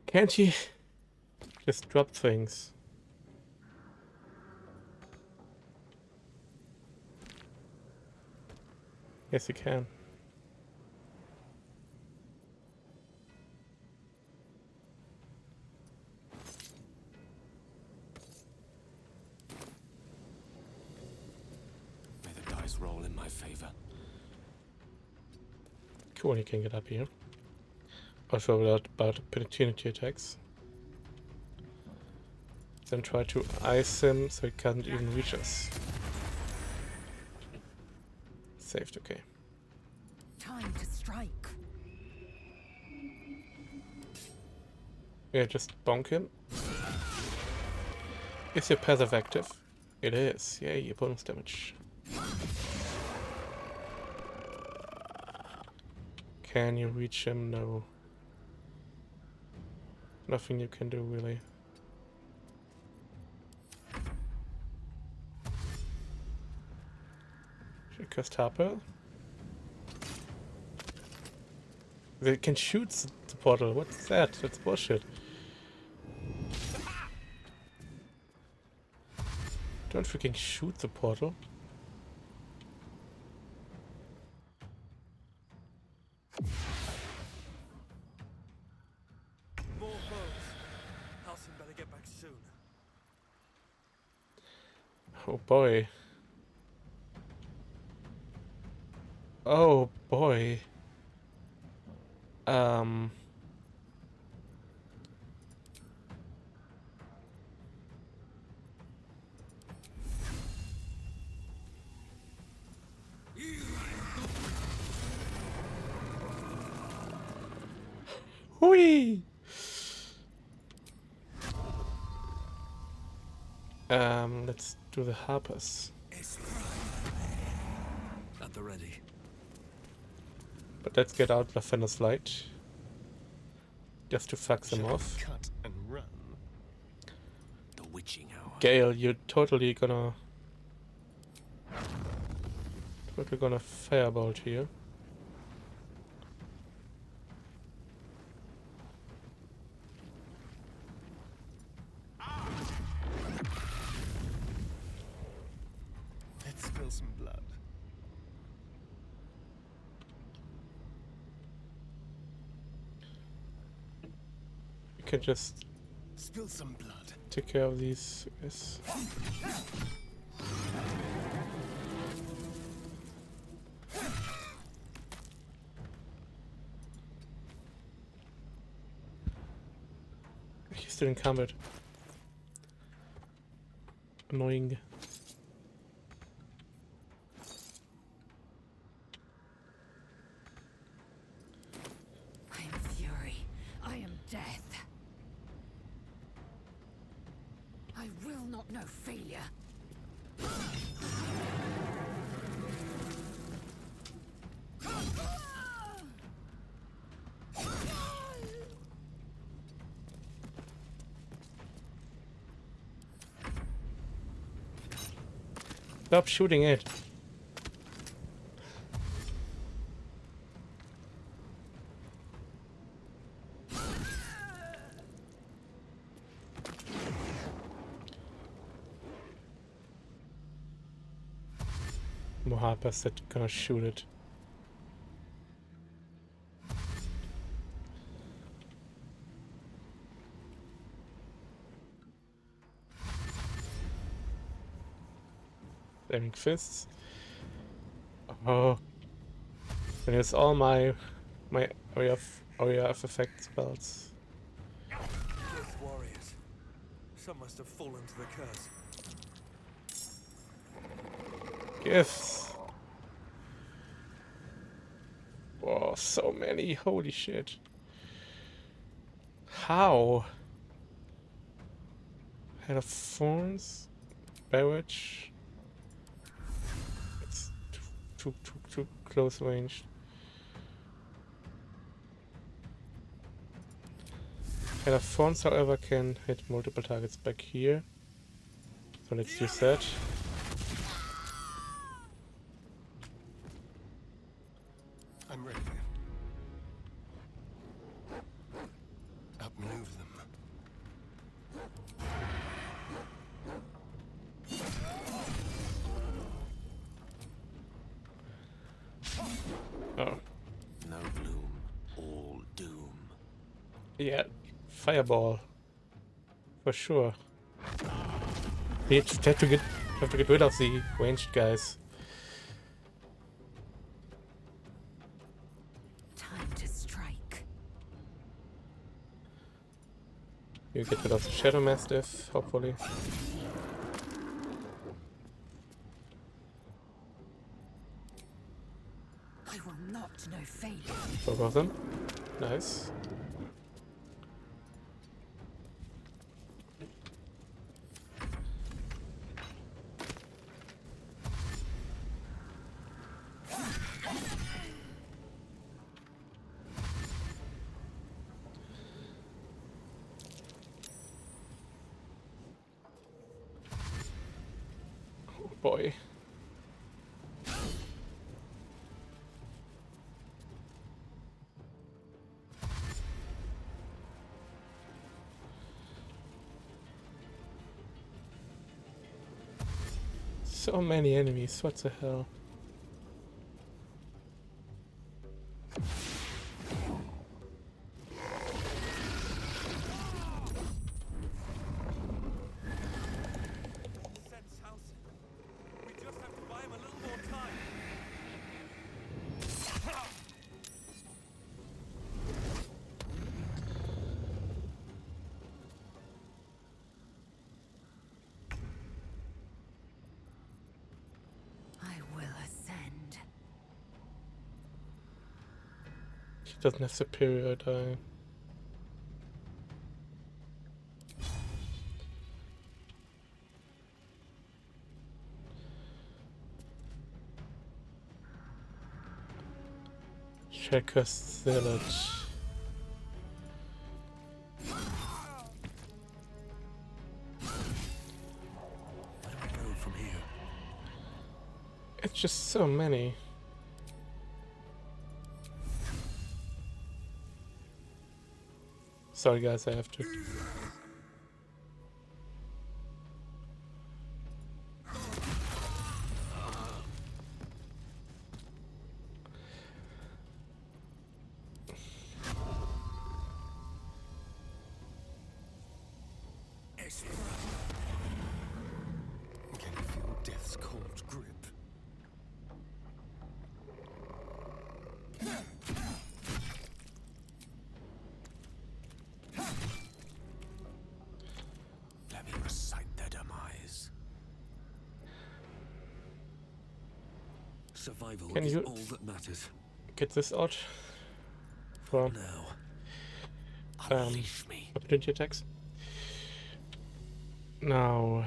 Can't he just drop things? Yes, he can. May the dice roll in my favor. Cool, he can get up here. Also about opportunity attacks. Then try to ice him so he can't even reach us. Saved, okay. Time to strike. Yeah, just bonk him. Is your passive active? It is. Yay, your bonus damage. Can you reach him? No. Nothing you can do, really. Should cast Harper. They can shoot the portal. What's that? That's bullshit. Don't freaking shoot the portal. More boats. Halsin better get back soon. Oh boy. Oh boy. Hui! Let's do the harpers. At the ready. But let's get out Lavendur's light. Just to fuck them off. Cut and run. The witching hour. Gale, you're totally gonna firebolt here. Let's spill some blood. You can just Spill some blood. take care of these guys. He's still encumbered. Annoying. I am fury. I am death. I will not know failure. Stop shooting it. More harpers that gonna shoot it. Flaming fists. Oh, and it's all my area of effect spells. Gith warriors. Some must have fallen to the curse. Gifts. Whoa, so many! Holy shit! How? Head of Thorns, Barrage. It's too close range. Head of Thorns, however, can hit multiple targets back here. So let's use that. I'm ready. Outmaneuver them. Oh. No gloom, all doom. Yeah, fireball. For sure. We have to get rid of the ranged guys. Time to strike. You get rid of the Shadow Mastiff, hopefully. I will not know failure. Both of them. Nice. Oh boy. So many enemies, what the hell? Sense house. We just have to buy him a little more time. I will ascend. He doesn't have superior die. Shellcurse Village. Where do we go from here? It's just so many. Sorry guys, I have to. Can you feel death's cold grip? Let me recite their demise. Survival Can is you all that matters. get this out from Unleash me. opportunity attacks? Now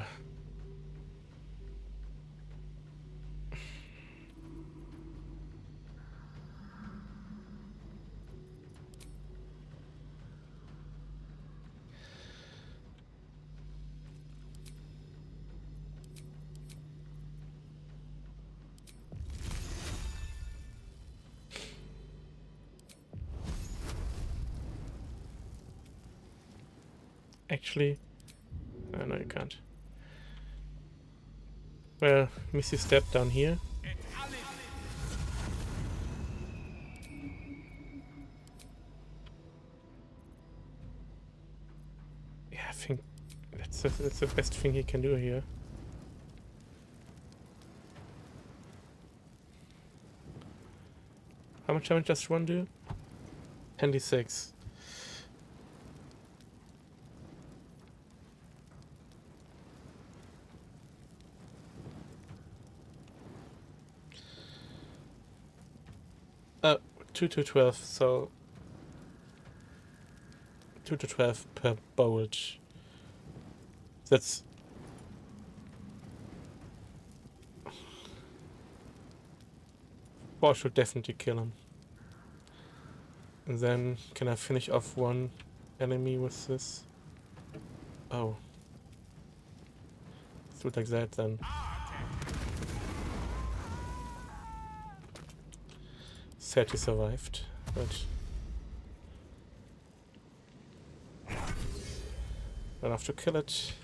actually, no, you can't. Well, Missy step down here. Yeah, I think that's the best thing he can do here. How much damage does one do? 26. Uh, 2 to 12, so 2 to 12 per bolt. That's Boar should definitely kill him. And then can I finish off one enemy with this? Oh. Let's do it like that then. 30 survived, but don't have to kill it.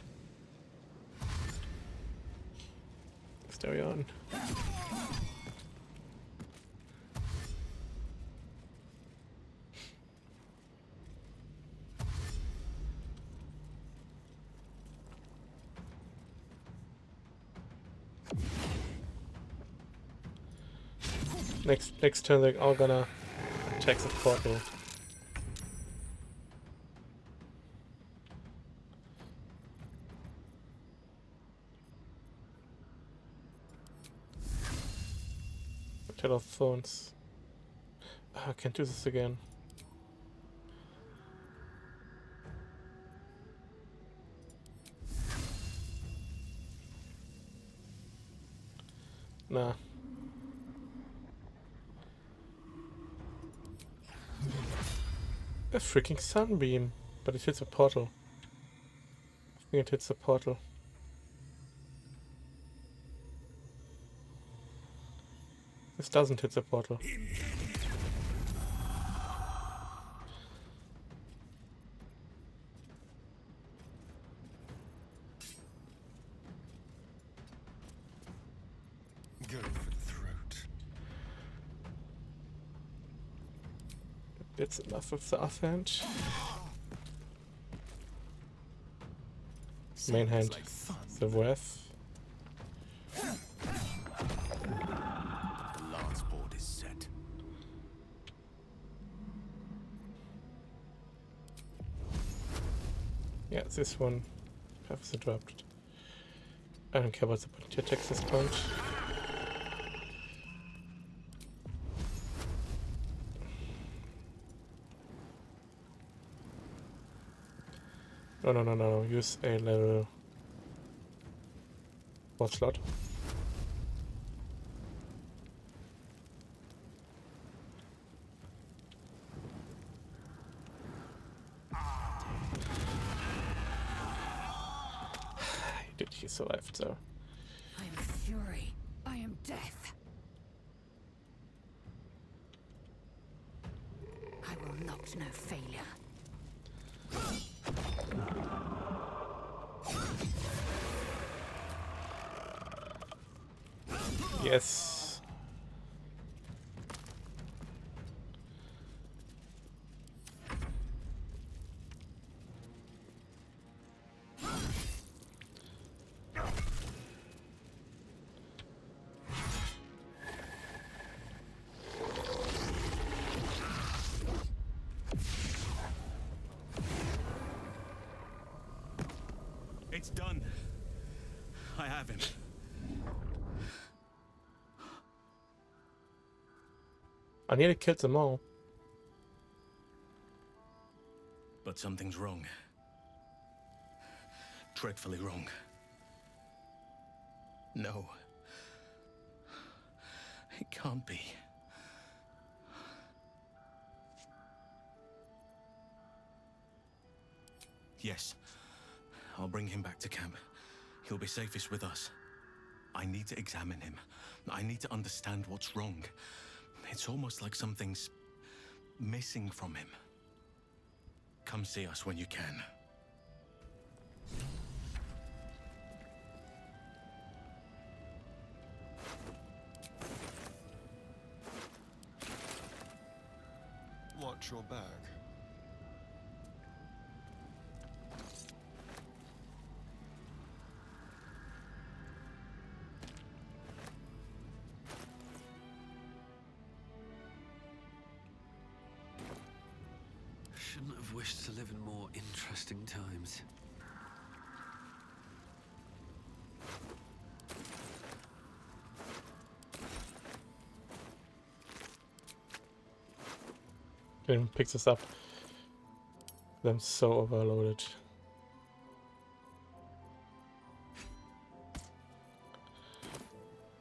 Stay on. Next turn they're all gonna attack the portal. Telephones. Oh, I can't do this again. Nah. A freaking sunbeam, but it hits a portal. I think it hits a portal. This doesn't hit the portal. Go for the throat. That's enough of the offhand. Main hand, like fun. the breath. The last board is set. Yeah, this one purposely dropped. I don't care about the opportunity attacks this point. No. Use a level 4 slot. she survived, so. I am fury. I am death. I will not know failure. Yes. It's done. I have him. I nearly killed them all. But something's wrong. Dreadfully wrong. No. It can't be. Yes. I'll bring him back to camp. He'll be safest with us. I need to examine him. I need to understand what's wrong. It's almost like something's missing from him. Come see us when you can. Watch your back. Shouldn't have wished to live in more interesting times. It even picks us up. I'm so overloaded.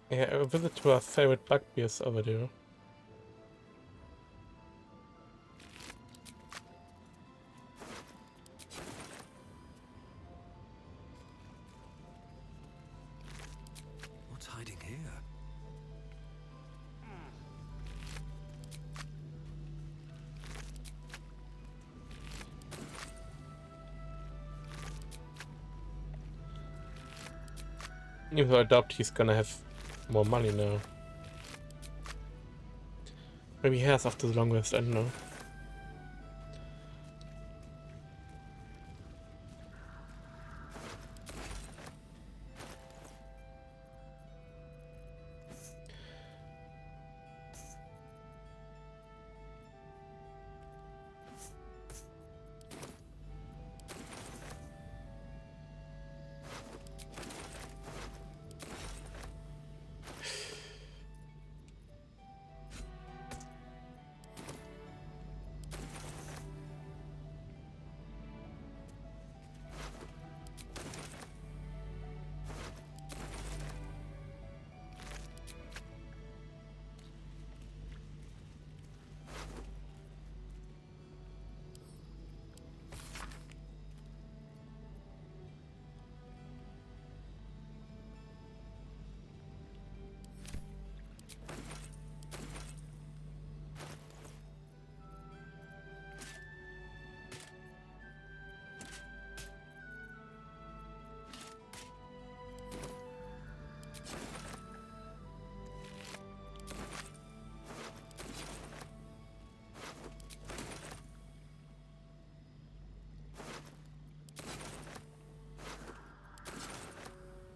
Yeah, a visit to our favorite bugbears over there. What's hiding here? If I adopt, he's gonna have more money now. Maybe he has after the long rest, I don't know.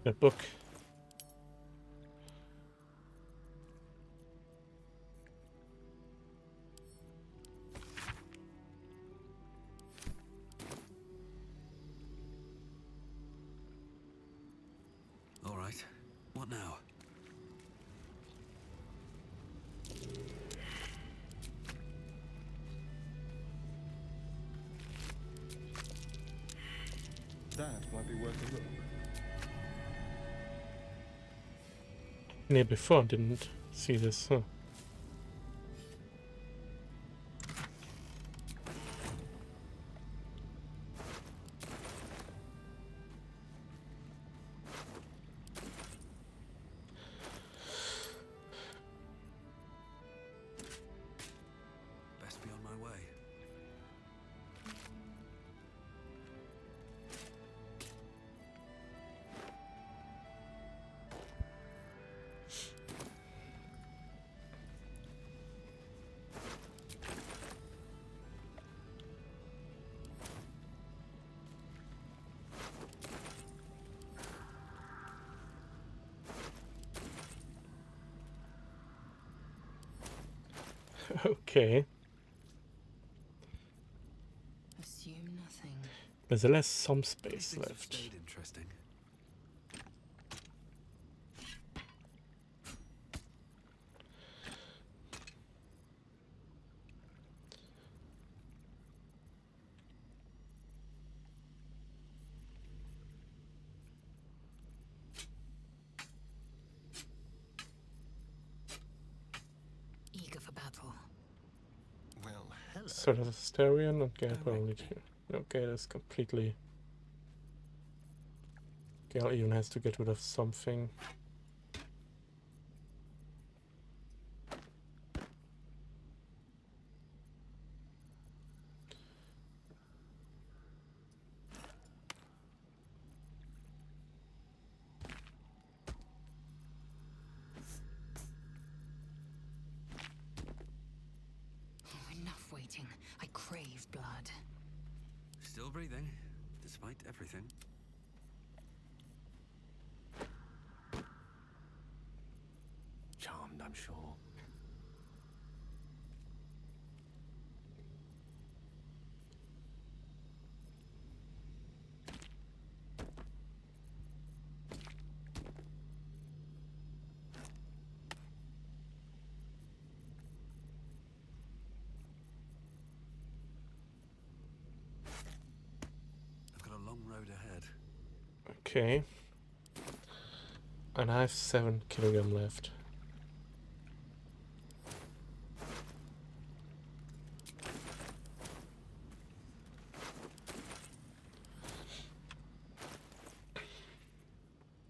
The book. All right. What now? That might be worth a look. Yeah, before I didn't see this, huh? Okay. Assume nothing. There's less some space left. Stayed interesting. Eager for battle. Well, hello. So there's a Asterion, okay, probably two. Okay, that's completely... Gal even has to get rid of something. Oh, enough waiting. I crave blood. Still breathing, despite everything. Charmed, I'm sure. I've got a long road ahead. Okay. And I have 7 kilograms left.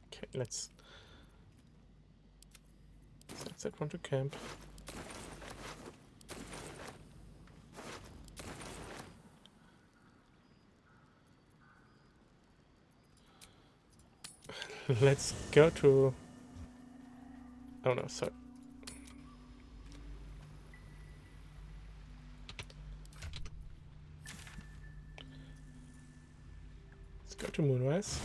Okay, let's set that one to camp. Let's go to... Oh no, sorry. Let's go to Moonrise.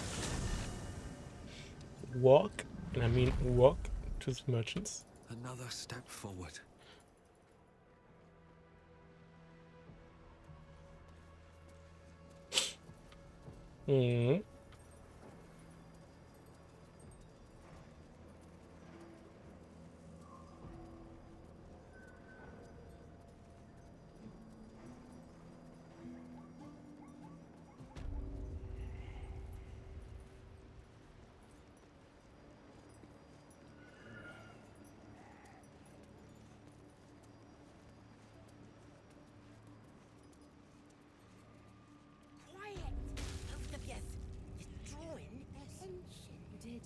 Walk, and I mean walk to the merchants. Another step forward. Hmm. Quiet! Both of you. You're drawing attention. You did.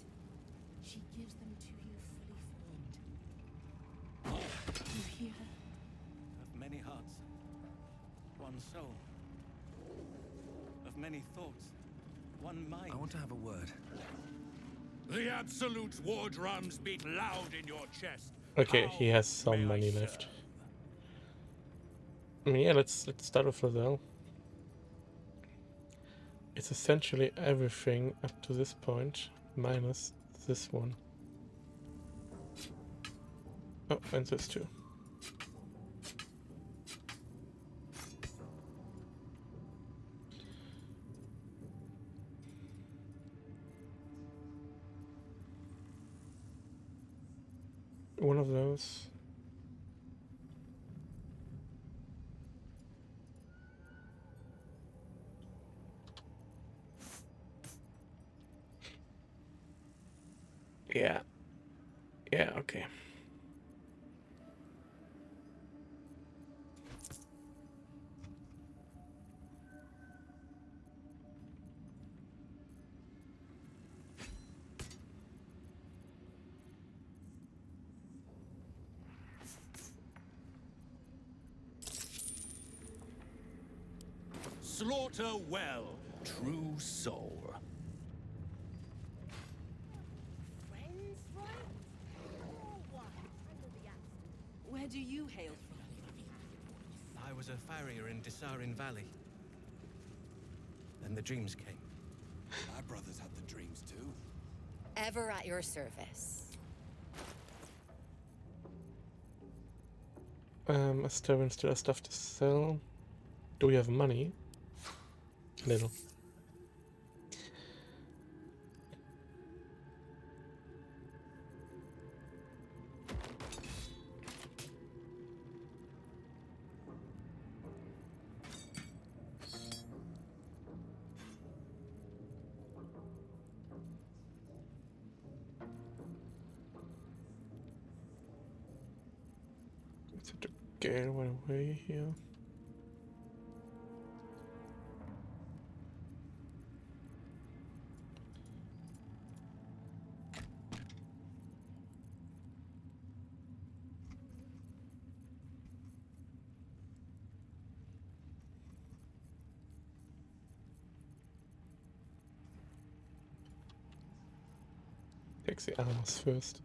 She gives them to you fully formed. You hear her? Of many hearts, one soul. Of many thoughts, one mind. I want to have a word. The Absolute's war drums beat loud in your chest. Okay, he has some money left. I mean, yeah, let's start with Lazel. It's essentially everything up to this point, minus this one. Oh, and this too. One of those. Yeah. Yeah, okay. Slaughter well, true soul. Friends, right? Or what? Under the axe. Where do you hail from? I was a farrier in Desarin Valley. Then the dreams came. My brothers had the dreams too. Ever at your service. Asterin still has stuff to sell. Do we have money? Little. Let's have to get one away here. Takes the animals first.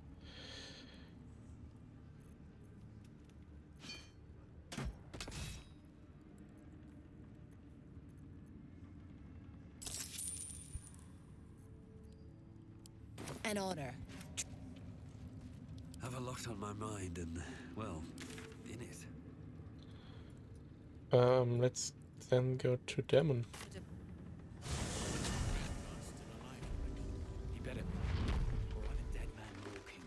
An honor. Have a lot on my mind and, well, in it. Let's then go to Demon. He better be. Or I'm a dead man walking.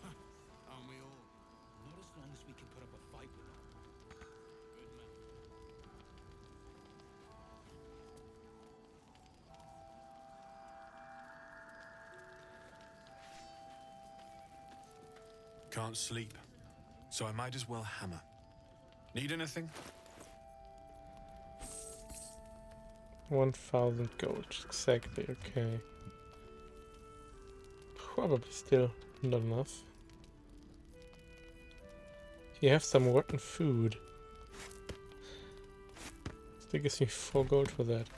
Aren't we all? Not as long as we can put up a fight with him. Good man. Can't sleep, so I might as well hammer. Need anything? 1000 gold, exactly, okay. Probably still not enough. You have some rotten food. Still gives me 4 gold for that.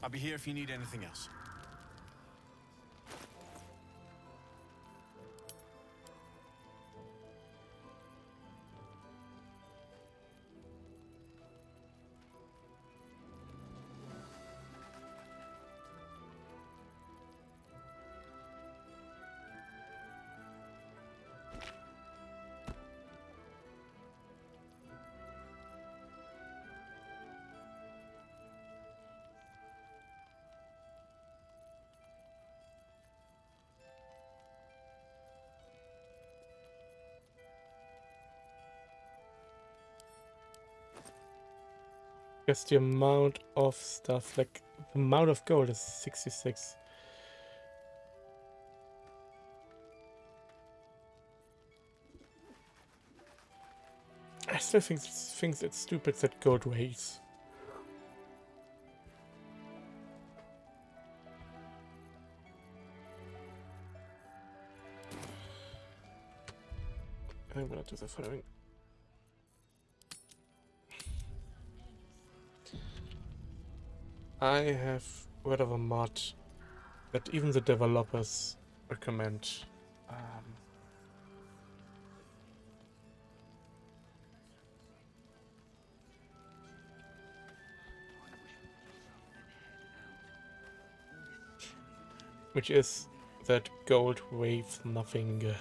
I'll be here if you need anything else. Guess the amount of stuff, like the amount of gold is 66. I still think it's stupid that gold weighs. I'm gonna do the following. I have read of a mod that even the developers recommend. Which is that gold weighs nothing.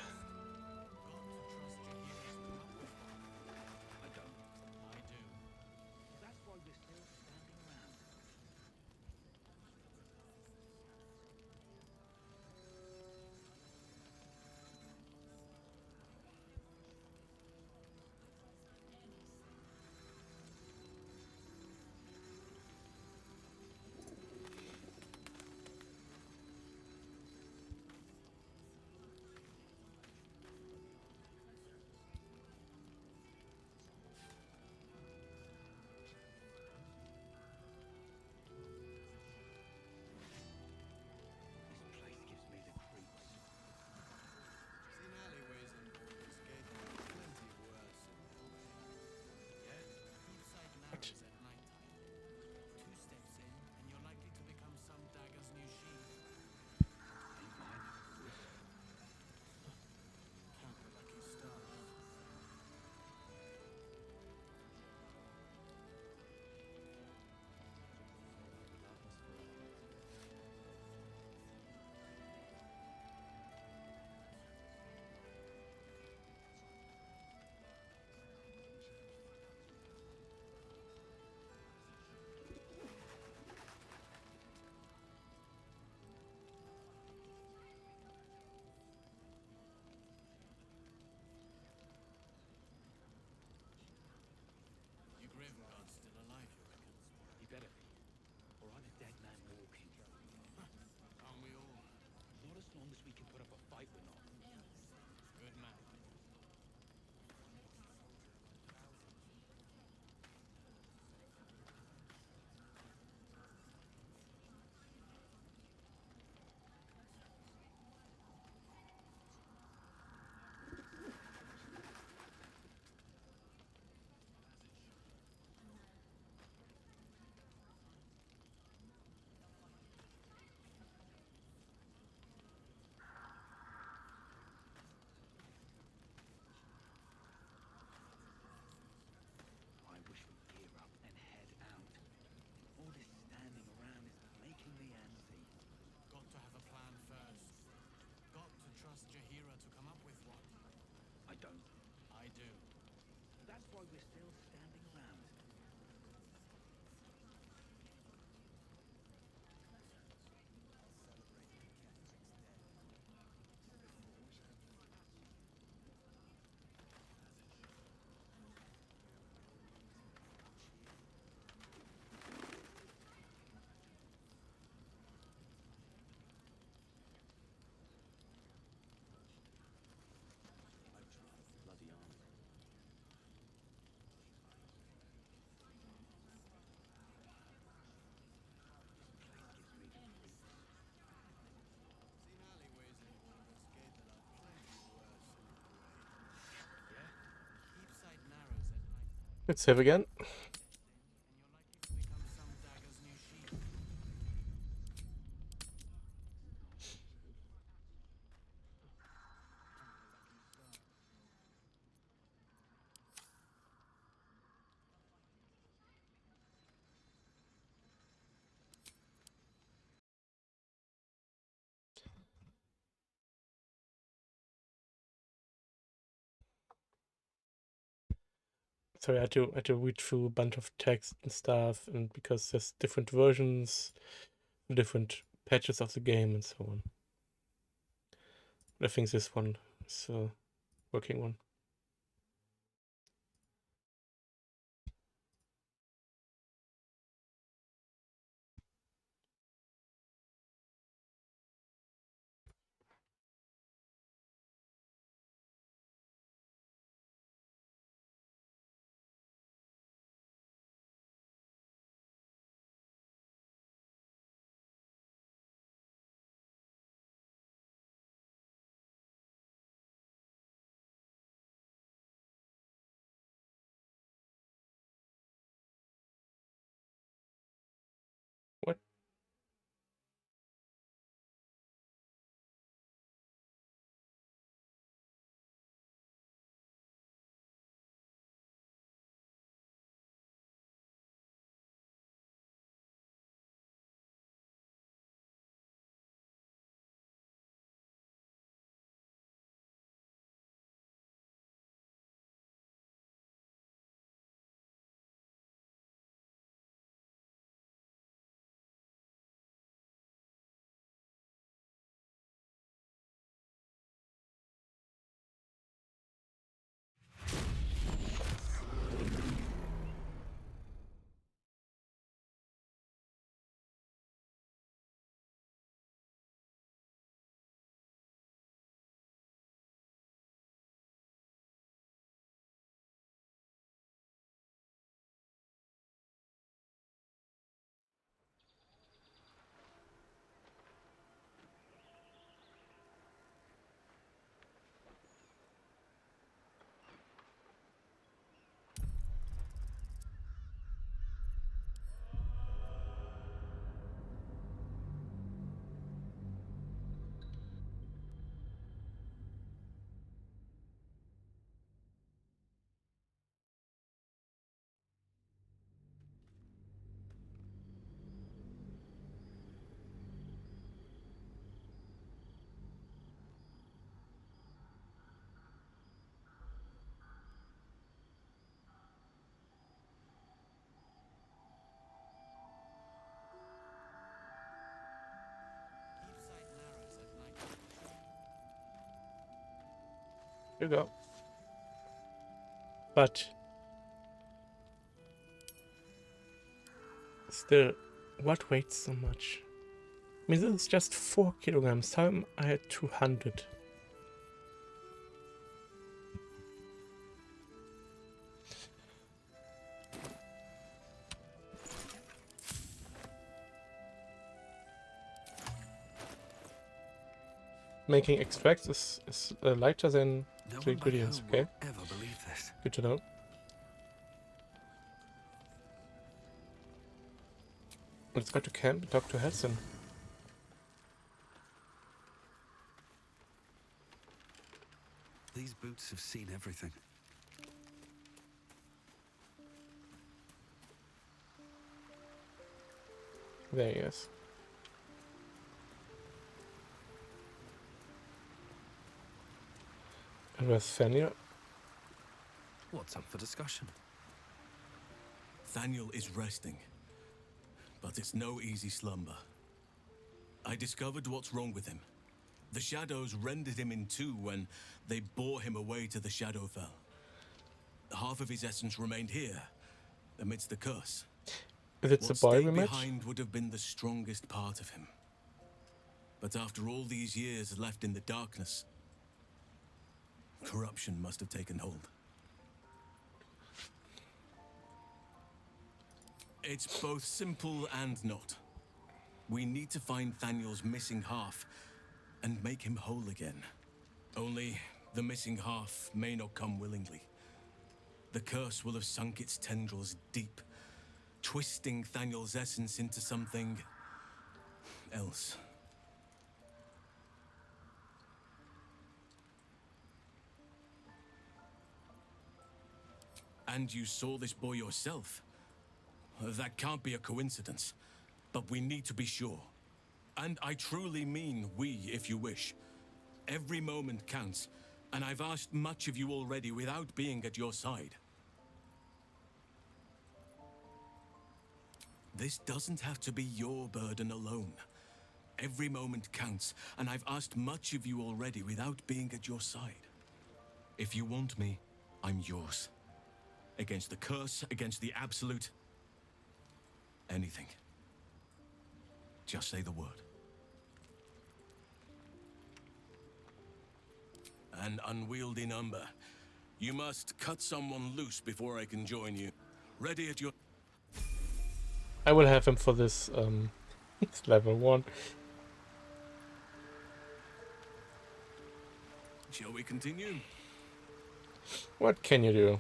we can put up a fight or not. Good man. I wish we'd gear up and head out. All this standing around is making me antsy. Got to have a plan first. Got to trust Jahira to come up with one. I don't. I do. That's why we're still standing around. Bloody army. Seen alleyways in Baldur's Gate that are plenty worse in the parade. Yeah? Keepside narrows at night. Let's save again. Become some dagger's new sheath. Sorry, I had to read through a bunch of text and stuff, and because there's different versions, different patches of the game, and so on. But I think this one is a working one. What? Here you go. But still, what weighs so much? I mean, this is just 4 kilograms. Some I had 200. Making extracts is lighter than the ingredients, okay? Ever believe this? Good to know. Let's go to camp and talk to Hudson. These boots have seen everything. There he is. And where's Fania? What's up for discussion? Thaniel is resting, but it's no easy slumber. I discovered what's wrong with him. The shadows rendered him in two when they bore him away to the Shadowfell. Half of his essence remained here, amidst the curse. Is it the boy we met? Behind would have been the strongest part of him. But after all these years left in the darkness, corruption must have taken hold. It's both simple and not. We need to find Thaniel's missing half and make him whole again. Only the missing half may not come willingly. The curse will have sunk its tendrils deep, twisting Thaniel's essence into something else. And you saw this boy yourself. That can't be a coincidence, but we need to be sure. And I truly mean we, if you wish. Every moment counts, and I've asked much of you already without being at your side. This doesn't have to be your burden alone. Every moment counts, and I've asked much of you already without being at your side. If you want me, I'm yours. Against the curse, against the absolute. Anything. Just say the word. An unwieldy number. You must cut someone loose before I can join you. Ready at your... I will have him for this it's level 1. Shall we continue? What can you do?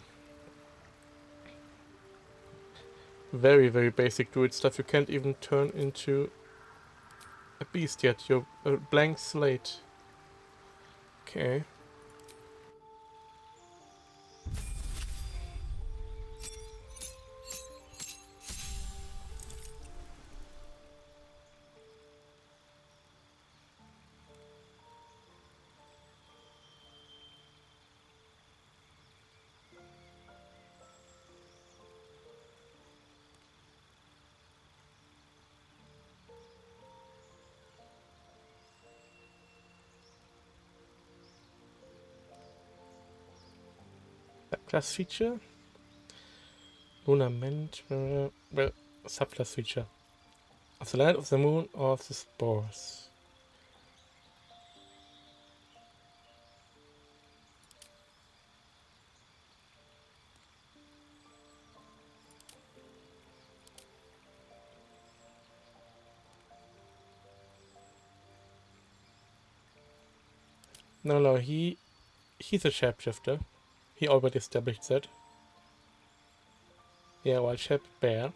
Very, very basic druid stuff. You can't even turn into a beast yet. You're a blank slate. Okay. Class feature? Lunament, well, subclass feature. Of the land, of the moon, or of the spores. No, he's a shapeshifter. He already established that. Yeah, wild shape bear.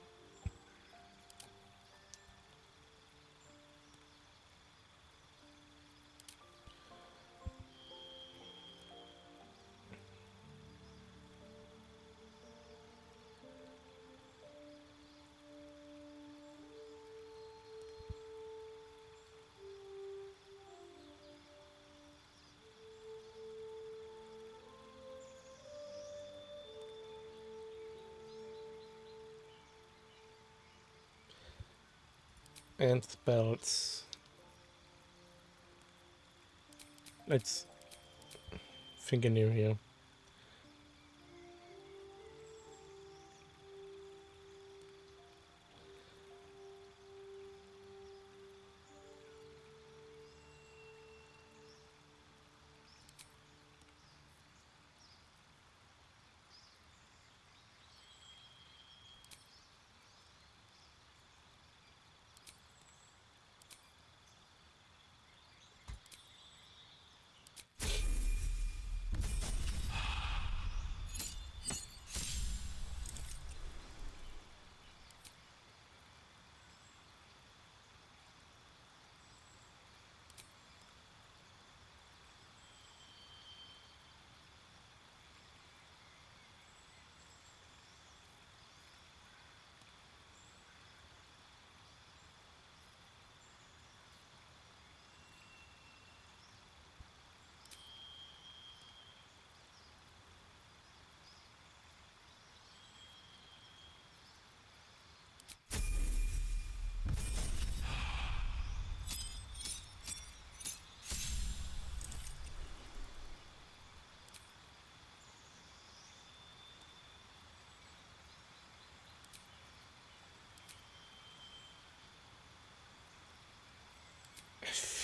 And spells. Let's think anew here.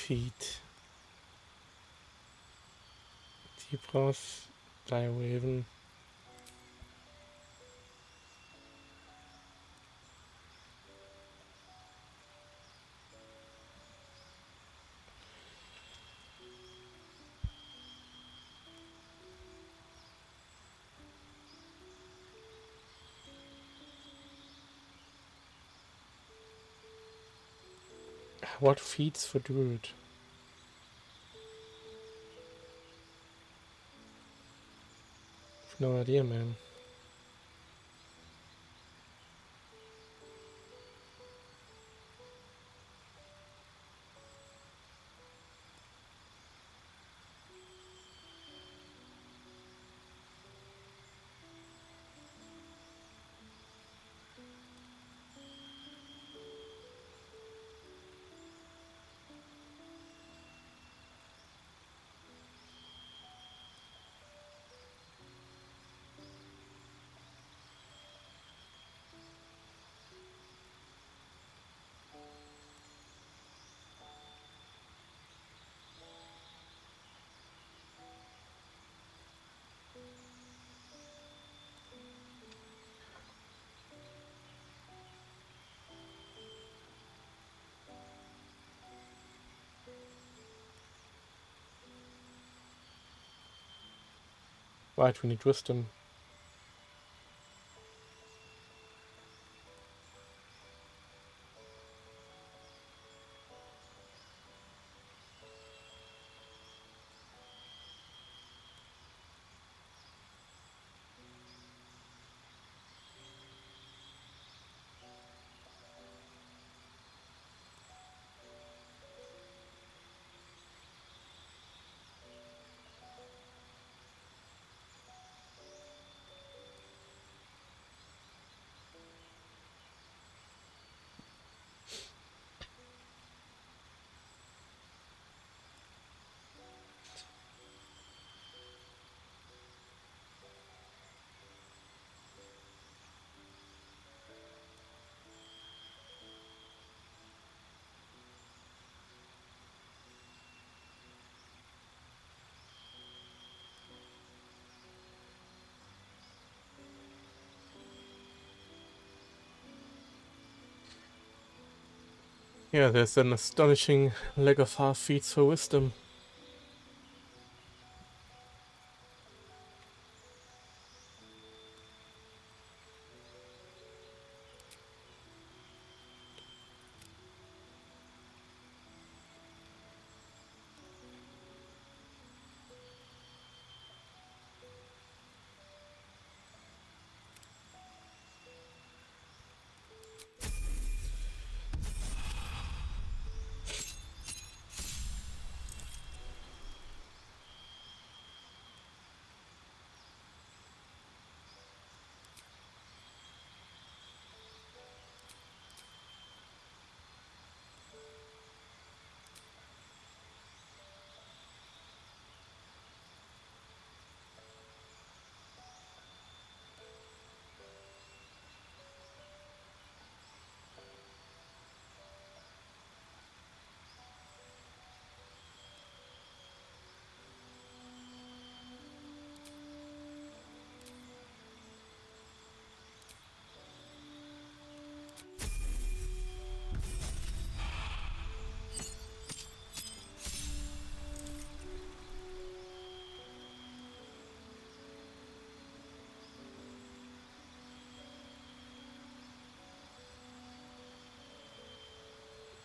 feet. Deep breath, die raven. What feats for druid? No idea, man. Right, we need wisdom. Yeah, there's an astonishing lack of half feats for wisdom.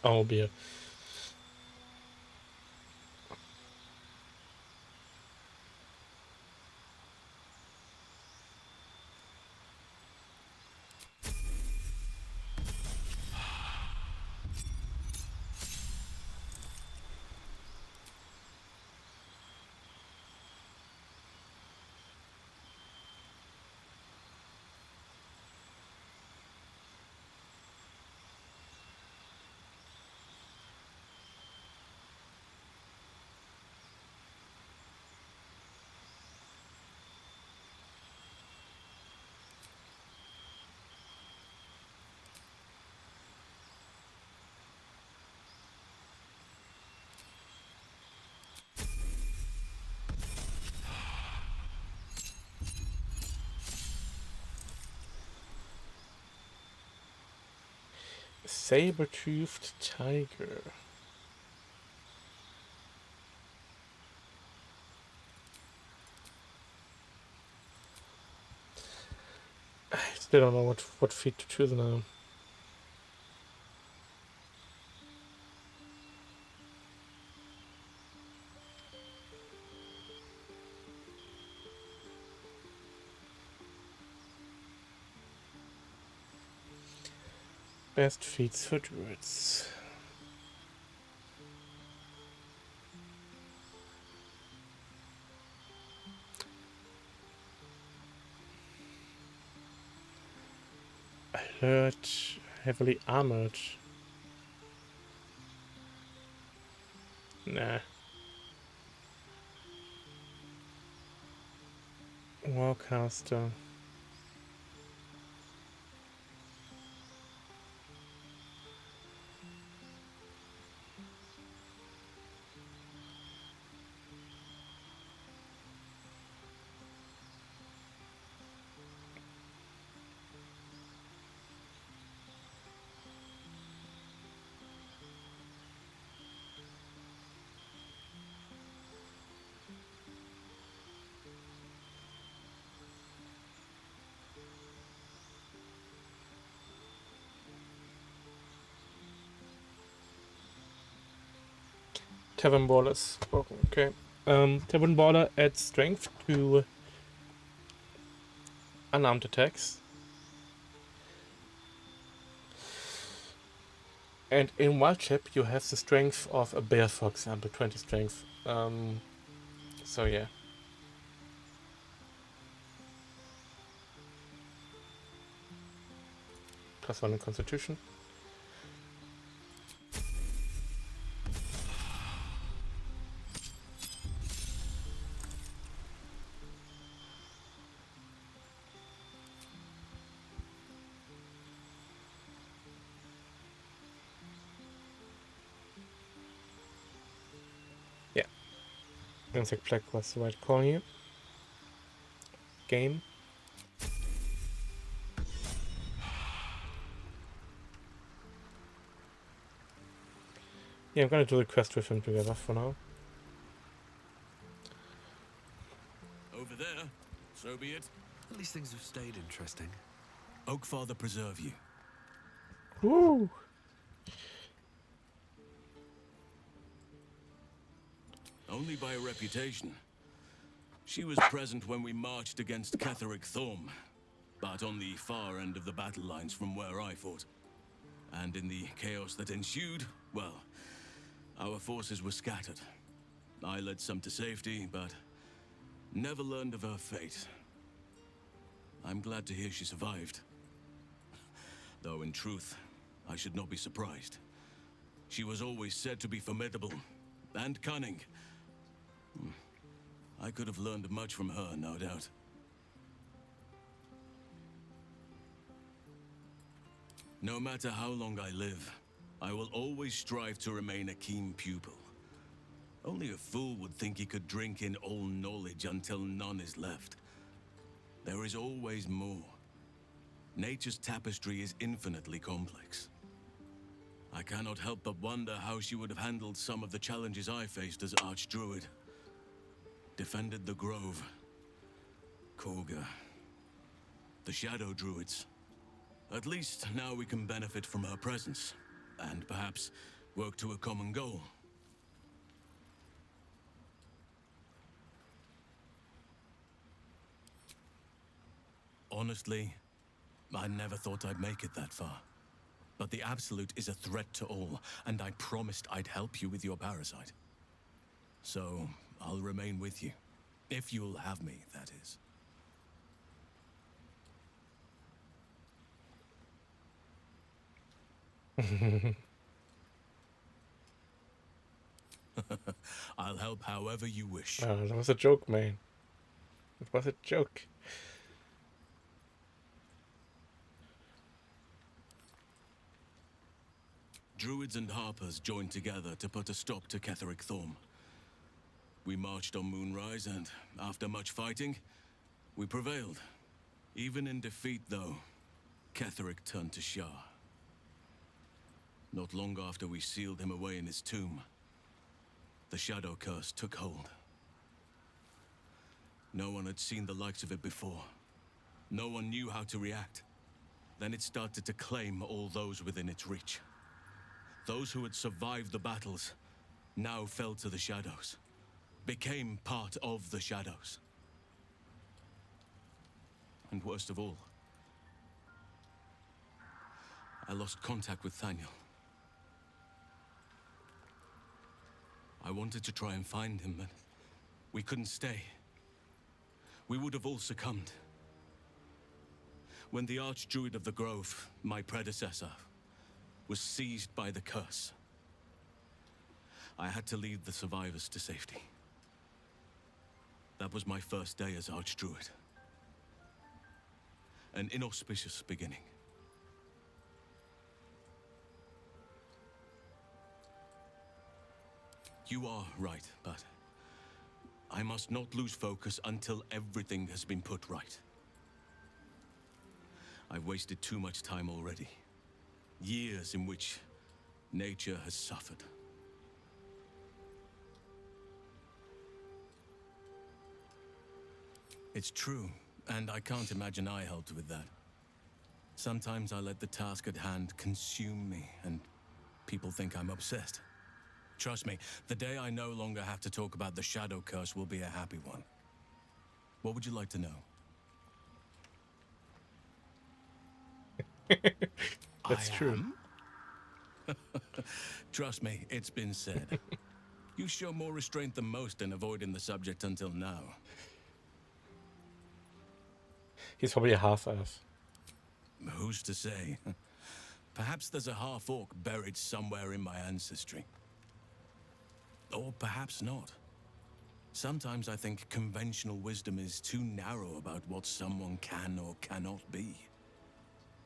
Oh, beer. Saber-toothed tiger. I still don't know what feat to choose now. Best feats for druids. Alert, heavily armored. Nah. Warcaster. Tavern Brawler is broken, okay. Tavern Brawler adds strength to unarmed attacks. And in Wild Chip you have the strength of a bear, for example, 20 strength. So yeah. +1 in Constitution. Yeah. Insect Plague was the right call here. Game. Yeah, I'm gonna do the quest with him together for now. Over there, so be it. At least things have stayed interesting. Oakfather preserve you. Woo! Only by reputation. She was present when we marched against Ketheric Thorm, but on the far end of the battle lines from where I fought. And in the chaos that ensued, well, our forces were scattered. I led some to safety, but never learned of her fate. I'm glad to hear she survived. Though in truth, I should not be surprised. She was always said to be formidable and cunning. I could have learned much from her, no doubt. No matter how long I live, I will always strive to remain a keen pupil. Only a fool would think he could drink in all knowledge until none is left. There is always more. Nature's tapestry is infinitely complex. I cannot help but wonder how she would have handled some of the challenges I faced as Archdruid. Defended the Grove, Korga, the Shadow Druids. At least now we can benefit from her presence, and perhaps work to a common goal. Honestly, I never thought I'd make it that far. But the Absolute is a threat to all, and I promised I'd help you with your parasite. So, I'll remain with you. If you'll have me, that is. I'll help however you wish. That was a joke, man. It was a joke. Druids and Harpers joined together to put a stop to Ketheric Thorm. We marched on Moonrise, and after much fighting, we prevailed. Even in defeat, though, Ketheric turned to Shah. Not long after we sealed him away in his tomb, the shadow curse took hold. No one had seen the likes of it before. No one knew how to react. Then it started to claim all those within its reach. Those who had survived the battles now fell to the shadows, became part of the shadows. And worst of all, I lost contact with Thaniel. I wanted to try and find him, but we couldn't stay. We would have all succumbed. When the Archdruid of the Grove, my predecessor, was seized by the curse, I had to lead the survivors to safety. That was my first day as Archdruid. An inauspicious beginning. You are right, but I must not lose focus until everything has been put right. I've wasted too much time already. Years in which nature has suffered. It's true, and I can't imagine I helped with that. Sometimes I let the task at hand consume me, and people think I'm obsessed. Trust me, the day I no longer have to talk about the shadow curse will be a happy one. What would you like to know? That's true. Trust me, it's been said. You show more restraint than most in avoiding the subject until now. He's probably a half-elf. Who's to say? Perhaps there's a half-orc buried somewhere in my ancestry. Or perhaps not. Sometimes I think conventional wisdom is too narrow about what someone can or cannot be.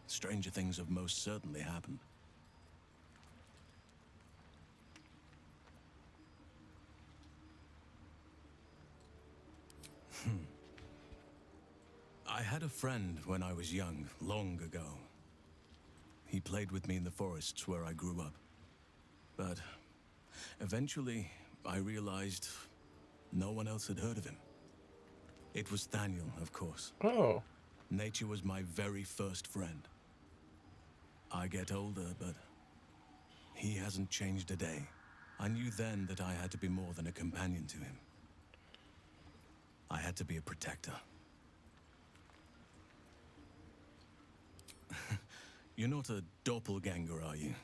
Stranger things have most certainly happened. I had a friend when I was young, long ago. He played with me in the forests where I grew up. But eventually, I realized no one else had heard of him. It was Thaniel, of course. Oh. Nature was my very first friend. I get older, but he hasn't changed a day. I knew then that I had to be more than a companion to him. I had to be a protector. You're not a doppelganger, are you?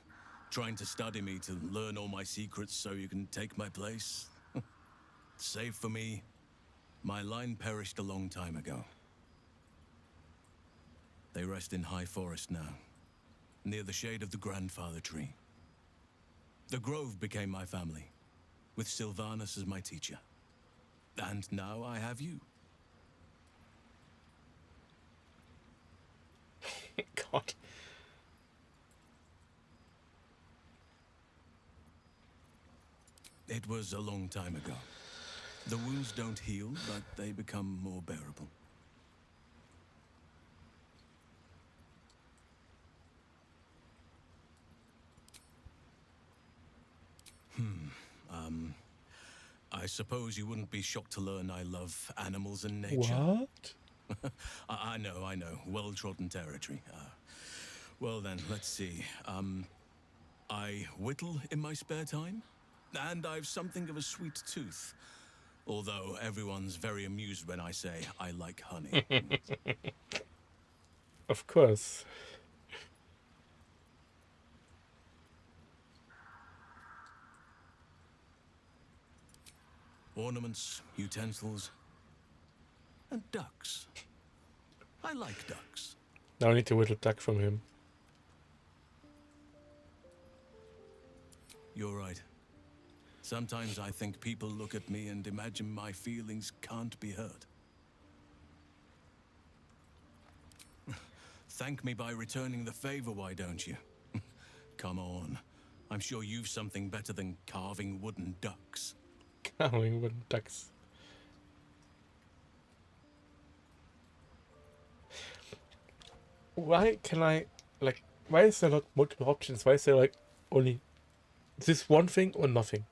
Trying to study me to learn all my secrets so you can take my place? Save for me, my line perished a long time ago. They rest in High Forest now, near the shade of the grandfather tree. The Grove became my family, with Sylvanas as my teacher. And now I have you. God. It was a long time ago. The wounds don't heal, but they become more bearable. I suppose you wouldn't be shocked to learn I love animals and nature. What? I know. Well-trodden territory. Well then, let's see. I whittle in my spare time, and I've something of a sweet tooth. Although everyone's very amused when I say I like honey. Of course. Ornaments, utensils, and ducks. I like ducks. Now I need to whittle duck from him. You're right. Sometimes I think people look at me and imagine my feelings can't be hurt. Thank me by returning the favor, why don't you? Come on. I'm sure you've something better than carving wooden ducks. Carving wooden ducks. Why can I, like, why is there not multiple options? Why is there, like, only this one thing or nothing?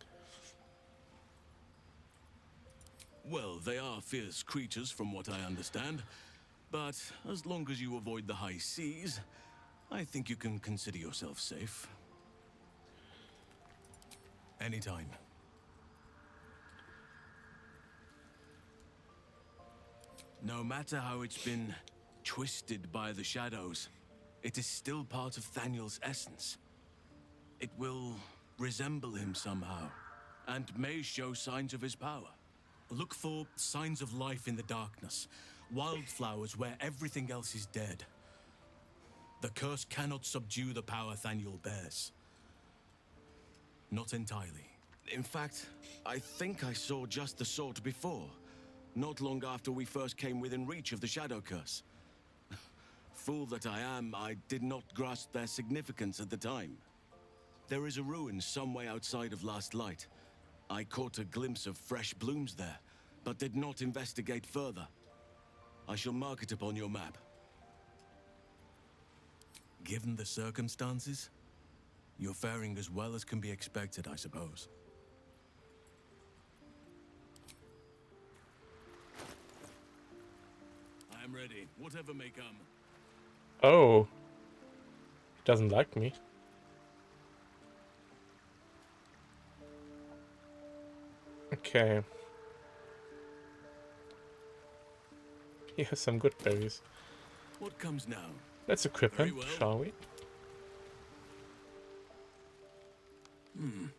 Well, they are fierce creatures from what I understand. But as long as you avoid the high seas, I think you can consider yourself safe. Anytime. No matter how it's been twisted by the shadows, it is still part of Thaniel's essence. It will resemble him somehow, and may show signs of his power. Look for signs of life in the darkness, wildflowers where everything else is dead. The curse cannot subdue the power Thaniel bears. Not entirely. In fact, I think I saw just the sort before, not long after we first came within reach of the Shadow Curse. Fool that I am, I did not grasp their significance at the time. There is a ruin some way outside of Last Light. I caught a glimpse of fresh blooms there, but did not investigate further. I shall mark it upon your map. Given the circumstances, you're faring as well as can be expected, I suppose. I am ready, whatever may come. Oh. He doesn't like me. Okay. He has some good berries. What comes now? Let's equip him, shall we?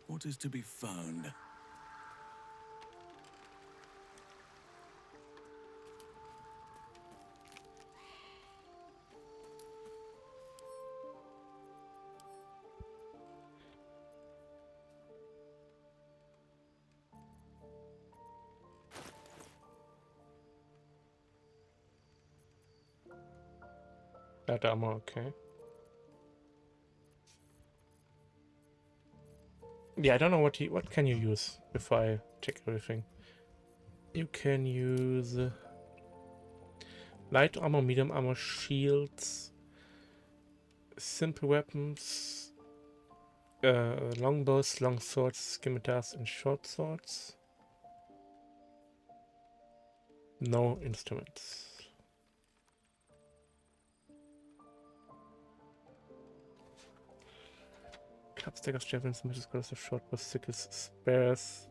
What is to be found? That armor, okay. Yeah, I don't know what can you use before I check everything. You can use light armor, medium armor, shields, simple weapons, longbows, long swords, scimitars, and short swords. No instruments. Clubs, daggers, javelins, maces, scrolls of short bows, sickles, spears,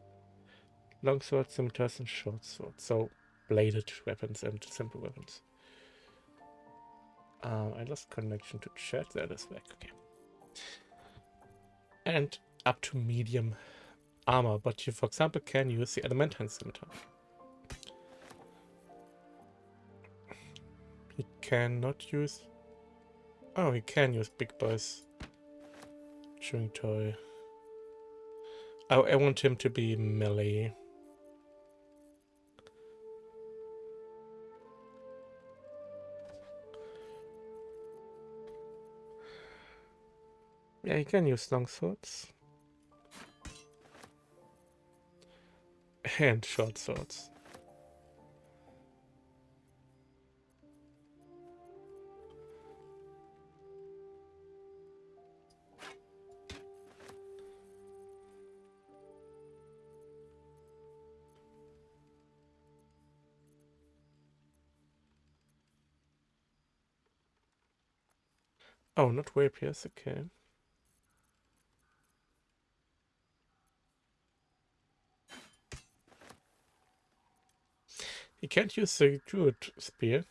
long swords, scimitars, and short swords. So bladed weapons and simple weapons. I lost connection to chat. That is back. Okay. And up to medium armor, but you, for example, can use the adamantine scimitar. He cannot use. Oh, he can use big boys. Chewing toy. Oh, I want him to be melee. Yeah, he can use long swords. And short swords. Oh, not rapiers, okay. He can't use the druid spear.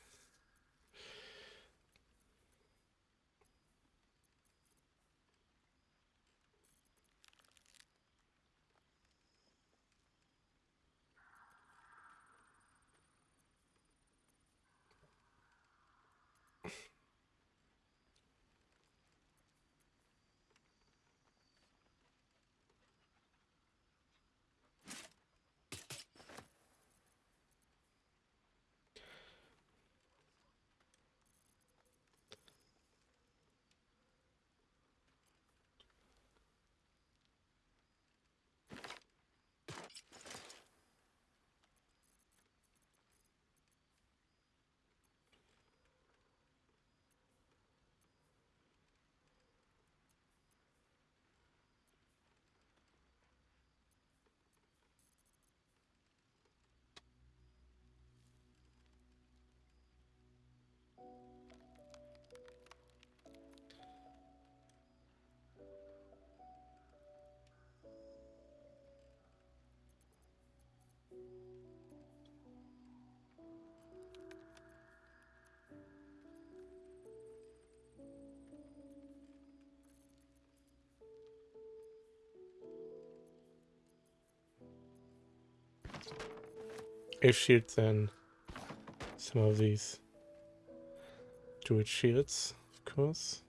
If shields, then some of these druid shields, of course.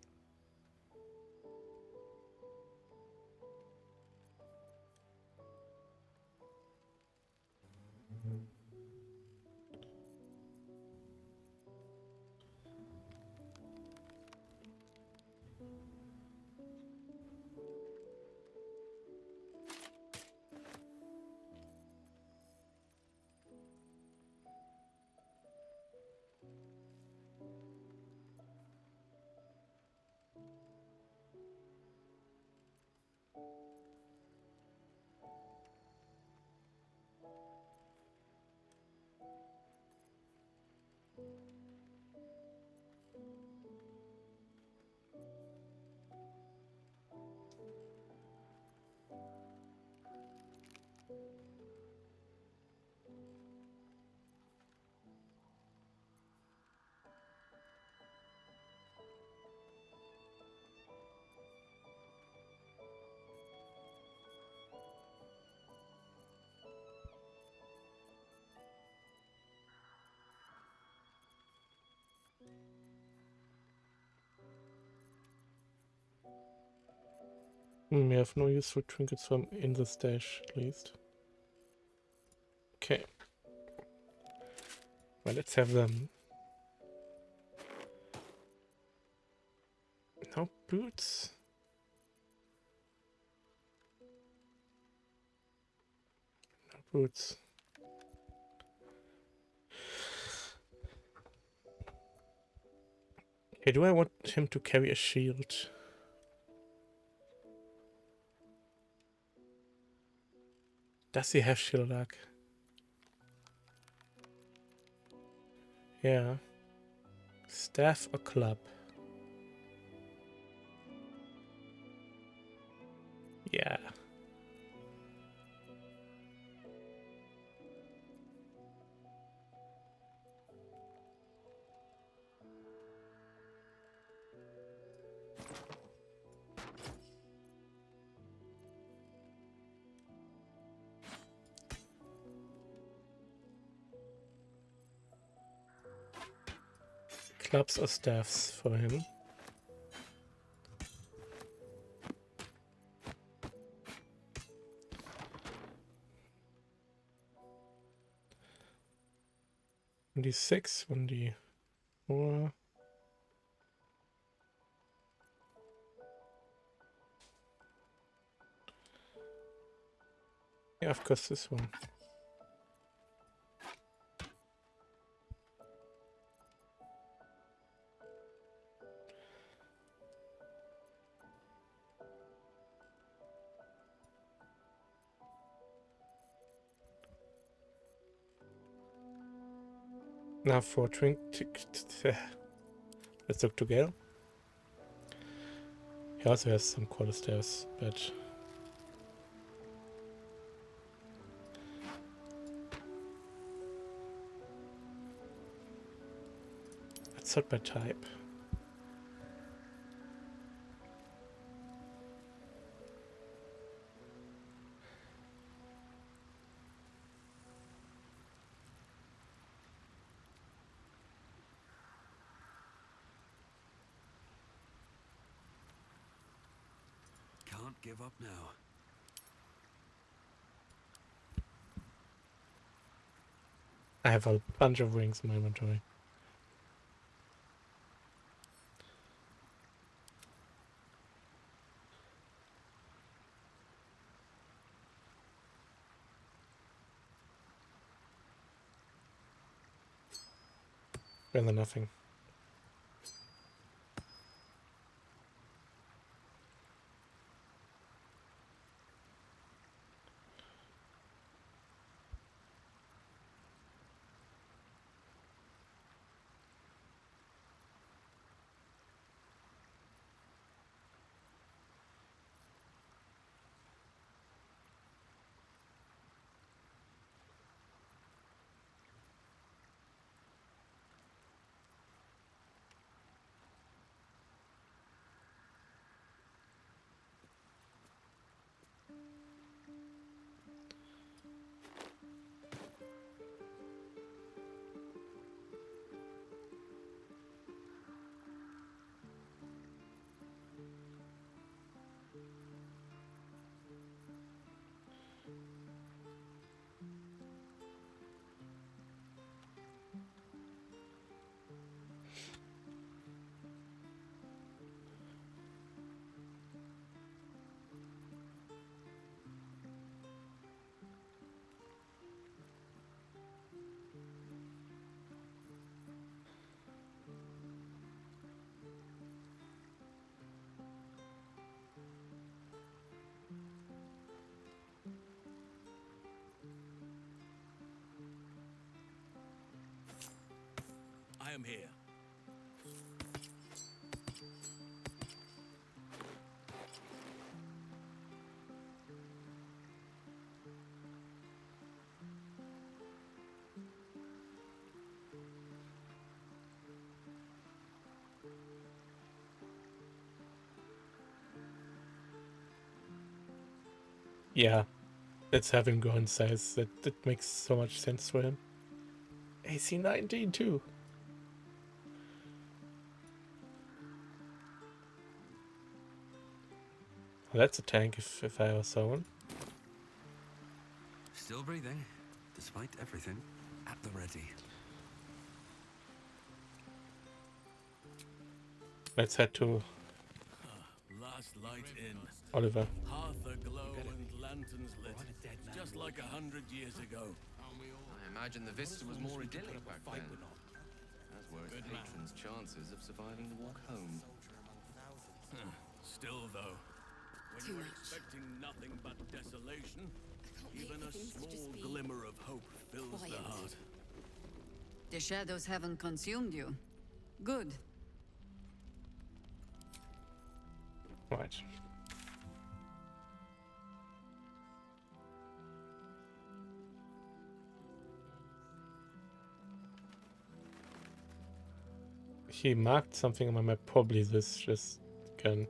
We have no useful trinkets from in the stash, at least. Okay. Well, let's have them. No boots. No boots. Okay, do I want him to carry a shield? Does he have shield luck? Yeah. Staff or club? Yeah. Clubs or staffs for him? D6, 1d4. Yeah, of course, this one. Now for let's look together. He also has some quarterstaves, but let's sort by type. Can't give up now. I have a bunch of rings in my inventory. Rather nothing. am here. Yeah, let's have him go and says that makes so much sense for him. AC 19 too. Well, that's a tank if I ever saw one. Still breathing, despite everything. At the ready. Let's head to Last light in. Oliver. Hearth aglow and lanterns lit. Just like 100 years ago. I imagine the vista was more idyllic back then. As were its patrons' chances of surviving the walk home. Still though, when you were expecting nothing but desolation, even a small glimmer of hope fills the heart. The shadows haven't consumed you. Good. Right. He marked something on my map, probably this just can.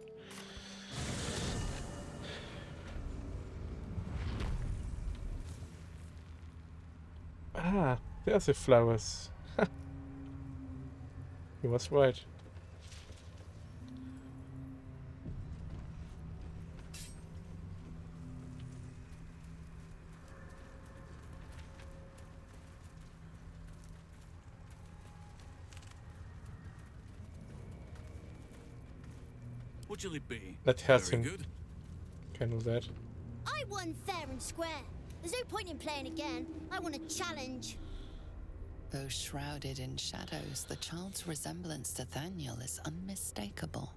Ah, there's the flowers. He was right. What shall it be? That has Very him. good. Can do that. I won fair and square. There's no point in playing again. I want a challenge. Though shrouded in shadows, the child's resemblance to Thaniel is unmistakable.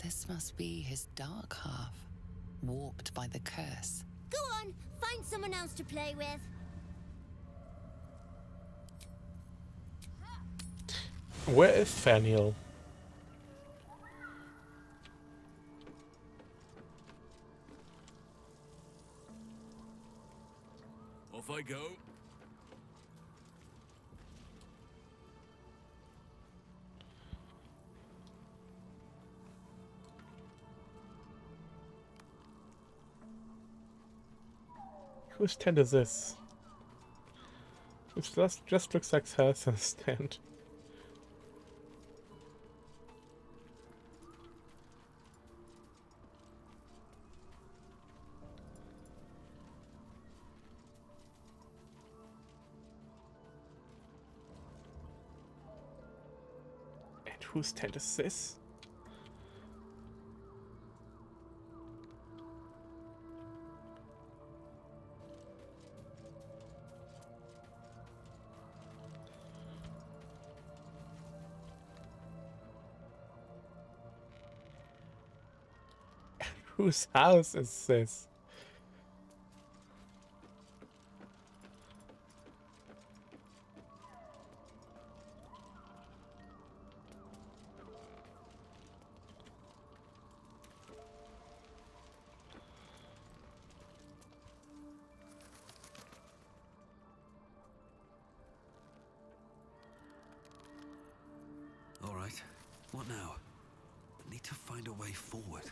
This must be his dark half, warped by the curse. Go on, find someone else to play with. Where is Thaniel? Off I go. Whose tent is this? It just looks like Salsa's tent. And whose tent is this? Whose house is this? All right. What now? I need to find a way forward.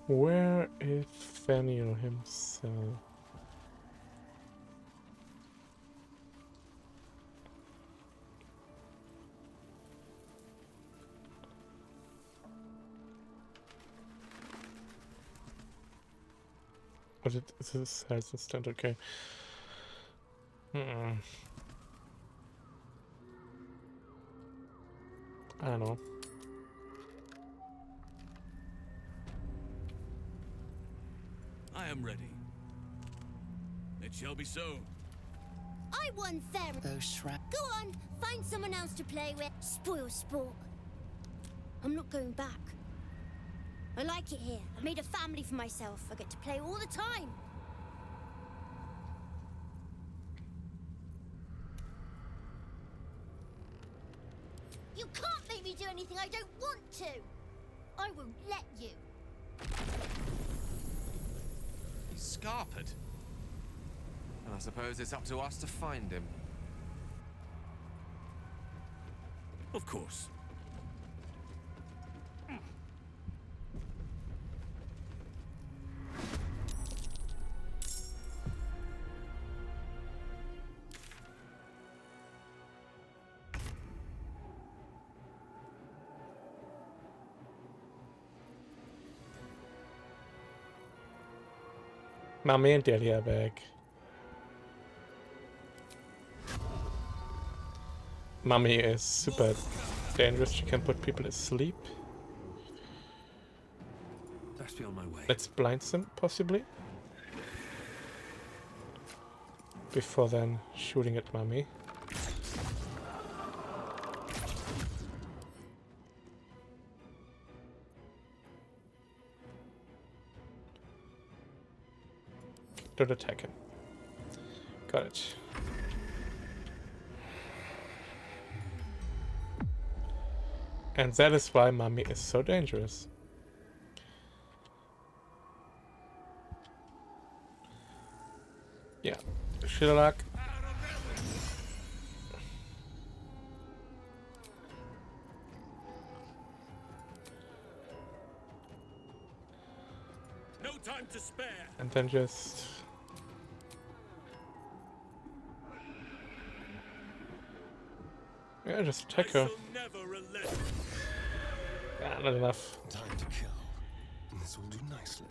Where is Thaniel himself? But this has a stand, okay. I don't know. I am ready. It shall be so. I won fair. Go on, find someone else to play with. Spoil sport. I'm not going back. I like it here. I've made a family for myself. I get to play all the time. You can't make me do anything I don't want to! I won't let you. He's scarpered. And I suppose it's up to us to find him. Of course. Mommy and Daddy are back. Mommy is super dangerous. She can put people to sleep. Best be on my way. Let's blind them, possibly. Before then shooting at Mommy. Don't attack him. Got it. And that is why Mommy is so dangerous. Yeah. Shillock. No time to spare. And then just... yeah, just attack her. Ah, not enough. Time to kill. This will do nicely.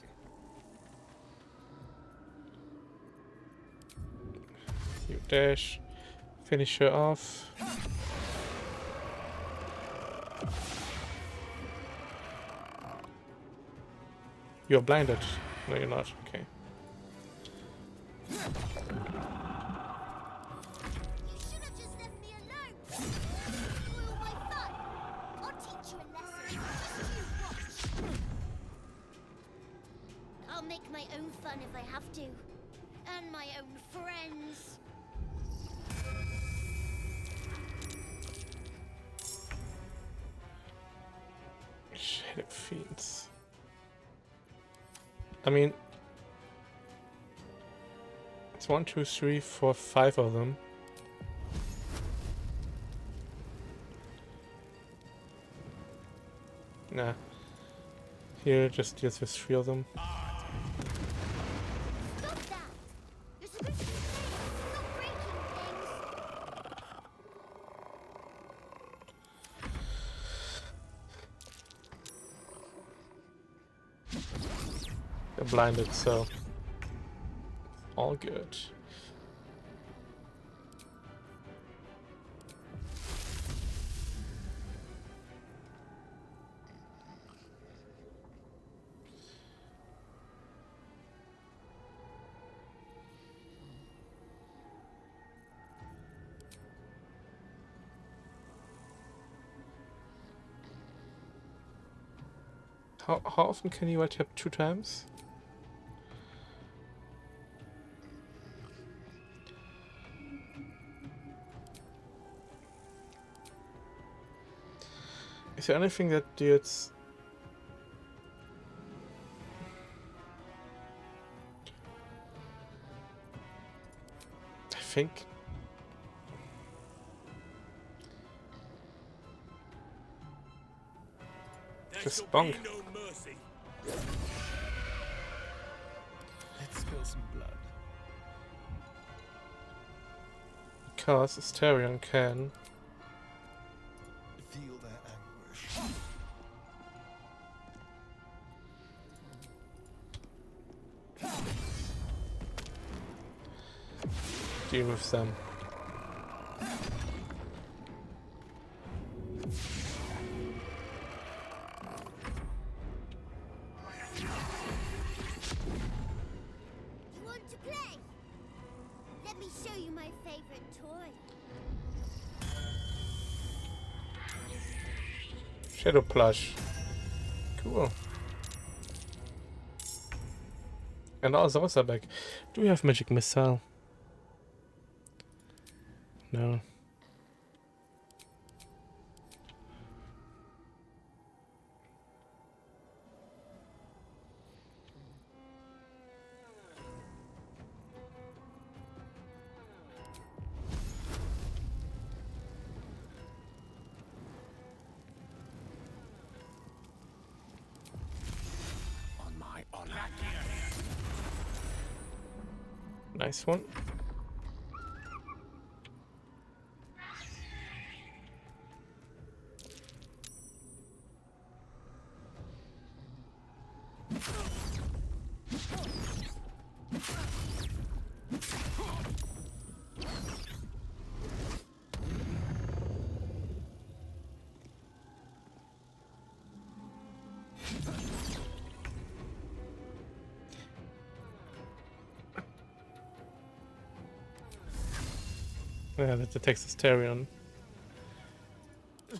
You dash. Finish her off. You're blinded. No, you're not. Okay. I'll make my own fun if I have to. And my own friends. Shadow fiends. I mean, it's 1, 2, 3, 4, 5 of them. Nah. Here, just deals with 3 of them. Stop that! You're supposed to be safe. Stop breaking things. They're blinded, so all good. How often can you tap 2 times? Is there anything that deals... I think... just bonk. Let's spill some blood. Because Asterion can... Feel their anguish. deal with them. You want to play? Let me show you my favorite toy. Shadow plush. Cool. And all those are back. Do we have magic missile? Nice one. Yeah, that's the Texas Terrion.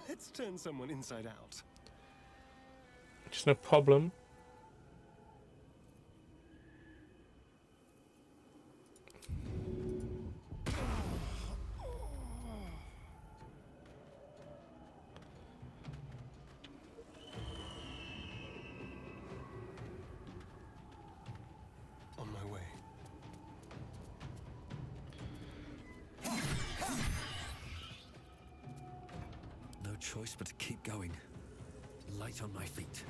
Let's turn someone inside out. Which is no problem. On my way. No choice but to keep going. Light on my feet.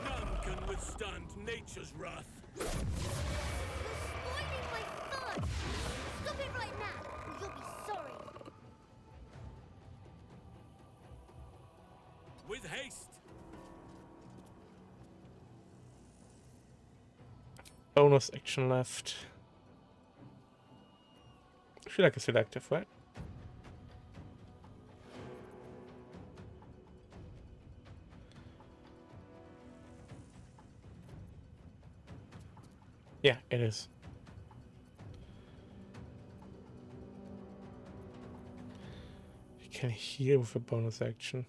None can withstand nature's wrath. You're spoiling my fun! Stop it right now, or you'll be sorry. With haste. Bonus action left. I feel like a selective, right? Yeah, it is. You can heal with a bonus action.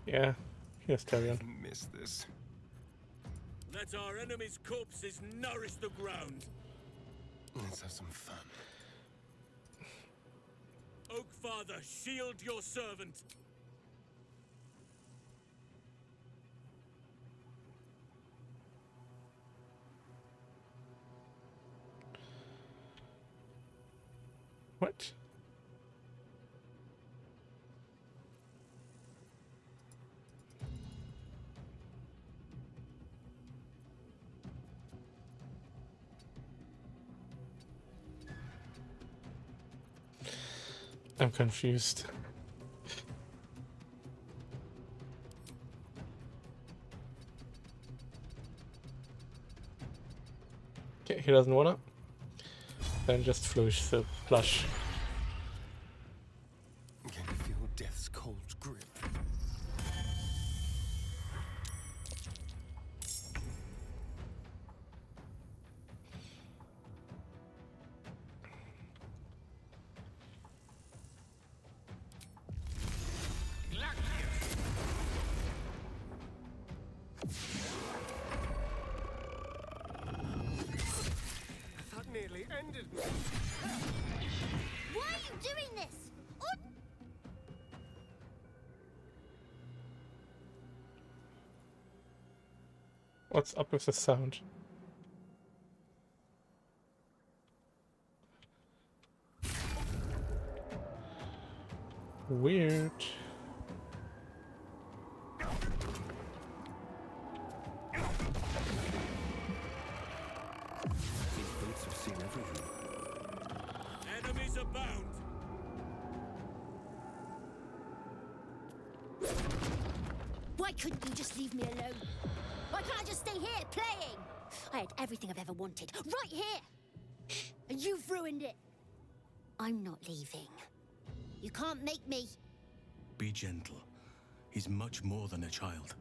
Yeah, here's Terrion. Miss this. Let our enemies' corpses nourish the ground. Let's have some fun. Oakfather, shield your servant. What? I'm confused. Okay, he doesn't wanna. Then just flush the flush. Can you feel death's cold grip? That nearly ended me. Why are you doing this? What's up with the sound? Weird. These boots have seen everything. Enemies abound. Why couldn't you just leave me alone? Why can't I just stay here playing? I had everything I've ever wanted, right here! And you've ruined it. I'm not leaving. You can't make me. Be gentle. He's much more than a child.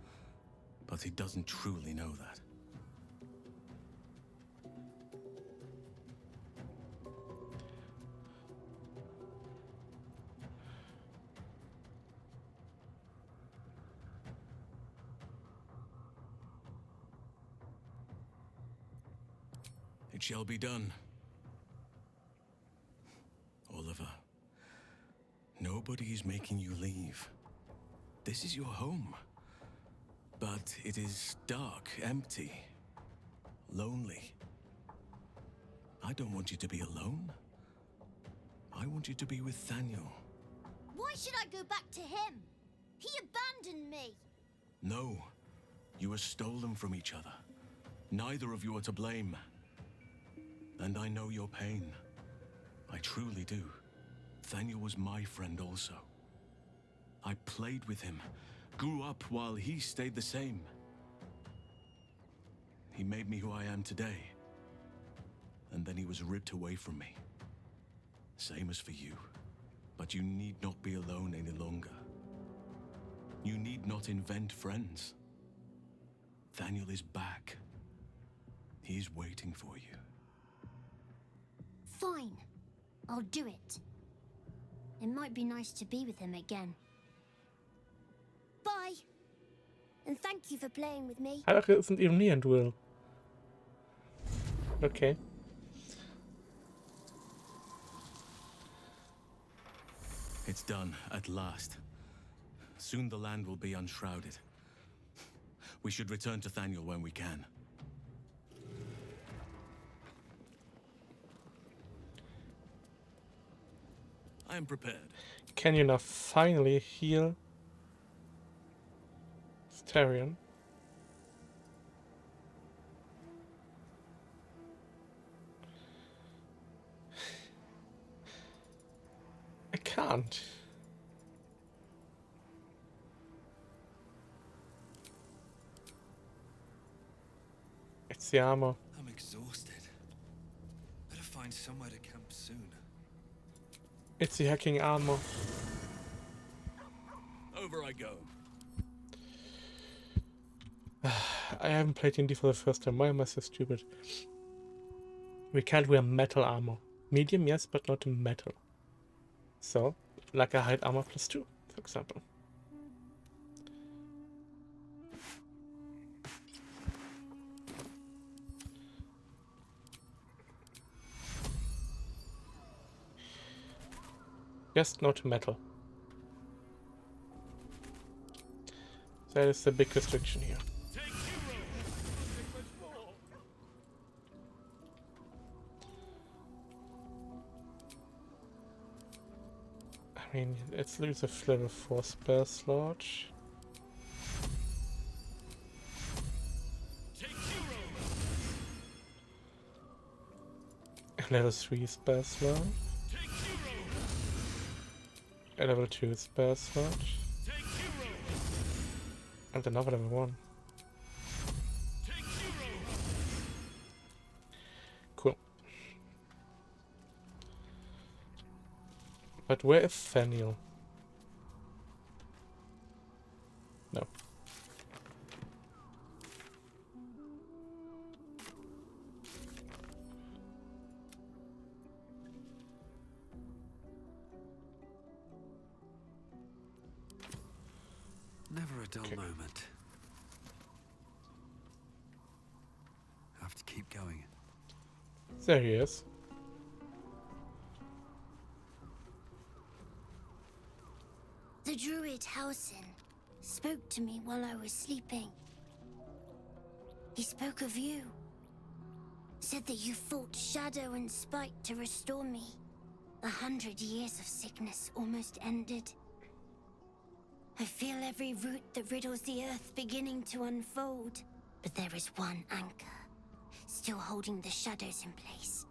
But he doesn't truly know that. It shall be done. Oliver, nobody is making you leave. This is your home. But it is dark, empty, lonely. I don't want you to be alone. I want you to be with Thaniel. Why Why should I go back to him? He abandoned me. No, you were stolen from each other. Neither of you are to blame. And I know your pain. I truly do. Thaniel was my friend also. I played with him, grew up while he stayed the same. He made me who I am today. And then he was ripped away from me. Same as for you. But you need not be alone any longer. You need not invent friends. Thaniel is back. He's waiting for you. Fine. I'll do it. It might be nice to be with him again. Bye. And thank you for playing with me. Ach, es sind eben nie ein Duell. Okay. It's done, at last. Soon the land will be unshrouded. We should return to Thaniel when we can. I am prepared. Can you now finally heal Starion? I can't. It's the armor. I'm exhausted. Better find somewhere to camp soon. It's the hacking armor. Over I go. I haven't played D&D for the first time. Why am I so stupid? We can't wear metal armor. Medium, yes, but not metal. So, like a hide armor +2, for example. Just not metal. That is the big restriction here. I mean, let's lose a level 4 spell slot. A level 3 spell slot. A level 2 spell slot. And another level 1. Cool. But where is Thaniel? No. Never a dull moment. Have to keep going. There he is. The druid Hausen spoke to me while I was sleeping. He spoke of you. Said that you fought shadow and spite to restore me. 100 years of sickness almost ended. I feel every root that riddles the earth beginning to unfold. But there is one anchor, still holding the shadows in place.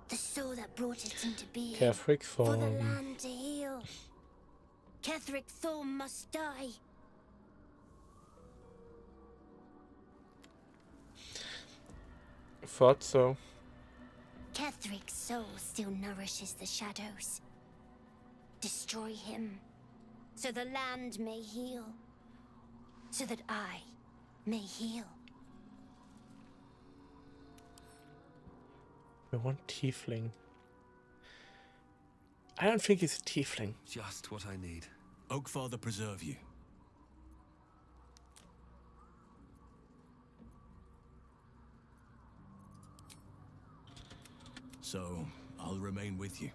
The soul that brought it into being. Ketheric For the Thorn. land to heal. Ketheric Thorn must die. Thought so. Ketheric's soul still nourishes the shadows. Destroy him, so the land may heal. So that I may heal. We want tiefling. I don't think he's a tiefling. Just what I need. Oakfather preserve you. So, I'll remain with you.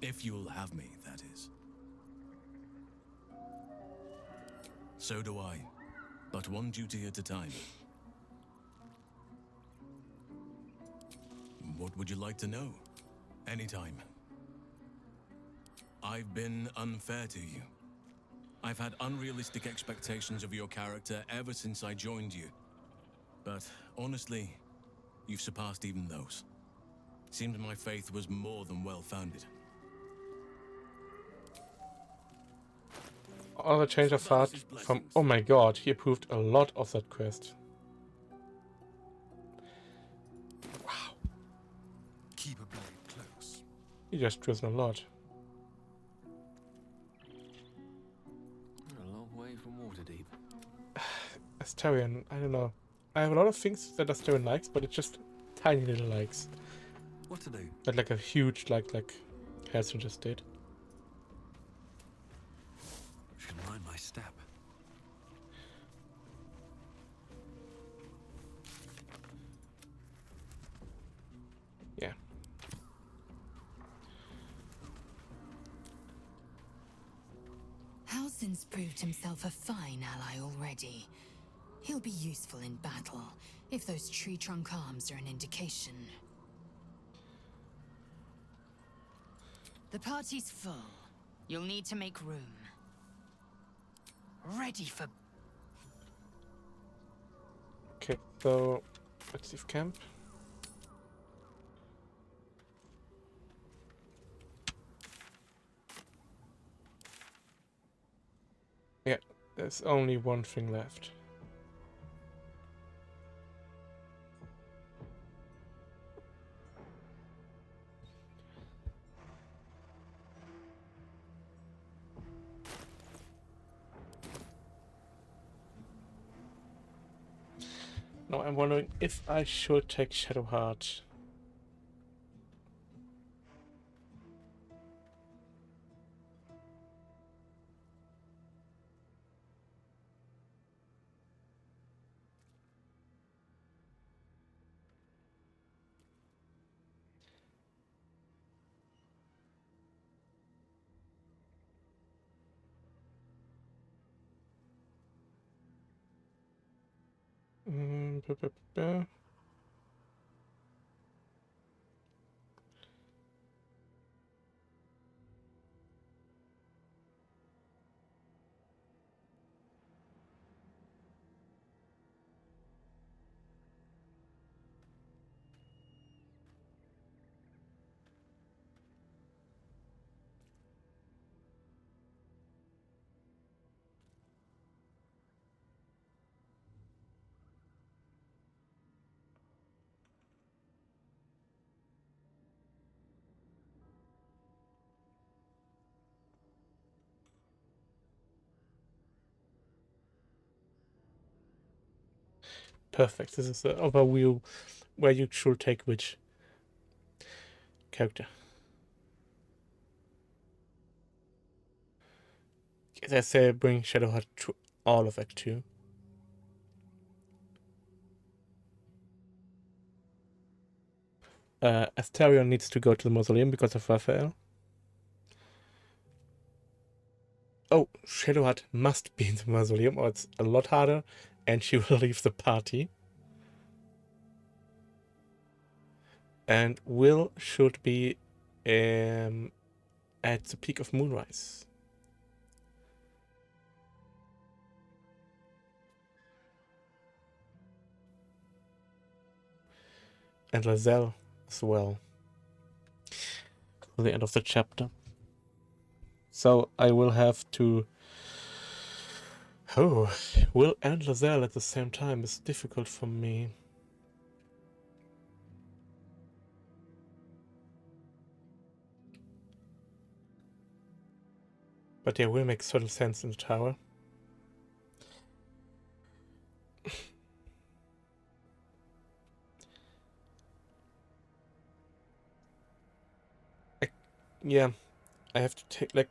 If you'll have me, that is. So do I. But one duty at a time. What would you like to know? Anytime. I've been unfair to you. I've had unrealistic expectations of your character ever since I joined you. But honestly, you've surpassed even those. Seemed my faith was more than well-founded. Other change of heart from... Oh my god, he approved a lot of that quest. Wow. Keep a blade close. He just chosen a lot. A long way from Waterdeep. Astarion, I don't know. I have a lot of things that Astarion likes, but it's just tiny little likes. What to do? Not like a huge like Harrison just did. Should mind my step. Yeah. Halsin's proved himself a fine ally already. He'll be useful in battle, if those tree trunk arms are an indication. The party's full. You'll need to make room. Ready for... Okay, so let's leave camp. Yeah, there's only one thing left. Now I'm wondering if I should take Shadowheart. Buh, buh, buh. Perfect. This is the overview where you should take which character. As I say, bring Shadowheart to all of Act 2. Astarion needs to go to the mausoleum because of Raphael. Oh, Shadowheart must be in the mausoleum or it's a lot harder and she will leave the party. And Will should be at the peak of Moonrise. And Lazelle as well. For the end of the chapter. So I will have to... Oh, Will and Lazelle at the same time is difficult for me. But yeah, Will makes total sense in the tower. Yeah, I have to take, like,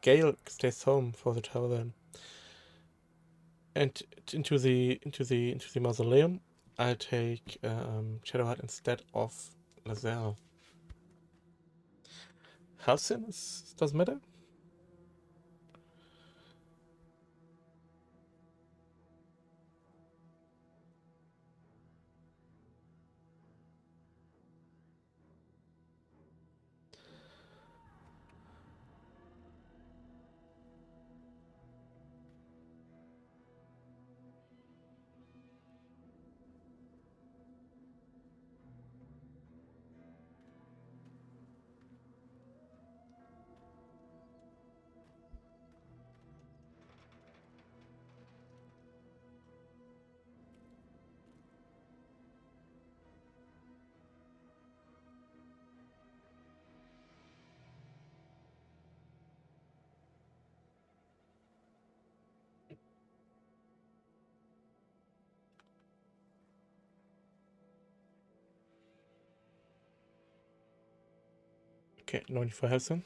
Gale stays home for the tower then. And into the mausoleum, I take Shadowheart instead of Lazelle. Halsin doesn't matter. Okay, no need for Helsen.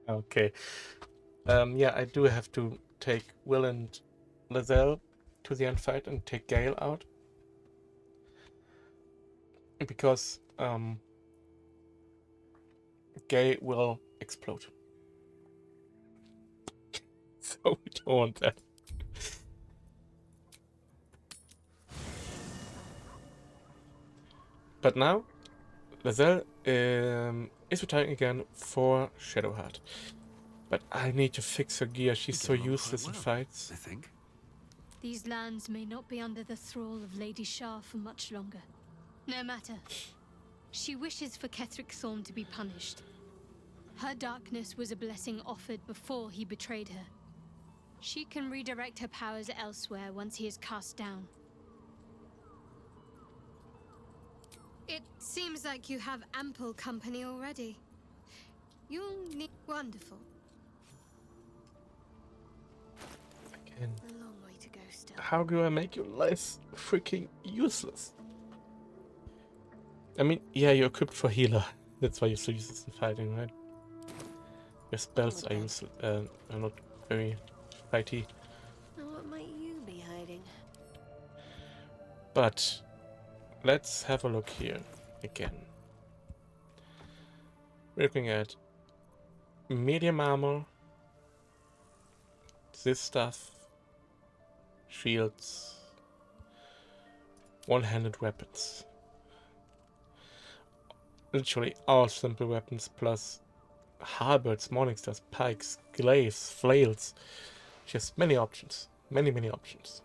Okay. Yeah, I do have to take Will and Lazelle to the end fight and take Gale out. Because Gale will explode. So we don't want that. But now, Lazelle is retiring again for Shadowheart. But I need to fix her gear. She's so useless in fights. I think. These lands may not be under the thrall of Lady Shah for much longer. No matter. She wishes for Ketheric Thorn to be punished. Her darkness was a blessing offered before he betrayed her. She can redirect her powers elsewhere once he is cast down. It seems like you have ample company already. You'll need... Wonderful. Again. A long way to go still. How do I make your life freaking useless? I mean, yeah, you're equipped for healer. That's why you're so useless in fighting, right? Your spells are useless, are not very fighty. What might you be hiding? But let's have a look here again. We're looking at medium armor, this stuff, shields, one-handed weapons. Literally all simple weapons plus halberds, morningstars, pikes, glaives, flails. Just many options. Many options.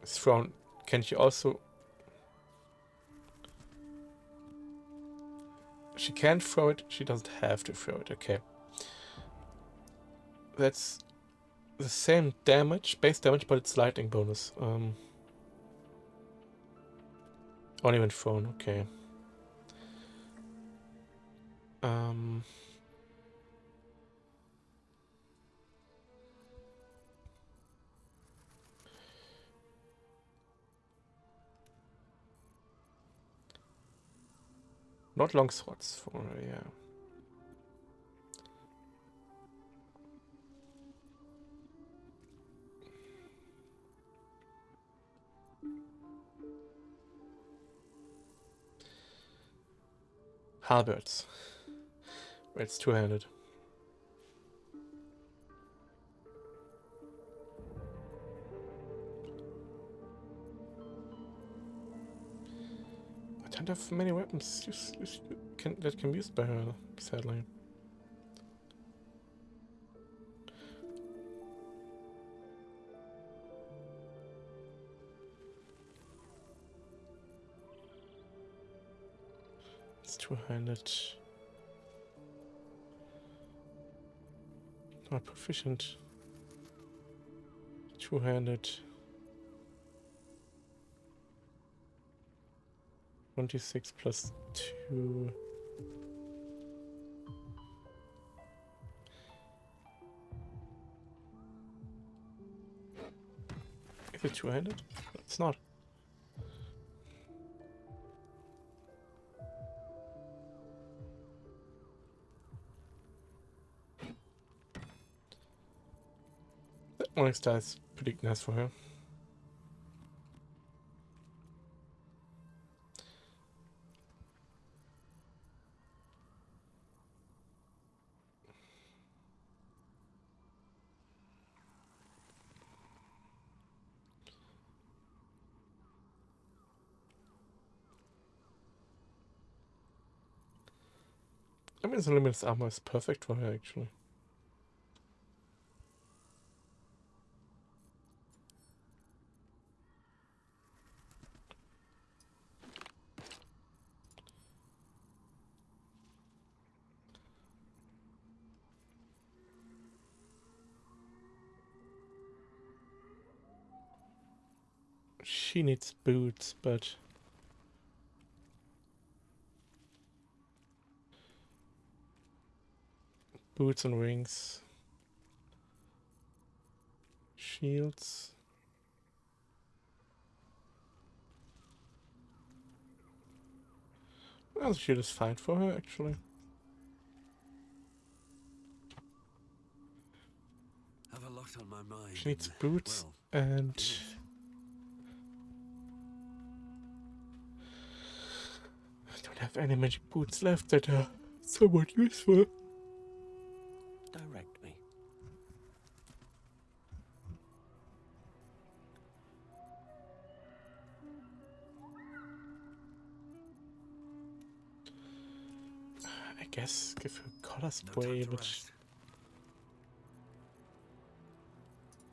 Thrown. Can she also... She can throw it, she doesn't have to throw it, okay. That's the same damage, base damage, but it's lightning bonus. Only when thrown, okay. Not long swords for her, yeah. Halberds. Where it's two-handed. I don't have many weapons that can be used by her, sadly. It's two-handed. Not proficient. Two-handed. 26 plus 2. Is it two-handed? It's not. That morning star is pretty nice for her. I mean, the limited armor is perfect for her, actually. She needs boots, but boots and rings. Shields. Well, the shield is fine for her, actually. Have a lot on my mind. She needs boots and... I don't have any magic boots left that are somewhat useful. Direct me. I guess give her color spray, but...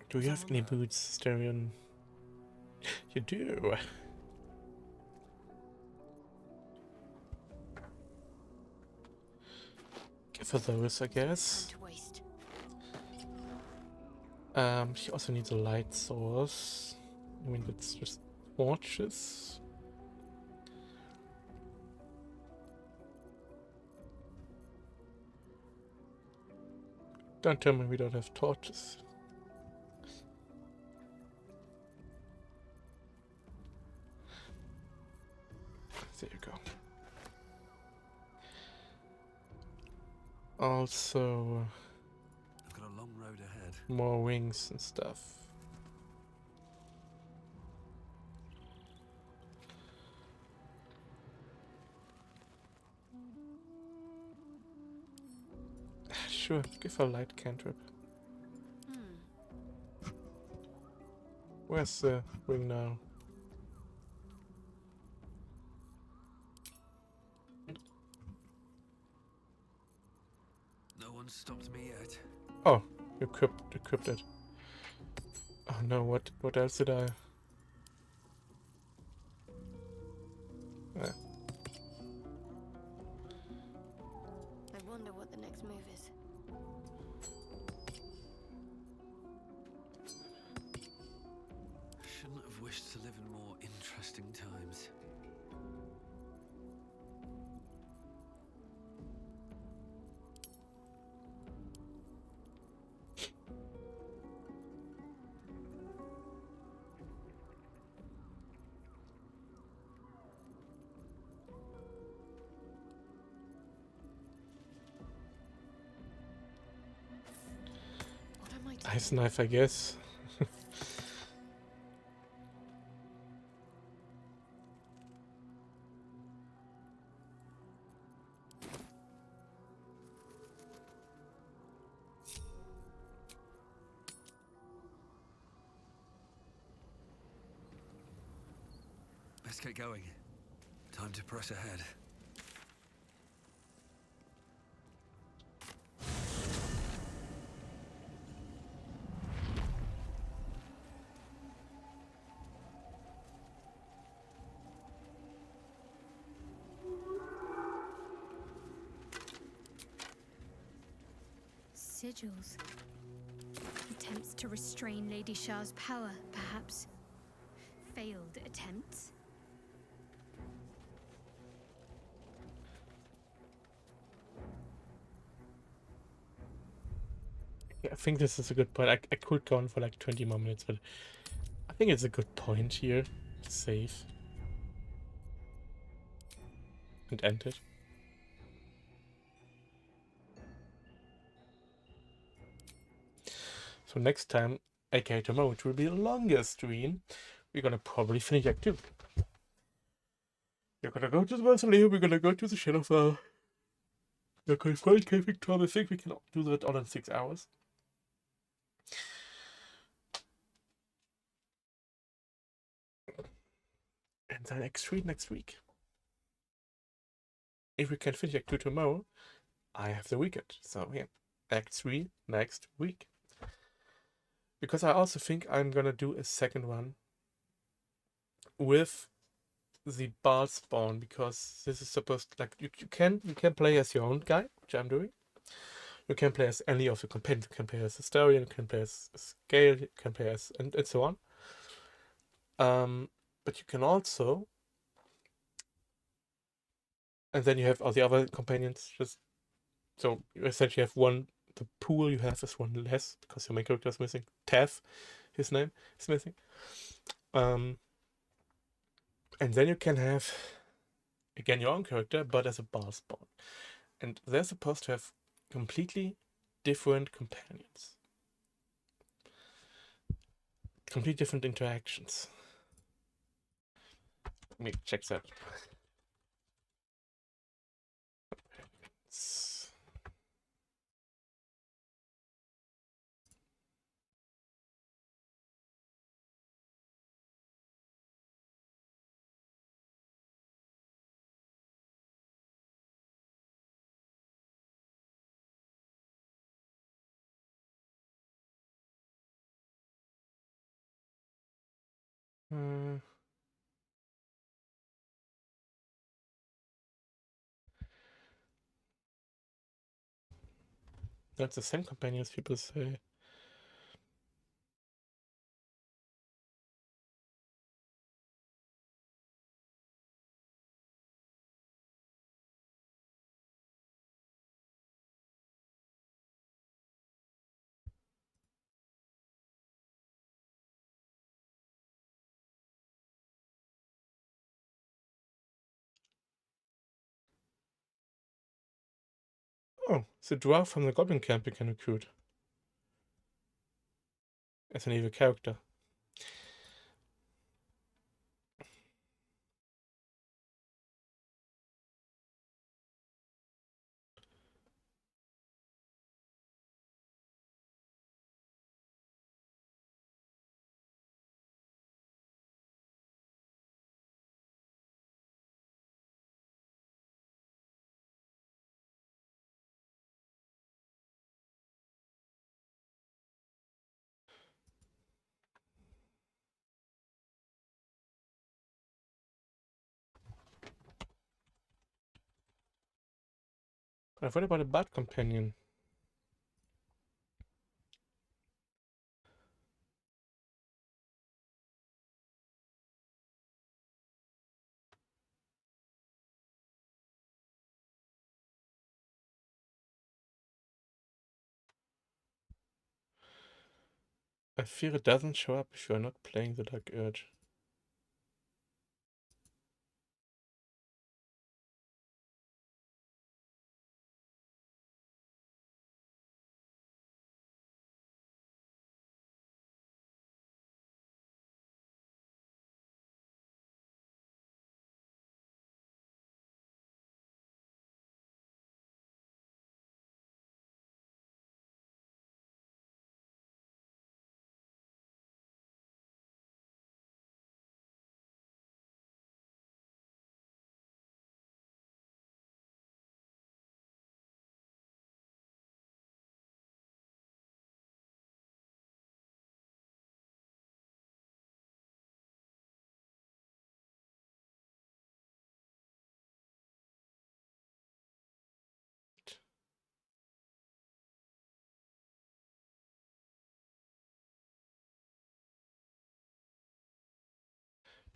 Do you have any boots, Sterion? You do. Give her those, I guess. She also needs a light source. I mean, it's just torches. Don't tell me we don't have torches. There you go. Also, I've got a long road ahead. More wings and stuff. Sure, give her light cantrip. Where's the ring now? No one stopped me yet. Oh, you equipped it. Oh no, what else did I? I wonder what the next move is. Shouldn't have wished to live in more interesting times. Ice knife, I guess. Let's get going. Time to press ahead. Sigils. Attempts to restrain Lady Shah's power, perhaps. Failed attempts. Yeah, I think this is a good point. I could go on for like 20 more minutes, but I think it's a good point here to save and end it. So next time, aka tomorrow, which will be a longer stream, we're gonna probably finish Act 2. We're gonna go to the mausoleum, we're gonna go to the Shadowfell. We're gonna find Cave Victor. I think we can do that all in 6 hours. And then Act 3 next week. If we can finish Act 2 tomorrow, I have the weekend. So yeah, Act 3 next week. Because I also think I'm gonna do a second one with the Bard spawn, because this is supposed to, like, you can play as your own guy, which I'm doing. You can play as any of the companions. You can play as Astarion, you can play as Gale, you can play as and so on. But you can also, and then you have all the other companions. Just so you essentially have one. The pool you have is one less because your main character is missing. Tav, his name is missing. And then you can have again your own character, but as a bar spawn, and they're supposed to have completely different companions, completely different interactions. Let me check that. That's the same companion as people say. Oh, it's a dwarf from the goblin camp you can recruit as an evil character. I've read about a bad companion. I fear it doesn't show up if you are not playing the Dark Urge.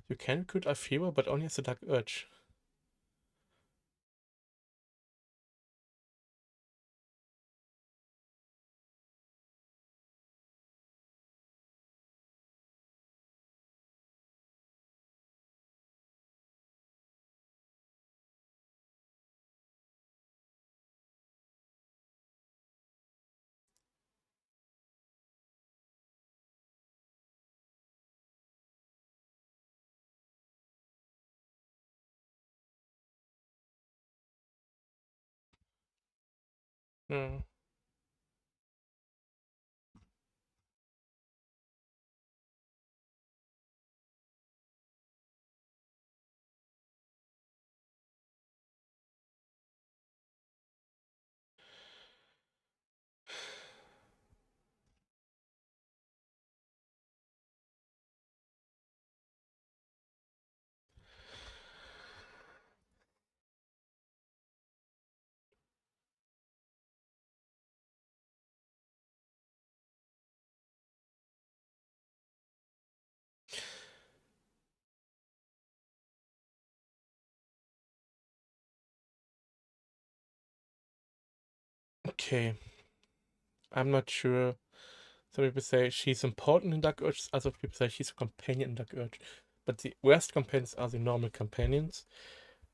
You can recruit Alfira, but only as a Dark Urge. No. Okay. I'm not sure. Some people say she's important in Dark Urge, other people say she's a companion in Dark Urge. But the worst companions are the normal companions.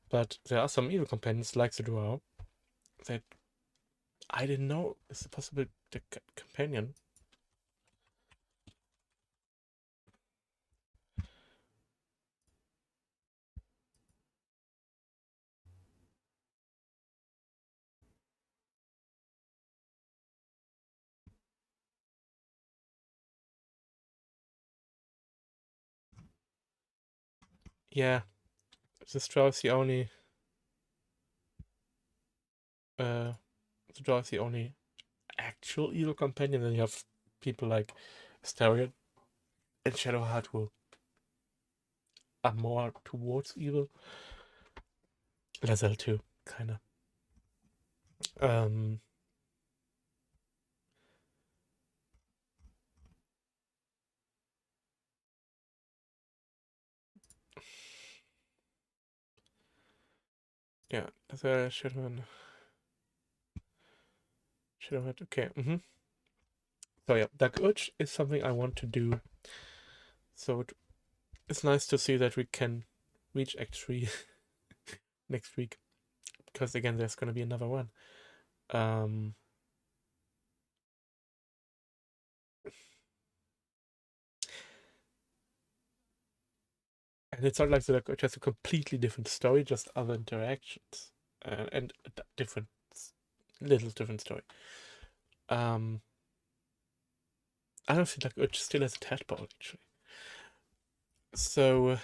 But there are some evil companions, like the Drow, that I didn't know is possible the companion. Yeah, this Drow is the only. The Drow is the only actual evil companion. Then you have people like Astarion and Shadowheart who are more towards evil. Lae'zel too, kinda. Yeah, Lae'zel, Shadowheart, okay. So yeah, Dark Urge is something I want to do. So it's nice to see that we can reach Act 3 next week. Because again, there's going to be another one. And it's not like the Dark Urge has a completely different story, just other interactions. And a little different story. I don't think Dark Urge still has a tadpole, actually. So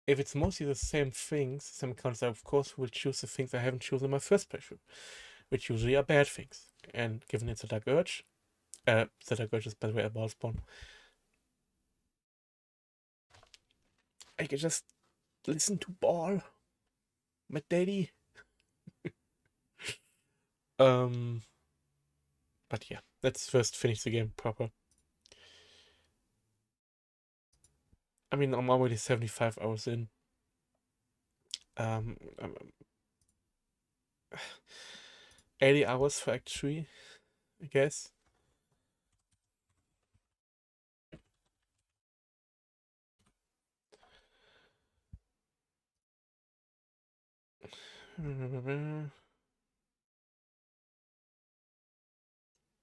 if it's mostly the same things, same accounts, I of course will choose the things I haven't chosen in my first playthrough, which usually are bad things. And given it's a Dark Urge, the Dark Urge is by the way a ball spawn, I can just listen to Ball, my daddy. But yeah, let's first finish the game proper. I mean, I'm already 75 hours in. 80 hours for Act 3, I guess.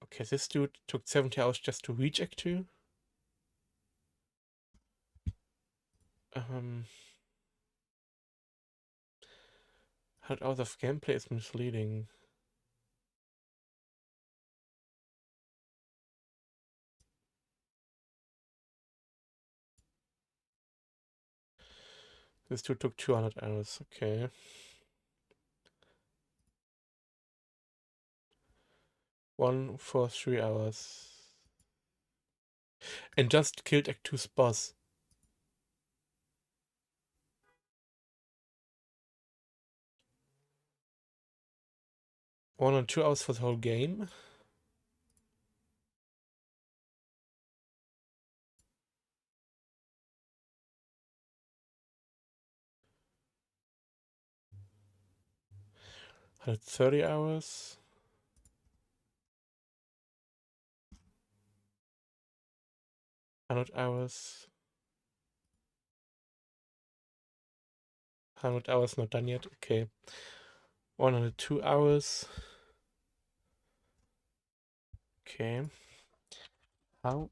Okay, this dude took 70 hours just to reach Act 2. 100 hours of gameplay is misleading. This dude took 200 hours, okay. One for 3 hours. And just killed Act 2's boss. One or 2 hours for the whole game. Had 30 hours. $100. 100 hours not done yet. Okay. 102 hours. Okay. How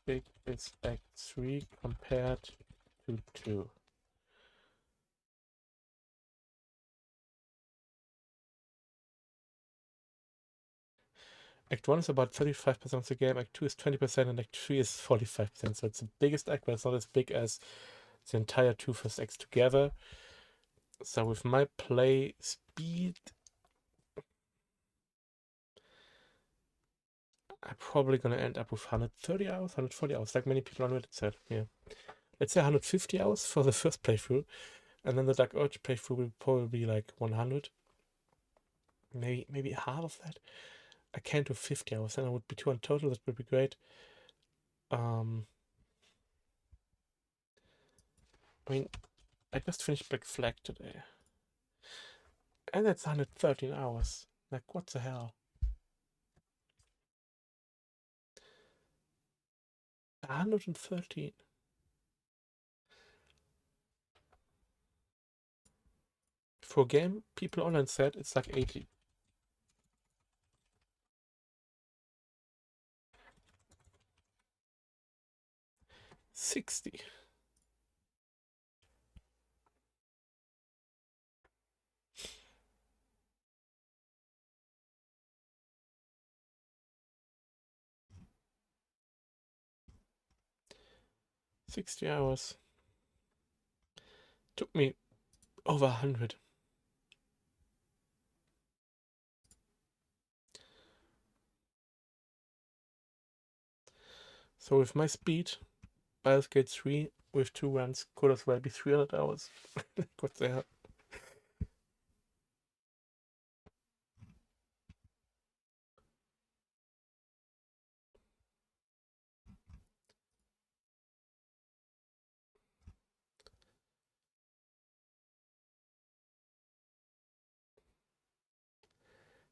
big is Act 3 compared to 2? Act 1 is about 35% of the game, Act 2 is 20%, and Act 3 is 45%. So it's the biggest act, but it's not as big as the entire two first acts together. So with my play speed, I'm probably going to end up with 130 hours, 140 hours, like many people on Reddit said. Yeah. Let's say 150 hours for the first playthrough, and then the Dark Urge playthrough will probably be like 100. Maybe half of that. I can't do 50 hours, then I would be 200 total, that would be great. I mean, I just finished Black Flag today. And that's 113 hours. Like, what the hell? 113. For a game, people online said it's like 80. $60. $60 hours. Took me over 100. So with my speed, Baldur's Gate 3 with 2 runs could as well be 300 hours. What the hell?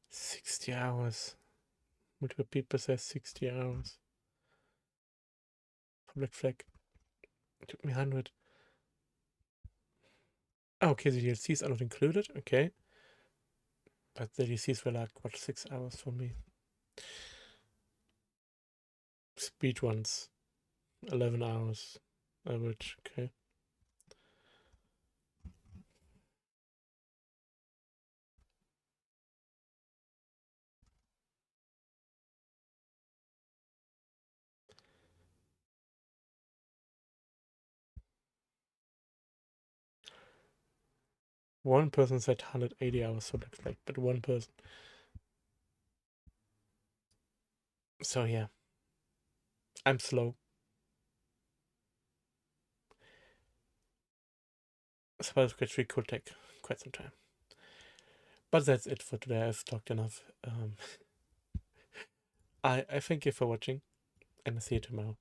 $60 hours. Multiple people say 60 hours. Black Flag. It took me 100. Oh, okay, the DLCs are not included. Okay. But the DLCs were like, what, 6 hours for me. Speed runs. 11 hours. Average. Okay. One person said 180 hours for Black Flag, but one person. So yeah. I'm slow. Baldur's Gate 3 could take quite some time. But that's it for today. I've talked enough. I thank you for watching, and I'll see you tomorrow.